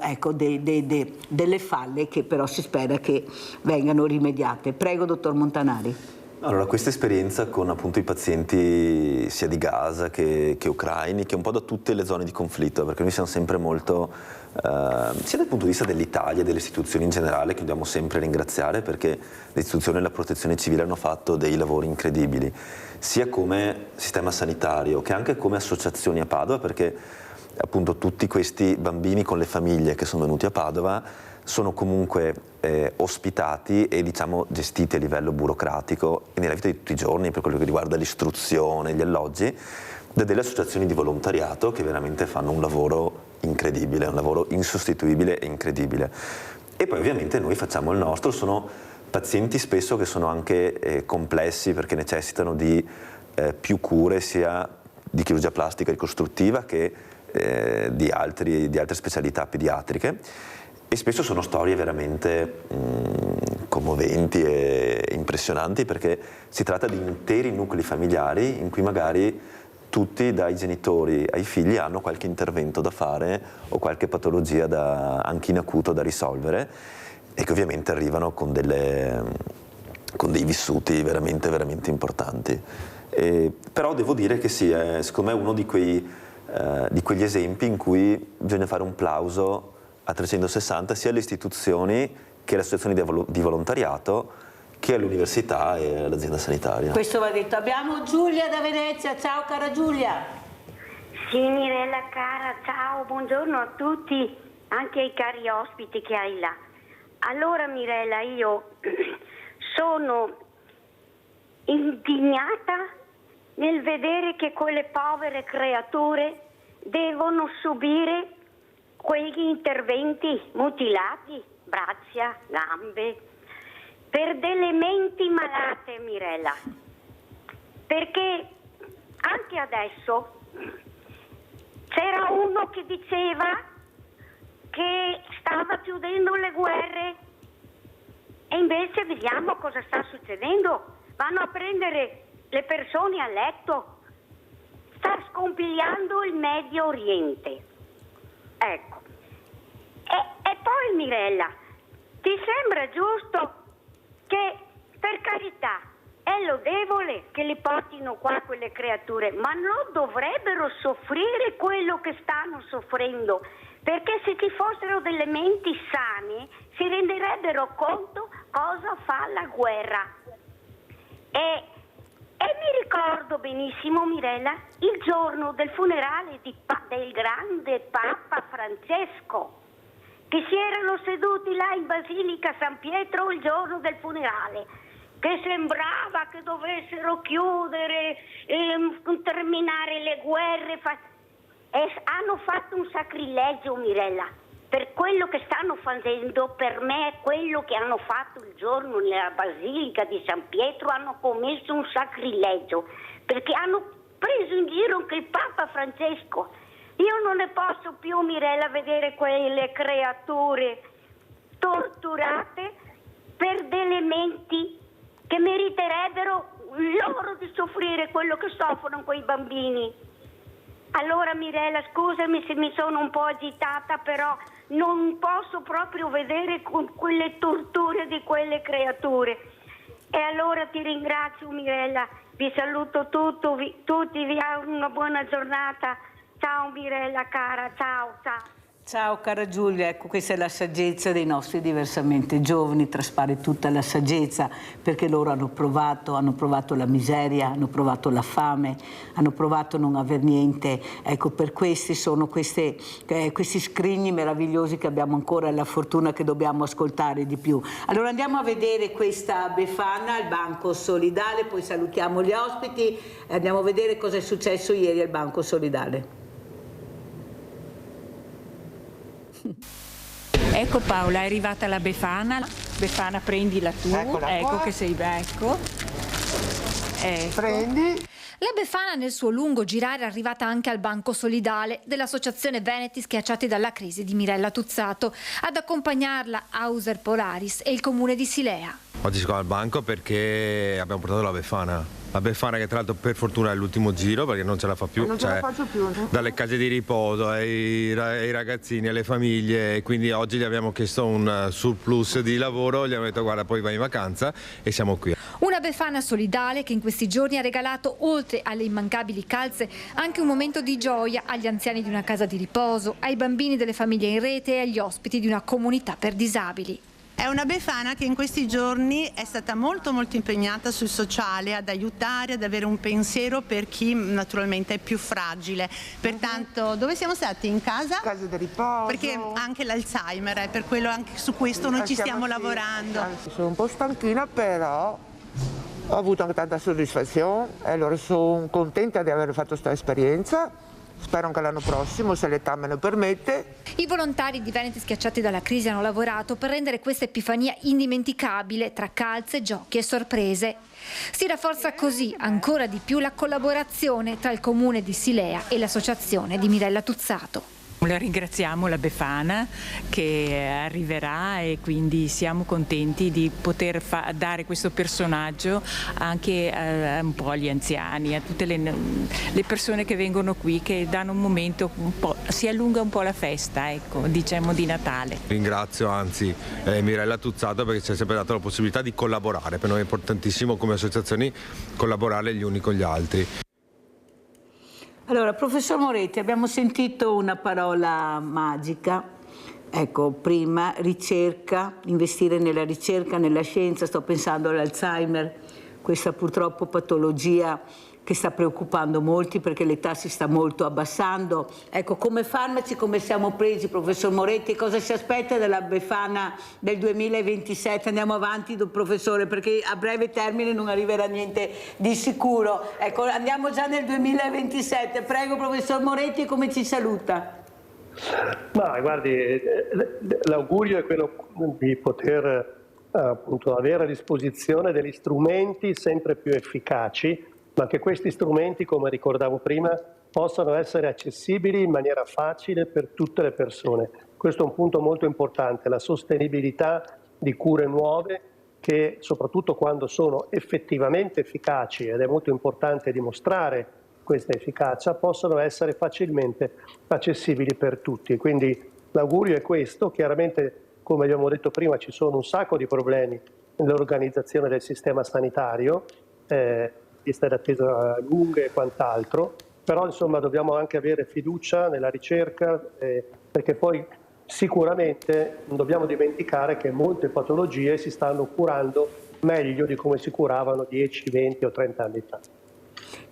delle falle che però si spera che vengano rimediate. Prego, dottor Montanari. Allora, questa esperienza con appunto i pazienti sia di Gaza che ucraini, che un po' da tutte le zone di conflitto, perché noi siamo sempre molto, sia dal punto di vista dell'Italia e delle istituzioni in generale, che dobbiamo sempre ringraziare, perché le istituzioni della protezione civile hanno fatto dei lavori incredibili, sia come sistema sanitario che anche come associazioni a Padova, perché appunto tutti questi bambini con le famiglie che sono venuti a Padova sono comunque ospitati e diciamo gestiti a livello burocratico e nella vita di tutti i giorni, per quello che riguarda l'istruzione, gli alloggi, da delle associazioni di volontariato che veramente fanno un lavoro incredibile, un lavoro insostituibile e incredibile. E poi ovviamente noi facciamo il nostro, sono pazienti spesso che sono anche complessi perché necessitano di più cure sia di chirurgia plastica ricostruttiva che di altre specialità pediatriche. E spesso sono storie veramente commoventi e impressionanti, perché si tratta di interi nuclei familiari in cui magari tutti, dai genitori ai figli, hanno qualche intervento da fare o qualche patologia anche in acuto da risolvere, e che ovviamente arrivano con dei vissuti veramente, veramente importanti. Però devo dire che sì, è secondo me uno di quegli esempi in cui bisogna fare un plauso a 360 sia alle istituzioni che alle associazioni di volontariato, che all'università e all'azienda sanitaria. Questo va detto. Abbiamo Giulia da Venezia. Ciao cara Giulia. Sì, Mirella cara, ciao, buongiorno a tutti, anche ai cari ospiti che hai là. Allora Mirella, io sono indignata nel vedere che quelle povere creature devono subire quegli interventi mutilati, braccia, gambe, per delle menti malate, Mirella. Perché anche adesso c'era uno che diceva che stava chiudendo le guerre e invece vediamo cosa sta succedendo. Vanno a prendere le persone a letto. Sta scompigliando il Medio Oriente. Ecco. E poi Mirella, ti sembra giusto che, per carità, è lodevole che li portino qua quelle creature, ma non dovrebbero soffrire quello che stanno soffrendo, perché se ci fossero delle menti sane si renderebbero conto cosa fa la guerra. E mi ricordo benissimo, Mirella, il giorno del funerale del grande Papa Francesco, che si erano seduti là in Basilica San Pietro il giorno del funerale, che sembrava che dovessero chiudere, terminare le guerre, e hanno fatto un sacrilegio, Mirella. Per quello che stanno facendo, per me, quello che hanno fatto il giorno nella Basilica di San Pietro, hanno commesso un sacrilegio, perché hanno preso in giro anche il Papa Francesco. Io non ne posso più, Mirella, vedere quelle creature torturate per delle menti che meriterebbero loro di soffrire quello che soffrono quei bambini. Allora Mirella, scusami se mi sono un po' agitata, però non posso proprio vedere quelle torture di quelle creature. E allora ti ringrazio Mirella, vi saluto tutti, vi auguro una buona giornata. Ciao Mirella cara, ciao. Ciao cara Giulia, ecco questa è la saggezza dei nostri diversamente giovani, traspare tutta la saggezza, perché loro hanno provato la miseria, hanno provato la fame, hanno provato non aver niente. Ecco, per questi sono questi scrigni meravigliosi che abbiamo ancora la fortuna che dobbiamo ascoltare di più. Allora andiamo a vedere questa Befana al Banco Solidale, poi salutiamo gli ospiti e andiamo a vedere cosa è successo ieri al Banco Solidale. Ecco Paola, è arrivata la Befana. Befana, prendila tu. Eccola ecco qua. Che sei ecco. Prendi. La Befana nel suo lungo girare è arrivata anche al Banco Solidale dell'associazione Veneti Schiacciati dalla crisi di Mirella Tuzzato. Ad accompagnarla Auser Polaris e il comune di Silea. Oggi si va al banco perché abbiamo portato la Befana. La Befana che tra l'altro per fortuna è l'ultimo giro perché non ce la fa più. Non ce la faccio più. Dalle case di riposo ai ragazzini, alle famiglie, e quindi oggi gli abbiamo chiesto un surplus di lavoro, gli abbiamo detto guarda poi vai in vacanza e siamo qui. Una Befana solidale che in questi giorni ha regalato, oltre alle immancabili calze, anche un momento di gioia agli anziani di una casa di riposo, ai bambini delle famiglie in rete e agli ospiti di una comunità per disabili. È una Befana che in questi giorni è stata molto impegnata sul sociale, ad aiutare, ad avere un pensiero per chi naturalmente è più fragile. Pertanto dove siamo stati? In casa? Casa di riposo. Perché anche l'Alzheimer, per quello anche su questo noi ci stiamo lavorando. Sono un po' stanchina, però ho avuto anche tanta soddisfazione e allora sono contenta di aver fatto questa esperienza. Spero anche l'anno prossimo, se l'età me lo permette. I volontari di Veneti Schiacciati dalla crisi hanno lavorato per rendere questa epifania indimenticabile tra calze, giochi e sorprese. Si rafforza così ancora di più la collaborazione tra il comune di Silea e l'associazione di Mirella Tuzzato. La ringraziamo, la Befana, che arriverà, e quindi siamo contenti di poter dare questo personaggio anche un po' agli anziani, a tutte le persone che vengono qui, che danno un momento si allunga un po' la festa, ecco, diciamo di Natale. Ringrazio anzi Mirella Tuzzato, perché ci ha sempre dato la possibilità di collaborare. Per noi è importantissimo come associazioni collaborare gli uni con gli altri. Allora, professor Moretti, abbiamo sentito una parola magica, ecco, prima, ricerca, investire nella ricerca, nella scienza, sto pensando all'Alzheimer, questa purtroppo patologia che sta preoccupando molti perché l'età si sta molto abbassando. Ecco, come farmaci, come siamo presi, professor Moretti, cosa si aspetta dalla Befana del 2027? Andiamo avanti, professore, perché a breve termine non arriverà niente di sicuro. Ecco, andiamo già nel 2027. Prego, professor Moretti, come ci saluta? Ma guardi, l'augurio è quello di poter appunto avere a disposizione degli strumenti sempre più efficaci, ma che questi strumenti, come ricordavo prima, possano essere accessibili in maniera facile per tutte le persone. Questo è un punto molto importante, la sostenibilità di cure nuove che, soprattutto quando sono effettivamente efficaci, ed è molto importante dimostrare questa efficacia, possono essere facilmente accessibili per tutti. Quindi l'augurio è questo. Chiaramente, come abbiamo detto prima, ci sono un sacco di problemi nell'organizzazione del sistema sanitario, liste d'attesa lunghe e quant'altro, però insomma dobbiamo anche avere fiducia nella ricerca, perché poi sicuramente non dobbiamo dimenticare che molte patologie si stanno curando meglio di come si curavano 10, 20 o 30 anni fa.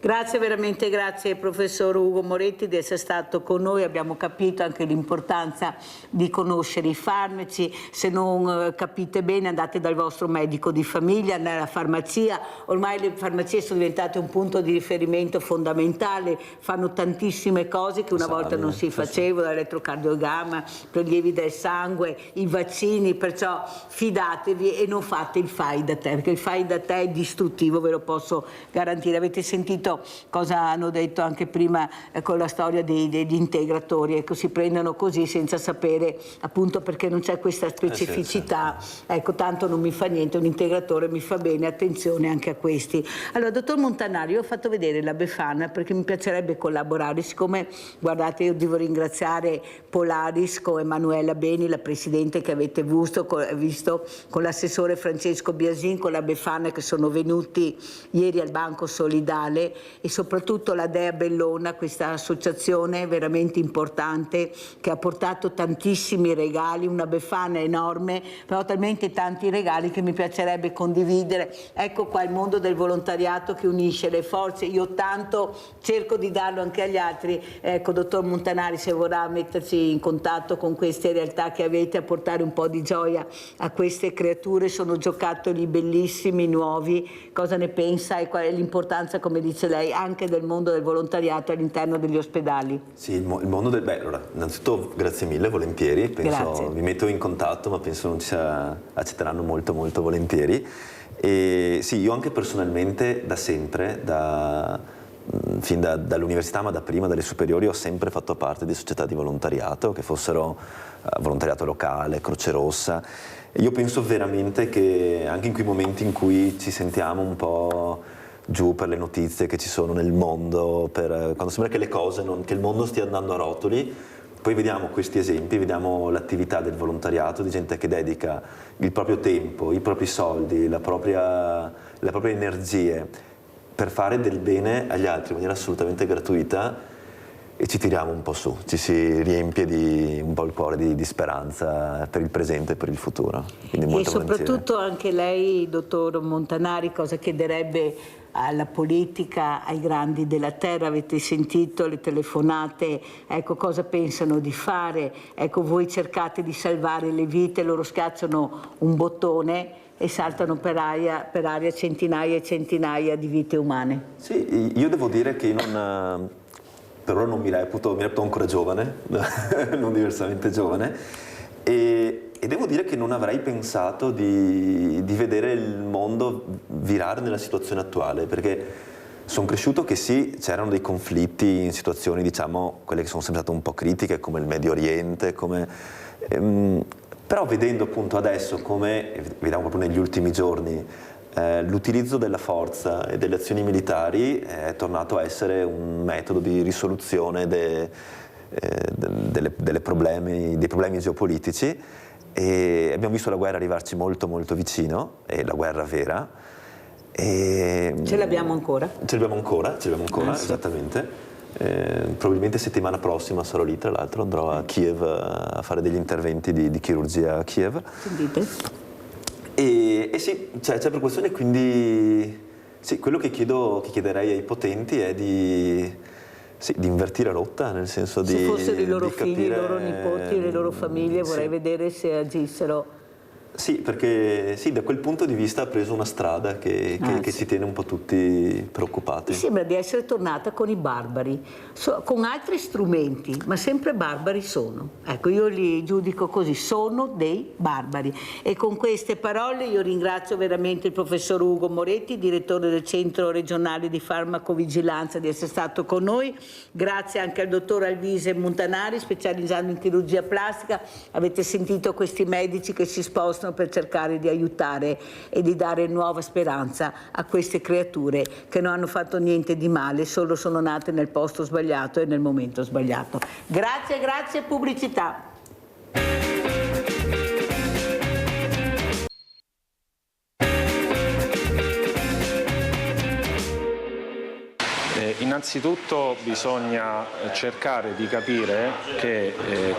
Grazie, veramente grazie professor Ugo Moretti di essere stato con noi. Abbiamo capito anche l'importanza di conoscere i farmaci. Se non capite bene, andate dal vostro medico di famiglia, nella farmacia. Ormai le farmacie sono diventate un punto di riferimento fondamentale, fanno tantissime cose che una volta non si facevano, l'elettrocardiogramma, prelievi del sangue, i vaccini, perciò fidatevi e non fate il fai da te, perché il fai da te è distruttivo, ve lo posso garantire. Avete sentito cosa hanno detto anche prima con la storia degli integratori, ecco, si prendono così senza sapere, appunto perché non c'è questa specificità, ecco, tanto non mi fa niente, un integratore mi fa bene, attenzione anche a questi. Allora, dottor Montanari, io ho fatto vedere la Befana perché mi piacerebbe collaborare, siccome, guardate, io devo ringraziare Polaris con Emanuela Beni, la presidente che avete visto con l'assessore Francesco Biasin, con la Befana, che sono venuti ieri al Banco Solidale, e soprattutto la Dea Bellona, questa associazione veramente importante che ha portato tantissimi regali, una Befana enorme, però talmente tanti regali che mi piacerebbe condividere. Ecco qua il mondo del volontariato che unisce le forze, io tanto cerco di darlo anche agli altri. Ecco, dottor Montanari, se vorrà mettersi in contatto con queste realtà che avete, a portare un po' di gioia a queste creature, sono giocattoli bellissimi, nuovi, cosa ne pensa e qual è l'importanza, come dice lei, anche del mondo del volontariato all'interno degli ospedali? Sì, il mondo del... Beh, allora, innanzitutto grazie mille, volentieri, penso, vi metto in contatto, ma penso non ci accetteranno molto molto volentieri. E sì, io anche personalmente da sempre, fin dall'università, ma da prima, dalle superiori, ho sempre fatto parte di società di volontariato, che fossero volontariato locale, Croce Rossa. E io penso veramente che anche in quei momenti in cui ci sentiamo un po' giù per le notizie che ci sono nel mondo, quando sembra che le cose, che il mondo stia andando a rotoli, poi vediamo questi esempi, vediamo l'attività del volontariato, di gente che dedica il proprio tempo, i propri soldi, le proprie energie per fare del bene agli altri in maniera assolutamente gratuita, e ci tiriamo un po' su, ci si riempie un po' il cuore di speranza per il presente e per il futuro. Quindi molto e soprattutto anche lei, dottor Montanari, cosa chiederebbe alla politica, ai grandi della terra? Avete sentito le telefonate, ecco cosa pensano di fare, ecco voi cercate di salvare le vite, loro schiacciano un bottone e saltano per aria centinaia e centinaia di vite umane. Sì, io devo dire che per ora non mi reputo ancora giovane, non diversamente giovane, e devo dire che non avrei pensato di vedere il mondo virare nella situazione attuale, perché sono cresciuto che sì, c'erano dei conflitti in situazioni, diciamo, quelle che sono sempre state un po' critiche, come il Medio Oriente, però vedendo appunto adesso come, vediamo proprio negli ultimi giorni, l'utilizzo della forza e delle azioni militari è tornato a essere un metodo di risoluzione dei problemi geopolitici, e abbiamo visto la guerra arrivarci molto molto vicino, e la guerra vera. Ce l'abbiamo ancora? Ce l'abbiamo ancora, esattamente. Probabilmente settimana prossima sarò lì, tra l'altro andrò a Kiev a fare degli interventi di chirurgia a Kiev. Sentite? E sì, c'è per questione, quindi sì, quello che chiederei ai potenti è di invertire rotta, nel senso se fossero i loro figli, i loro nipoti e le loro famiglie, vorrei vedere se agissero. Sì, perché sì, da quel punto di vista ha preso una strada che ci tiene un po' tutti preoccupati. Mi sembra di essere tornata con i barbari, con altri strumenti, ma sempre barbari sono. Ecco, io li giudico così, sono dei barbari. E con queste parole io ringrazio veramente il professor Ugo Moretti, direttore del Centro Regionale di Farmacovigilanza, di essere stato con noi. Grazie anche al dottor Alvise Montanari, specializzando in chirurgia plastica. Avete sentito questi medici che si spostano per cercare di aiutare e di dare nuova speranza a queste creature che non hanno fatto niente di male, solo sono nate nel posto sbagliato e nel momento sbagliato. Grazie, grazie, pubblicità. Innanzitutto bisogna cercare di capire che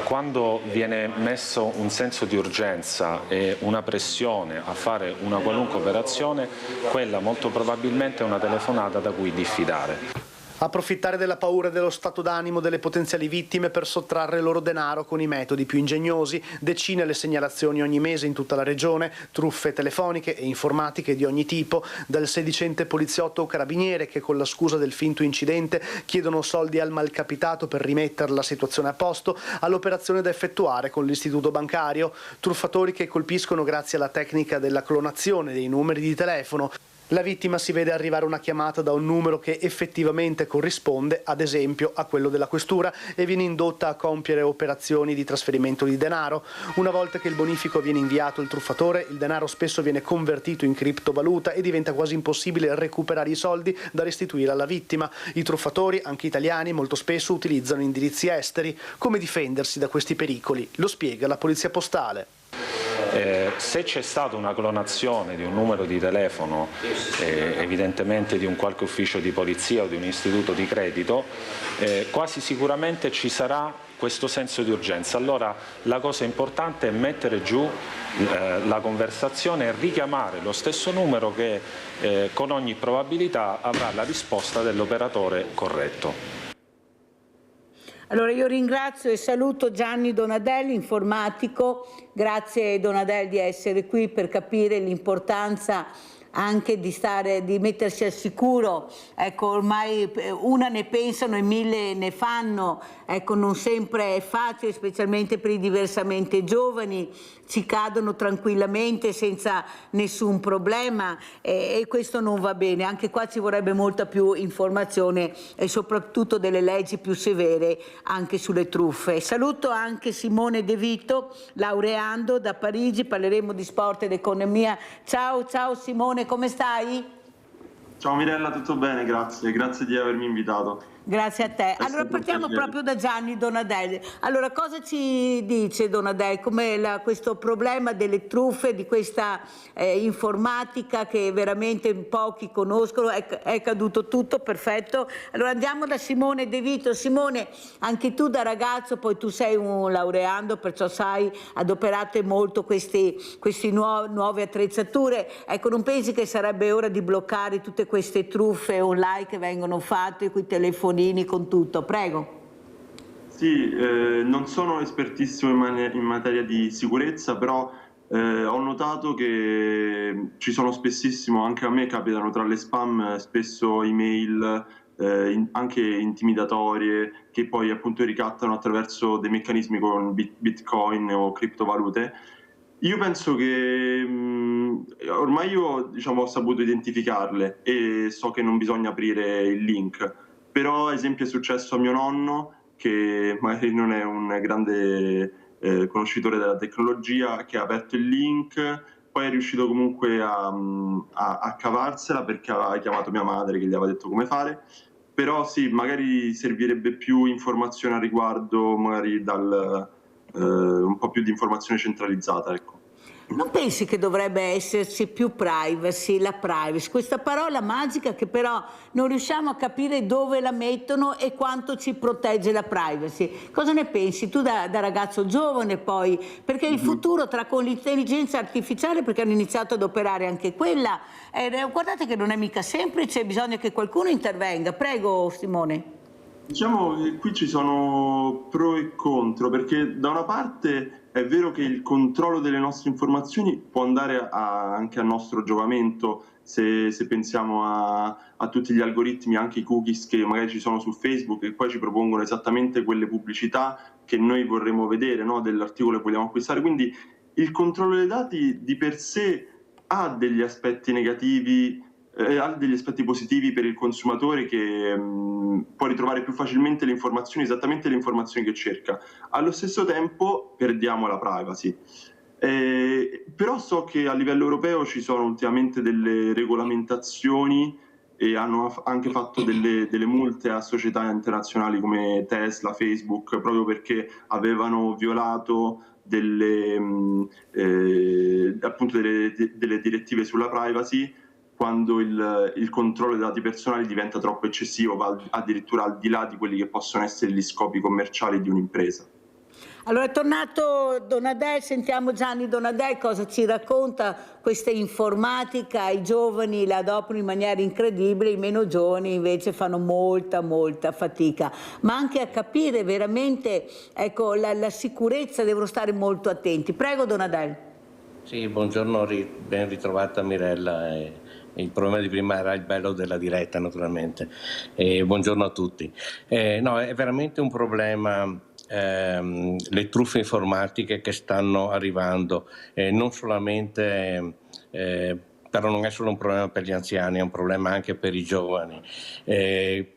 quando viene messo un senso di urgenza e una pressione a fare una qualunque operazione, quella molto probabilmente è una telefonata da cui diffidare. Approfittare della paura e dello stato d'animo delle potenziali vittime per sottrarre il loro denaro con i metodi più ingegnosi, decine le segnalazioni ogni mese in tutta la regione, truffe telefoniche e informatiche di ogni tipo, dal sedicente poliziotto o carabiniere che con la scusa del finto incidente chiedono soldi al malcapitato per rimettere la situazione a posto, all'operazione da effettuare con l'istituto bancario, truffatori che colpiscono grazie alla tecnica della clonazione dei numeri di telefono. La vittima si vede arrivare una chiamata da un numero che effettivamente corrisponde, ad esempio, a quello della questura, e viene indotta a compiere operazioni di trasferimento di denaro. Una volta che il bonifico viene inviato al truffatore, il denaro spesso viene convertito in criptovaluta e diventa quasi impossibile recuperare i soldi da restituire alla vittima. I truffatori, anche italiani, molto spesso utilizzano indirizzi esteri. Come difendersi da questi pericoli? Lo spiega la Polizia Postale. Se c'è stata una clonazione di un numero di telefono, evidentemente di un qualche ufficio di polizia o di un istituto di credito, quasi sicuramente ci sarà questo senso di urgenza. Allora la cosa importante è mettere giù la conversazione e richiamare lo stesso numero che con ogni probabilità avrà la risposta dell'operatore corretto. Allora io ringrazio e saluto Gianni Donadelli, informatico. Grazie Donadelli di essere qui per capire l'importanza anche di mettersi al sicuro. Ecco, ormai una ne pensano e mille ne fanno. Ecco, non sempre è facile, specialmente per i diversamente giovani. Ci cadono tranquillamente senza nessun problema e questo non va bene. Anche qua ci vorrebbe molta più informazione e soprattutto delle leggi più severe anche sulle truffe. Saluto anche Simone De Vito, laureando da Parigi. Parleremo di sport ed economia. Ciao Simone, come stai? Ciao Mirella, tutto bene, grazie di avermi invitato. Grazie a te. Allora partiamo proprio da Gianni Donadelli. Allora cosa ci dice Donadelli? Come questo problema delle truffe, di questa informatica che veramente pochi conoscono, è caduto tutto, perfetto. Allora andiamo da Simone De Vito. Simone, anche tu da ragazzo, poi tu sei un laureando, perciò sai, adoperate molto queste nuove attrezzature. Ecco, non pensi che sarebbe ora di bloccare tutte queste truffe online che vengono fatte, con i telefonini, con tutto? Prego. Sì, non sono espertissimo in materia di sicurezza, però ho notato che ci sono spessissimo, anche a me capitano tra le spam, spesso email anche intimidatorie che poi appunto ricattano attraverso dei meccanismi con bitcoin o criptovalute. Io penso che ormai io ho saputo identificarle e so che non bisogna aprire il link, però ad esempio è successo a mio nonno, che magari non è un grande conoscitore della tecnologia, che ha aperto il link, poi è riuscito comunque a cavarsela perché aveva chiamato mia madre che gli aveva detto come fare. Però sì, magari servirebbe più informazione a riguardo, magari un po' più di informazione centralizzata, ecco. Non pensi che dovrebbe esserci più privacy, la privacy, questa parola magica che però non riusciamo a capire dove la mettono e quanto ci protegge la privacy? Cosa ne pensi tu da ragazzo giovane poi? Perché il futuro con l'intelligenza artificiale, perché hanno iniziato ad operare anche quella, guardate che non è mica semplice, bisogna che qualcuno intervenga. Prego Simone. Diciamo che qui ci sono pro e contro, perché da una parte è vero che il controllo delle nostre informazioni può andare anche a nostro giovamento, se pensiamo a tutti gli algoritmi, anche i cookies che magari ci sono su Facebook e poi ci propongono esattamente quelle pubblicità che noi vorremmo vedere, no? Dell'articolo che vogliamo acquistare. Quindi il controllo dei dati di per sé ha degli aspetti negativi, ha degli aspetti positivi per il consumatore, che può ritrovare più facilmente le informazioni, esattamente le informazioni che cerca. Allo stesso tempo perdiamo la privacy. Però so che a livello europeo ci sono ultimamente delle regolamentazioni e hanno anche fatto delle multe a società internazionali come Tesla, Facebook, proprio perché avevano violato delle direttive sulla privacy, quando il controllo dei dati personali diventa troppo eccessivo, va addirittura al di là di quelli che possono essere gli scopi commerciali di un'impresa. Allora è tornato Donadel, sentiamo Gianni Donadel cosa ci racconta. Questa informatica, i giovani la adoperano in maniera incredibile, i meno giovani invece fanno molta fatica, ma anche a capire veramente, ecco, la sicurezza, devono stare molto attenti. Prego Donadel. Sì, buongiorno, ben ritrovata Mirella. Il problema di prima era il bello della diretta, naturalmente. Buongiorno a tutti. No, è veramente un problema. Le truffe informatiche che stanno arrivando, non solamente, però non è solo un problema per gli anziani, è un problema anche per i giovani.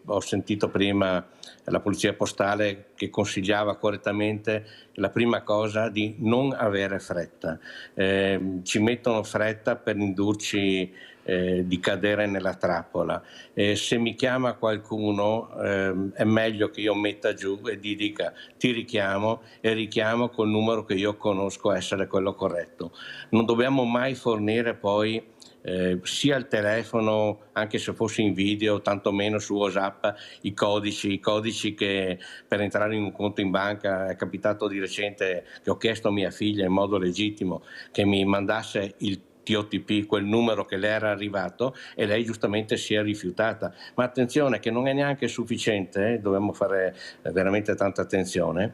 Ho sentito prima la polizia postale che consigliava correttamente la prima cosa di non avere fretta. Ci mettono fretta per indurci di cadere nella trappola. Se mi chiama qualcuno è meglio che io metta giù e gli dica ti richiamo e richiamo col numero che io conosco essere quello corretto. Non dobbiamo mai fornire poi sia al telefono, anche se fosse in video, tantomeno su WhatsApp, i codici che per entrare in un conto in banca. È capitato di recente che ho chiesto a mia figlia in modo legittimo che mi mandasse il TOTP, quel numero che le era arrivato, e lei giustamente si è rifiutata. Ma attenzione che non è neanche sufficiente, dobbiamo fare veramente tanta attenzione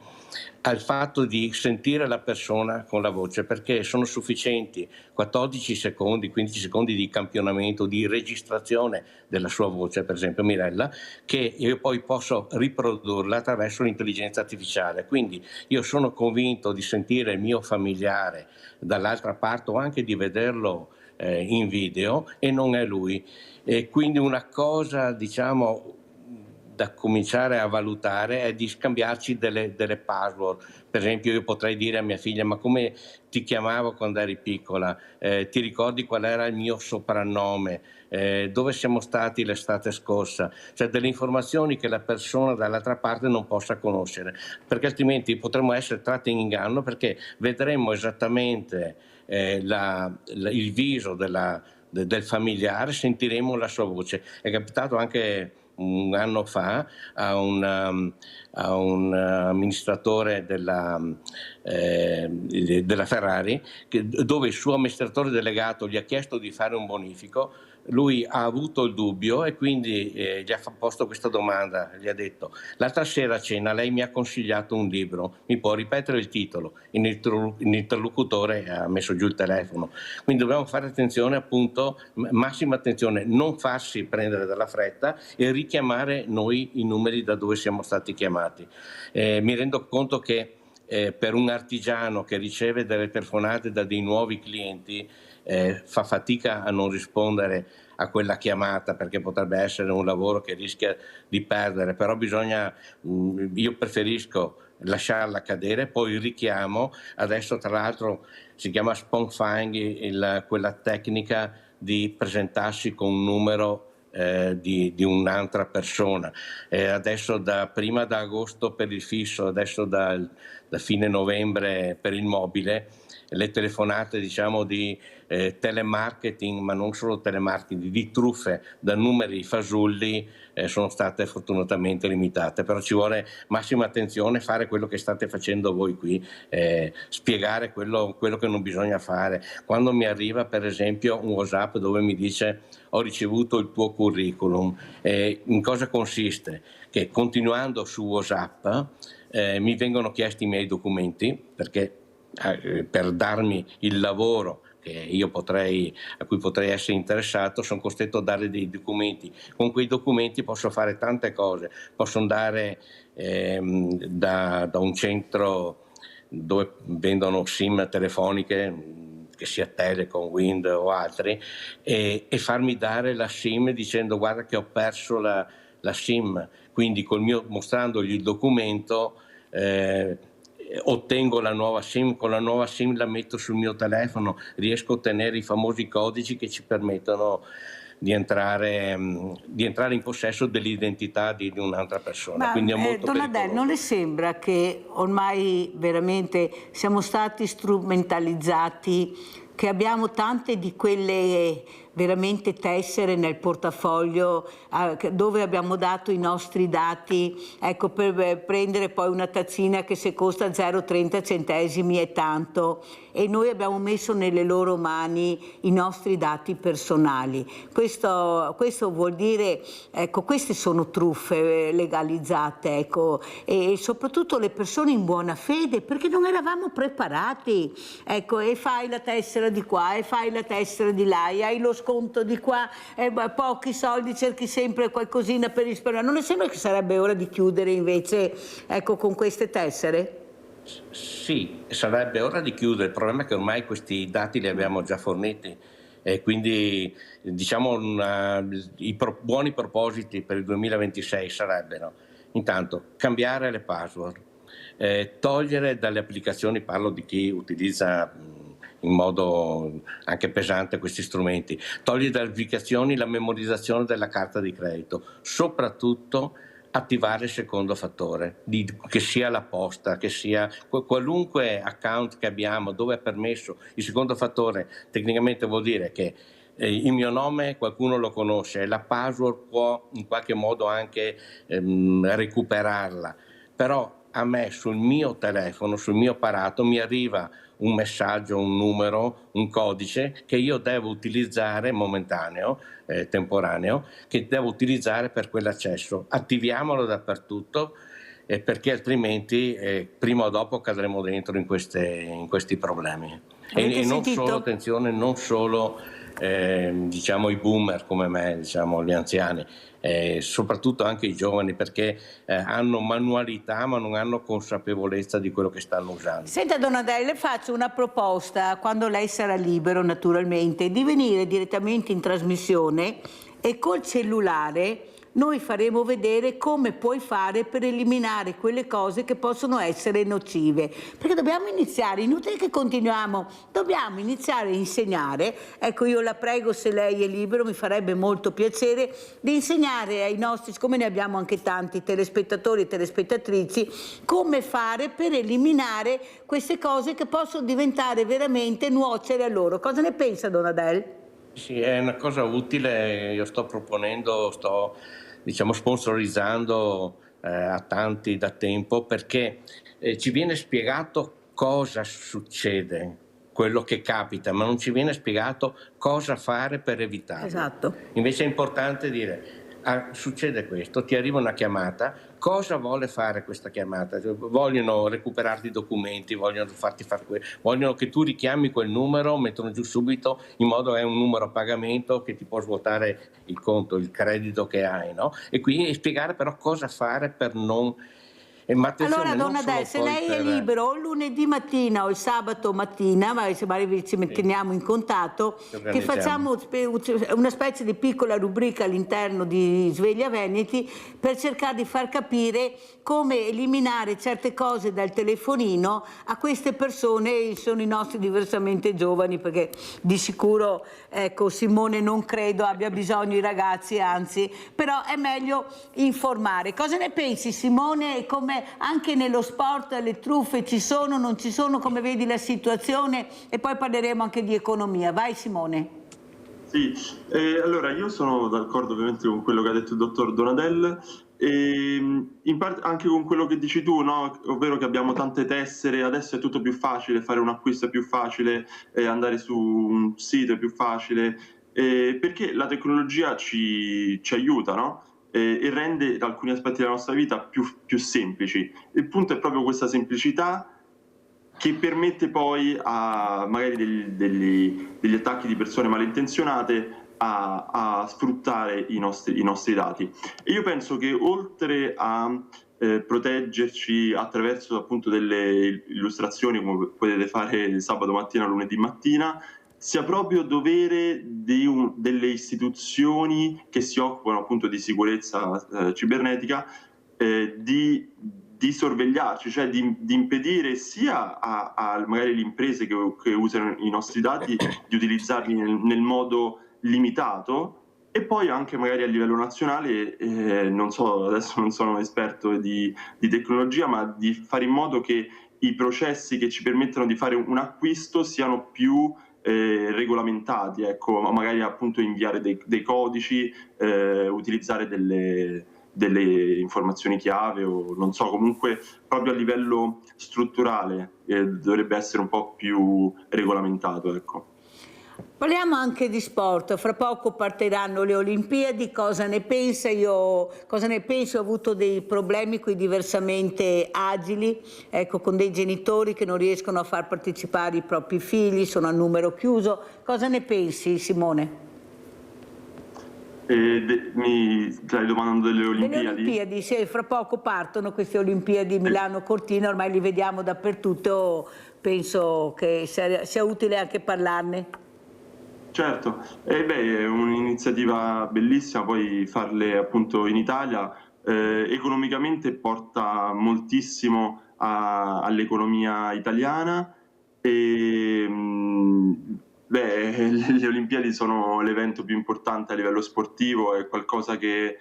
al fatto di sentire la persona con la voce, perché sono sufficienti 14 secondi, 15 secondi di campionamento, di registrazione della sua voce, per esempio Mirella, che io poi posso riprodurla attraverso l'intelligenza artificiale. Quindi io sono convinto di sentire il mio familiare dall'altra parte o anche di vederlo in video e non è lui. E quindi una cosa, diciamo, da cominciare a valutare è di scambiarci delle password. Per esempio io potrei dire a mia figlia: ma come ti chiamavo quando eri piccola? Ti ricordi qual era il mio soprannome? Dove siamo stati l'estate scorsa? Cioè delle informazioni che la persona dall'altra parte non possa conoscere, perché altrimenti potremmo essere tratti in inganno, perché vedremo esattamente il viso del familiare, sentiremo la sua voce. È capitato anche un anno fa a un amministratore della Ferrari, dove il suo amministratore delegato gli ha chiesto di fare un bonifico. Lui ha avuto il dubbio e quindi gli ha posto questa domanda, gli ha detto: l'altra sera a cena lei mi ha consigliato un libro, mi può ripetere il titolo? L'interlocutore ha messo giù il telefono. Quindi dobbiamo fare attenzione, appunto, massima attenzione, non farsi prendere dalla fretta e richiamare noi i numeri da dove siamo stati chiamati. Mi rendo conto che per un artigiano che riceve delle telefonate da dei nuovi clienti fa fatica a non rispondere a quella chiamata, perché potrebbe essere un lavoro che rischia di perdere, però io preferisco lasciarla cadere, poi richiamo. Adesso tra l'altro si chiama phone finding, quella tecnica di presentarsi con un numero di un'altra persona. Adesso prima da agosto per il fisso, adesso da fine novembre per il mobile, le telefonate diciamo di telemarketing, ma non solo telemarketing, di truffe da numeri fasulli sono state fortunatamente limitate, però ci vuole massima attenzione, fare quello che state facendo voi qui, spiegare quello che non bisogna fare. Quando mi arriva per esempio un WhatsApp dove mi dice ho ricevuto il tuo curriculum, in cosa consiste? Che continuando su WhatsApp mi vengono chiesti i miei documenti, perché per darmi il lavoro a cui potrei essere interessato, sono costretto a dare dei documenti. Con quei documenti posso fare tante cose, posso andare da un centro dove vendono SIM telefoniche, che sia Telecom, Wind o altri, e farmi dare la SIM dicendo guarda che ho perso la SIM, quindi mostrandogli il documento ottengo la nuova SIM, con la nuova SIM la metto sul mio telefono, riesco a ottenere i famosi codici che ci permettono di entrare in possesso dell'identità di un'altra persona. Ma, quindi è molto Donadel, non le sembra che ormai veramente siamo stati strumentalizzati, che abbiamo tante di quelle veramente tessere nel portafoglio dove abbiamo dato i nostri dati, ecco, per prendere poi una tazzina che se costa 0,30 centesimi è tanto, e noi abbiamo messo nelle loro mani i nostri dati personali. Questo vuol dire, ecco, queste sono truffe legalizzate, ecco, e soprattutto le persone in buona fede, perché non eravamo preparati, ecco, e fai la tessera di qua e fai la tessera di là e hai lo sconto di qua, pochi soldi, cerchi sempre qualcosina per risparmiare. Non le sembra che sarebbe ora di chiudere invece, ecco, con queste tessere? Sì, sarebbe ora di chiudere. Il problema è che ormai questi dati li abbiamo già forniti, e quindi diciamo i buoni propositi per il 2026 sarebbero intanto cambiare le password, togliere dalle applicazioni, parlo di chi utilizza in modo anche pesante questi strumenti, togliere dalle applicazioni la memorizzazione della carta di credito, soprattutto attivare il secondo fattore, che sia la posta, che sia qualunque account che abbiamo dove è permesso il secondo fattore. Tecnicamente vuol dire che il mio nome qualcuno lo conosce, la password può in qualche modo anche recuperarla, però a me sul mio telefono, sul mio apparato mi arriva un messaggio, un numero, un codice che io devo utilizzare momentaneo, temporaneo, che devo utilizzare per quell'accesso. Attiviamolo dappertutto, perché altrimenti prima o dopo cadremo dentro in questi problemi. E non solo, attenzione, non solo diciamo i boomer come me, diciamo gli anziani, soprattutto anche i giovani, perché hanno manualità ma non hanno consapevolezza di quello che stanno usando. Senta Donadel, le faccio una proposta, quando lei sarà libero naturalmente, di venire direttamente in trasmissione e col cellulare noi faremo vedere come puoi fare per eliminare quelle cose che possono essere nocive, perché dobbiamo iniziare, inutile che continuiamo, dobbiamo iniziare a insegnare. Ecco, io la prego, se lei è libero, mi farebbe molto piacere di insegnare ai nostri, siccome ne abbiamo anche tanti telespettatori e telespettatrici, come fare per eliminare queste cose che possono diventare veramente nuocere a loro. Cosa ne pensa Donadel? Sì, è una cosa utile. Io sto proponendo, diciamo sponsorizzando a tanti da tempo, perché ci viene spiegato cosa succede, quello che capita, ma non ci viene spiegato cosa fare per evitarlo. Esatto. Invece è importante dire succede questo, ti arriva una chiamata, cosa vuole fare questa chiamata? Vogliono recuperarti i documenti, vogliono farti fare vogliono che tu richiami quel numero, mettono giù subito, in modo che è un numero a pagamento che ti può svuotare il conto, il credito che hai, no? E quindi spiegare però cosa fare per non Ma allora, attenzione, non donna solo Del, se poi lei è per- libero o il lunedì mattina o il sabato mattina, ma se magari ci teniamo in contatto, che organizziamo. facciamo una specie di piccola rubrica all'interno di Sveglia Veneti per cercare di far capire come eliminare certe cose dal telefonino a queste persone, sono i nostri diversamente giovani, perché di sicuro, ecco, Simone non credo abbia bisogno i ragazzi, anzi, però è meglio informare. Cosa ne pensi, Simone? Come anche nello sport le truffe ci sono, non ci sono, come vedi la situazione? E poi parleremo anche di economia. Vai Simone. Sì, allora io sono d'accordo ovviamente con quello che ha detto il dottor Donadel e in parte anche con quello che dici tu, no? Ovvero che abbiamo tante tessere, adesso è tutto più facile, fare un acquisto è più facile, andare su un sito è più facile, perché la tecnologia ci aiuta, no? E rende alcuni aspetti della nostra vita più semplici. Il punto è proprio questa semplicità che permette poi a magari degli attacchi di persone malintenzionate a sfruttare i nostri dati. E io penso che oltre a proteggerci attraverso appunto delle illustrazioni come potete fare il sabato mattina, lunedì mattina, sia proprio dovere delle istituzioni che si occupano appunto di sicurezza cibernetica di sorvegliarci, cioè di impedire sia a magari le imprese che usano i nostri dati di utilizzarli nel modo limitato, e poi anche magari a livello nazionale, non so, adesso non sono esperto di tecnologia, ma di fare in modo che i processi che ci permettono di fare un acquisto siano più regolamentati, ecco, magari appunto inviare dei codici, utilizzare delle informazioni chiave o non so, comunque proprio a livello strutturale dovrebbe essere un po' più regolamentato, ecco. Parliamo anche di sport, fra poco partiranno le Olimpiadi, cosa ne pensa? Cosa ne penso? Ho avuto dei problemi con i diversamente agili, ecco, con dei genitori che non riescono a far partecipare i propri figli, sono a numero chiuso. Cosa ne pensi, Simone? Mi stai domandando delle Olimpiadi? Delle Olimpiadi, sì, fra poco partono queste Olimpiadi Milano-Cortina, ormai li vediamo dappertutto, penso che sia utile anche parlarne. Certo, è un'iniziativa bellissima, poi farle appunto in Italia economicamente porta moltissimo all'economia italiana e le Olimpiadi sono l'evento più importante a livello sportivo, è qualcosa che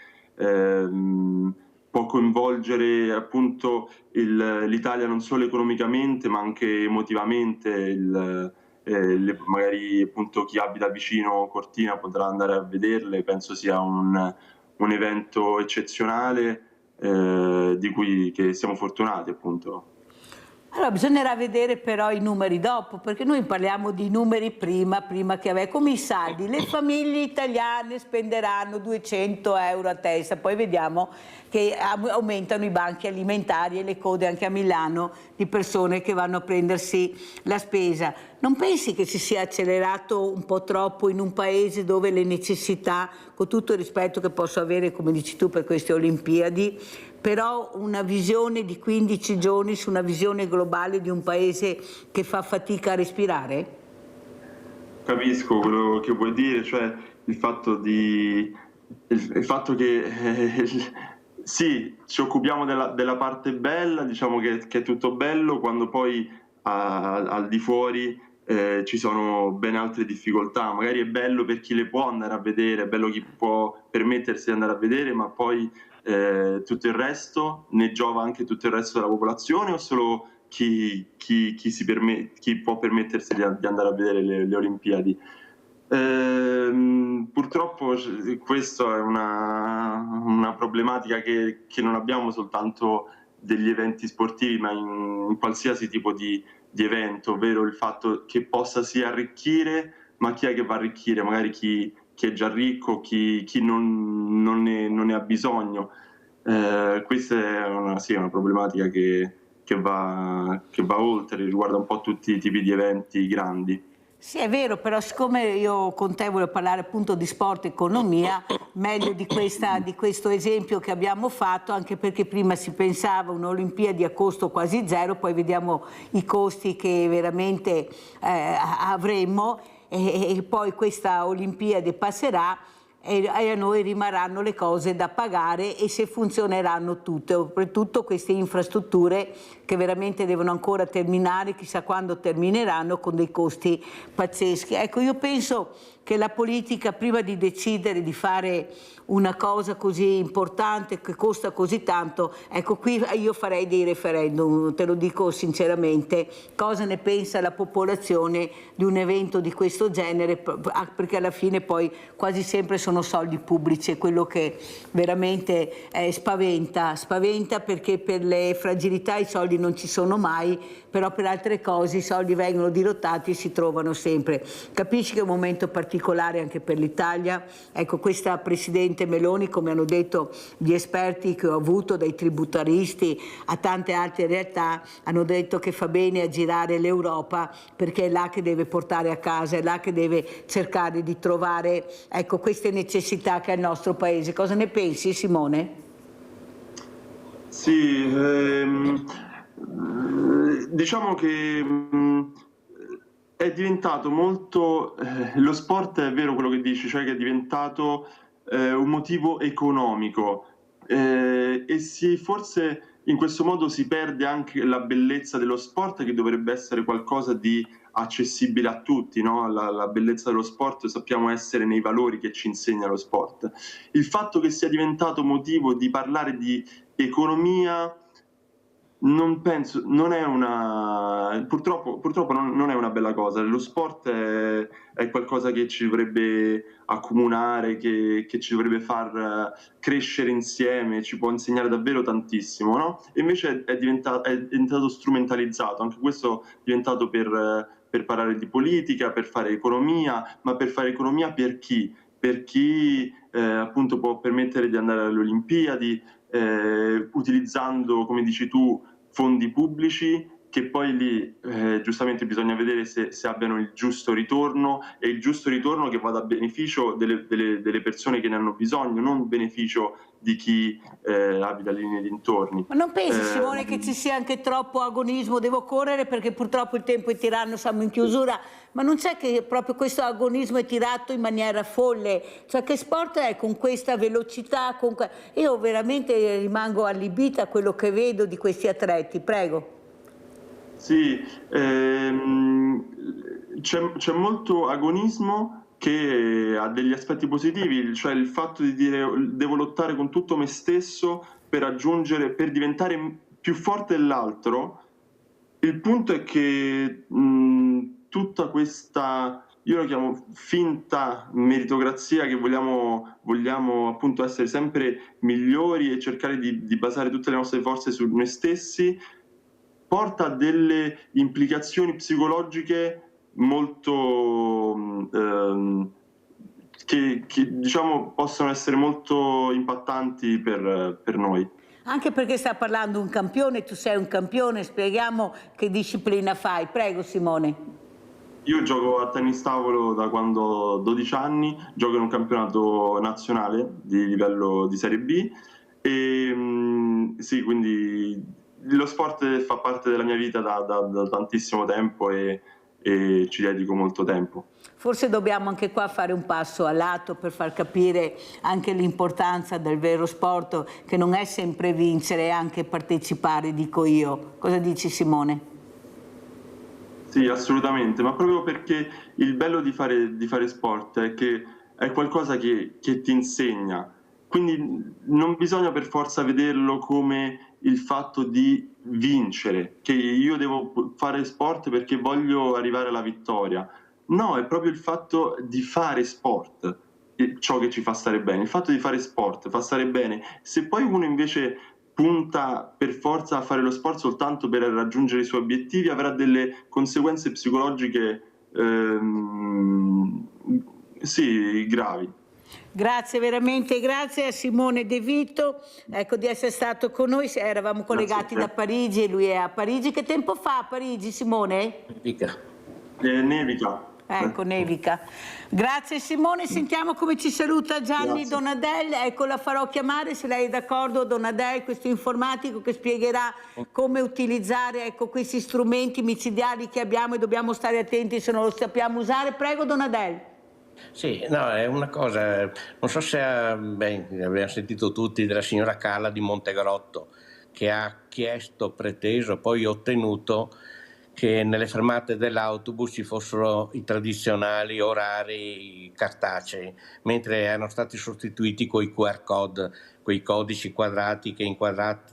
può coinvolgere appunto l'Italia non solo economicamente ma anche emotivamente. Magari appunto chi abita vicino Cortina potrà andare a vederle, penso sia un evento eccezionale che siamo fortunati appunto. Allora bisognerà vedere però i numeri dopo, perché noi parliamo di numeri prima che avere, come i saldi. Le famiglie italiane spenderanno 200 euro a testa, poi vediamo che aumentano i banchi alimentari e le code anche a Milano di persone che vanno a prendersi la spesa. Non pensi che si sia accelerato un po' troppo in un paese dove le necessità, con tutto il rispetto che posso avere, come dici tu, per queste Olimpiadi, però una visione di 15 giorni su una visione globale di un paese che fa fatica a respirare? Capisco quello che vuoi dire, cioè il fatto che sì, ci occupiamo della parte bella, diciamo che è tutto bello, quando poi al di fuori ci sono ben altre difficoltà. Magari è bello per chi le può andare a vedere, è bello chi può permettersi di andare a vedere, ma poi tutto il resto, ne giova anche tutto il resto della popolazione o solo chi può permettersi di andare a vedere le Olimpiadi? Purtroppo questa è una problematica che non abbiamo soltanto degli eventi sportivi, ma in qualsiasi tipo di evento, ovvero il fatto che possa sì arricchire, ma chi è che va a arricchire? Magari chi è già ricco, chi non ne ha bisogno. Questa è una problematica che va oltre, riguarda un po' tutti i tipi di eventi grandi. Sì, è vero, però siccome io con te voglio parlare appunto di sport e economia, meglio di questo esempio che abbiamo fatto, anche perché prima si pensava un'Olimpiadi a costo quasi zero, poi vediamo i costi che veramente avremmo e poi questa Olimpiade passerà e a noi rimarranno le cose da pagare e se funzioneranno tutte, soprattutto queste infrastrutture che veramente devono ancora terminare, chissà quando termineranno, con dei costi pazzeschi. Ecco, io penso che la politica, prima di decidere di fare una cosa così importante che costa così tanto, ecco, qui io farei dei referendum, te lo dico sinceramente, cosa ne pensa la popolazione di un evento di questo genere, perché alla fine poi quasi sempre sono soldi pubblici, è quello che veramente spaventa perché per le fragilità i soldi non ci sono mai, però per altre cose i soldi vengono dirottati e si trovano sempre. Capisci che è un momento particolare anche per l'Italia? Ecco, questa Presidente Meloni, come hanno detto gli esperti che ho avuto, dai tributaristi a tante altre realtà, hanno detto che fa bene a girare l'Europa perché è là che deve portare a casa, è là che deve cercare di trovare, ecco, queste necessità che ha il nostro Paese. Cosa ne pensi, Simone? Sì, diciamo che è diventato molto, lo sport è vero quello che dici, cioè che è diventato un motivo economico e forse in questo modo si perde anche la bellezza dello sport, che dovrebbe essere qualcosa di accessibile a tutti, no? La bellezza dello sport sappiamo essere nei valori che ci insegna lo sport. Il fatto che sia diventato motivo di parlare di economia non penso, non è una, purtroppo non è una bella cosa. Lo sport è qualcosa che ci dovrebbe accomunare, che ci dovrebbe far crescere insieme, ci può insegnare davvero tantissimo, no? E invece è diventato strumentalizzato, anche questo è diventato per parlare di politica, per fare economia, ma per fare economia per chi? Per chi appunto può permettere di andare alle Olimpiadi, utilizzando, come dici tu, fondi pubblici che poi lì giustamente bisogna vedere se abbiano il giusto ritorno, e il giusto ritorno che vada a beneficio delle persone che ne hanno bisogno, non beneficio di chi abita lì nei dintorni. Ma non pensi, Simone, che ci sia anche troppo agonismo? Devo correre perché purtroppo il tempo è tiranno, siamo in chiusura, ma non c'è che proprio questo agonismo è tirato in maniera folle? Cioè, che sport è con questa velocità? Io veramente rimango allibita a quello che vedo di questi atleti, prego. Sì, c'è molto agonismo che ha degli aspetti positivi, cioè il fatto di dire devo lottare con tutto me stesso per raggiungere, per diventare più forte dell'altro. Il punto è che tutta questa, io la chiamo finta meritocrazia, che vogliamo appunto essere sempre migliori e cercare di basare tutte le nostre forze su noi stessi, porta a delle implicazioni psicologiche molto che diciamo possono essere molto impattanti per noi. Anche perché sta parlando un campione, tu sei un campione, spieghiamo che disciplina fai. Prego, Simone. Io gioco a tennis tavolo da quando ho 12 anni, gioco in un campionato nazionale di livello di Serie B e sì, quindi lo sport fa parte della mia vita da tantissimo tempo e ci dedico molto tempo. Forse dobbiamo anche qua fare un passo a lato per far capire anche l'importanza del vero sport, che non è sempre vincere, è anche partecipare, dico io. Cosa dici, Simone? Sì, assolutamente, ma proprio perché il bello di fare sport è che è qualcosa che ti insegna, quindi non bisogna per forza vederlo come il fatto di vincere, che io devo fare sport perché voglio arrivare alla vittoria. No, è proprio il fatto di fare sport ciò che ci fa stare bene. Il fatto di fare sport fa stare bene. Se poi uno invece punta per forza a fare lo sport soltanto per raggiungere i suoi obiettivi, avrà delle conseguenze psicologiche sì, gravi. Grazie veramente, grazie a Simone De Vito, ecco, di essere stato con noi. Eravamo collegati da Parigi e lui è a Parigi. Che tempo fa a Parigi, Simone? Nevica. Ecco, nevica. Grazie Simone, sentiamo come ci saluta Gianni Grazie. Donadel. Ecco, la farò chiamare, se lei è d'accordo, Donadel, questo informatico che spiegherà come utilizzare, ecco, questi strumenti micidiali che abbiamo e dobbiamo stare attenti se non lo sappiamo usare. Prego Donadel. Sì, no, è una cosa, non so se abbiamo sentito tutti della signora Carla di Montegrotto, che ha chiesto, preteso, poi ottenuto che nelle fermate dell'autobus ci fossero i tradizionali orari cartacei, mentre erano stati sostituiti con i QR code, quei codici quadrati che inquadrati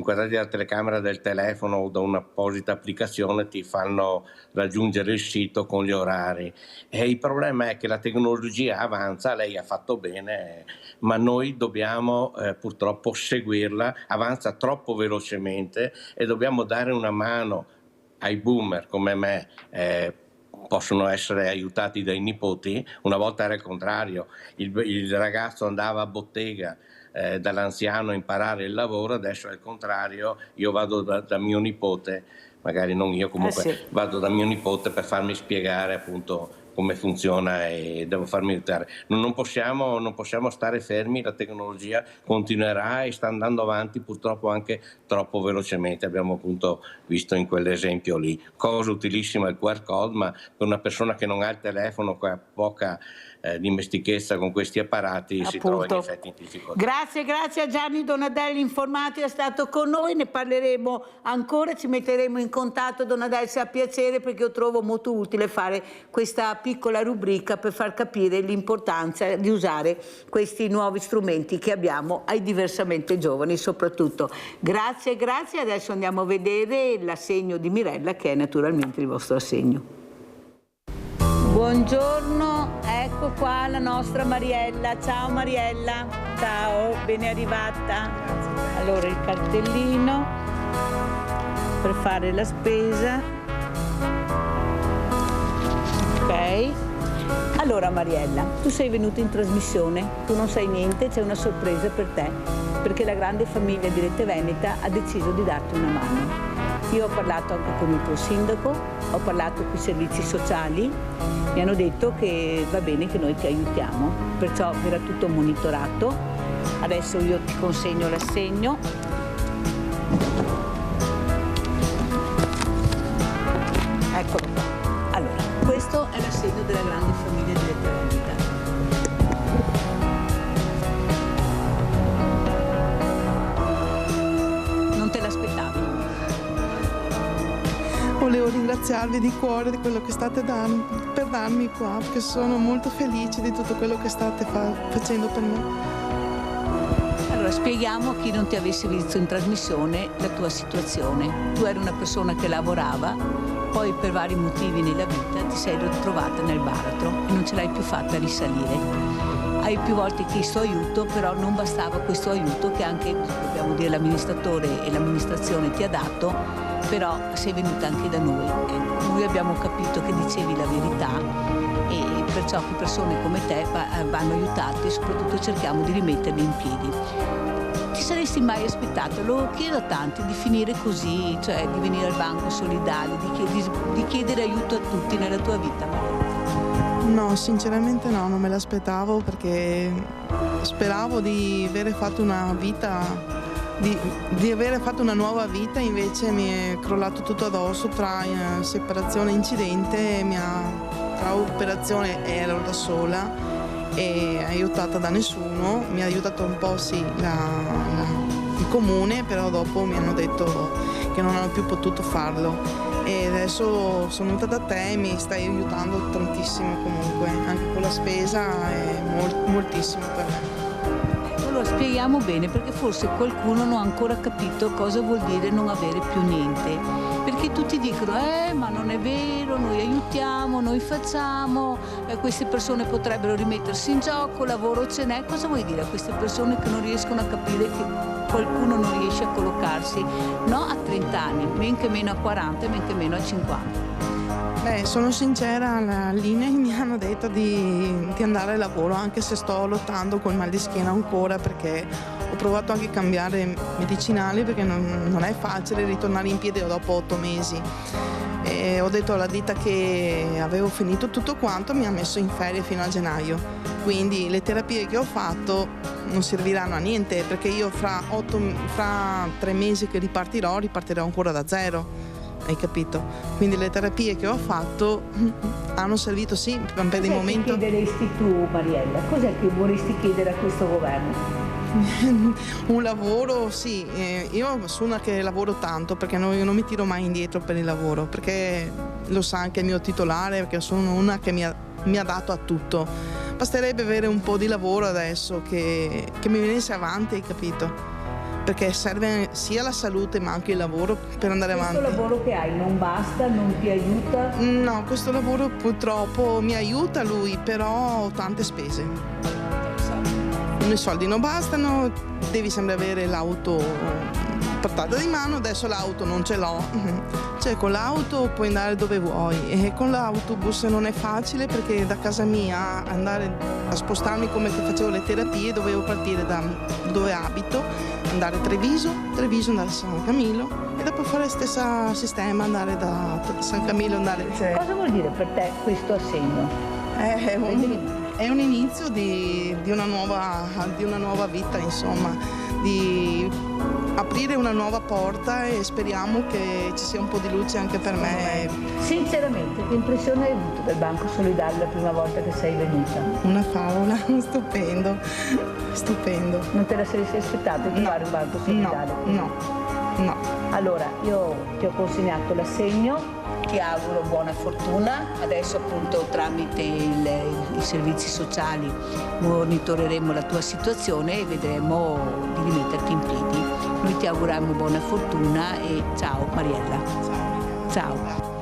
dalla telecamera del telefono o da un'apposita applicazione ti fanno raggiungere il sito con gli orari. E il problema è che la tecnologia avanza, lei ha fatto bene, ma noi dobbiamo purtroppo seguirla, avanza troppo velocemente e dobbiamo dare una mano ai boomer come me, possono essere aiutati dai nipoti. Una volta era il contrario, il ragazzo andava a bottega dall'anziano a imparare il lavoro, adesso è il contrario, io vado da mio nipote, magari non io, comunque sì. Vado da mio nipote per farmi spiegare appunto come funziona e devo farmi aiutare. Non possiamo stare fermi, la tecnologia continuerà e sta andando avanti purtroppo anche troppo velocemente. Abbiamo appunto visto in quell'esempio lì. Cosa utilissima il QR code, ma per una persona che non ha il telefono, che ha poca dimestichezza con questi apparati, si trova in effetti in difficoltà. Grazie a Gianni Donadelli Informati, è stato con noi, ne parleremo ancora, ci metteremo in contatto, Donadelli, se ha piacere, perché io trovo molto utile fare questa piccola rubrica per far capire l'importanza di usare questi nuovi strumenti che abbiamo ai diversamente giovani soprattutto. Grazie, adesso andiamo a vedere l'assegno di Mirella, che è naturalmente il vostro assegno. Buongiorno, ecco qua la nostra Mariella. Ciao Mariella, ciao, ben arrivata. Allora il cartellino per fare la spesa. Ok. Allora Mariella, tu sei venuta in trasmissione, tu non sai niente, c'è una sorpresa per te, perché la grande famiglia di Rete Veneta ha deciso di darti una mano. Io ho parlato anche con il tuo sindaco, ho parlato con i servizi sociali, mi hanno detto che va bene che noi ti aiutiamo, perciò verrà tutto monitorato. Adesso io ti consegno l'assegno. Eccolo qua. Allora, questo è l'assegno della grande famiglia di Rete Veneta. Non te l'aspettavi? Volevo ringraziarvi di cuore di quello che state per darmi qua, perché sono molto felice di tutto quello che state facendo per me. Allora, spieghiamo a chi non ti avesse visto in trasmissione la tua situazione. Tu eri una persona che lavorava, poi per vari motivi nella vita ti sei ritrovata nel baratro e non ce l'hai più fatta risalire. Hai più volte chiesto aiuto, però non bastava questo aiuto che anche, dobbiamo dire, l'amministratore e l'amministrazione ti ha dato, però sei venuta anche da noi. Noi abbiamo capito che dicevi la verità e perciò che persone come te vanno aiutate e soprattutto cerchiamo di rimetterli in piedi. Ti saresti mai aspettato, lo chiedo a tanti, di finire così, cioè di venire al banco solidario, di chiedere aiuto a tutti nella tua vita? No, sinceramente no, non me l'aspettavo, perché speravo di avere fatto una vita, di avere fatto una nuova vita, invece mi è crollato tutto addosso tra separazione e incidente, tra operazione ero da sola e aiutata da nessuno. Mi ha aiutato un po' sì il comune, però dopo mi hanno detto che non hanno più potuto farlo. E adesso sono venuta da te e mi stai aiutando tantissimo comunque, anche con la spesa è moltissimo per me. Allora spieghiamo bene, perché forse qualcuno non ha ancora capito cosa vuol dire non avere più niente, perché tutti dicono ma non è vero, noi aiutiamo, noi facciamo, queste persone potrebbero rimettersi in gioco, lavoro ce n'è. Cosa vuoi dire a queste persone che non riescono a capire che qualcuno non riesce a collocarsi, no a 30 anni, men che meno a 40, men che meno a 50? Beh, sono sincera, all'INE mi hanno detto di andare al lavoro, anche se sto lottando con il mal di schiena ancora, perché ho provato anche a cambiare medicinali, perché non è facile ritornare in piedi dopo 8 mesi. E ho detto alla ditta che avevo finito tutto quanto, mi ha messo in ferie fino a gennaio. Quindi le terapie che ho fatto non serviranno a niente, perché io fra 3 mesi che ripartirò ancora da zero, hai capito? Quindi le terapie che ho fatto hanno servito sì per il momento. Cosa chiederesti tu, Mariella? Cos'è che vorresti chiedere a questo governo? Un lavoro, sì, io sono una che lavoro tanto, perché non mi tiro mai indietro per il lavoro, perché lo sa anche il mio titolare, perché sono una che mi ha dato a tutto. Basterebbe avere un po' di lavoro adesso che mi venisse avanti, hai capito? Perché serve sia la salute ma anche il lavoro per andare avanti. Questo lavoro che hai non basta, non ti aiuta? No, questo lavoro purtroppo mi aiuta lui, però ho tante spese. I soldi non bastano, devi sempre avere l'auto portata di mano, adesso l'auto non ce l'ho, cioè con l'auto puoi andare dove vuoi e con l'autobus non è facile, perché da casa mia andare a spostarmi come che facevo le terapie dovevo partire da dove abito, andare a Treviso andare a San Camillo e dopo fare lo stesso sistema, andare da San Camillo Cosa vuol dire per te questo assegno? È un inizio di una nuova vita, insomma, di aprire una nuova porta e speriamo che ci sia un po' di luce anche per me. Sinceramente, che impressione hai avuto del Banco Solidale la prima volta che sei venuta? Una favola, stupendo. Non te la saresti aspettato di trovare un Banco Solidale? No. Allora, io ti ho consegnato l'assegno. Ti auguro buona fortuna, adesso appunto tramite i servizi sociali monitoreremo la tua situazione e vedremo di rimetterti in piedi. Noi ti auguriamo buona fortuna e ciao Mariella. Ciao.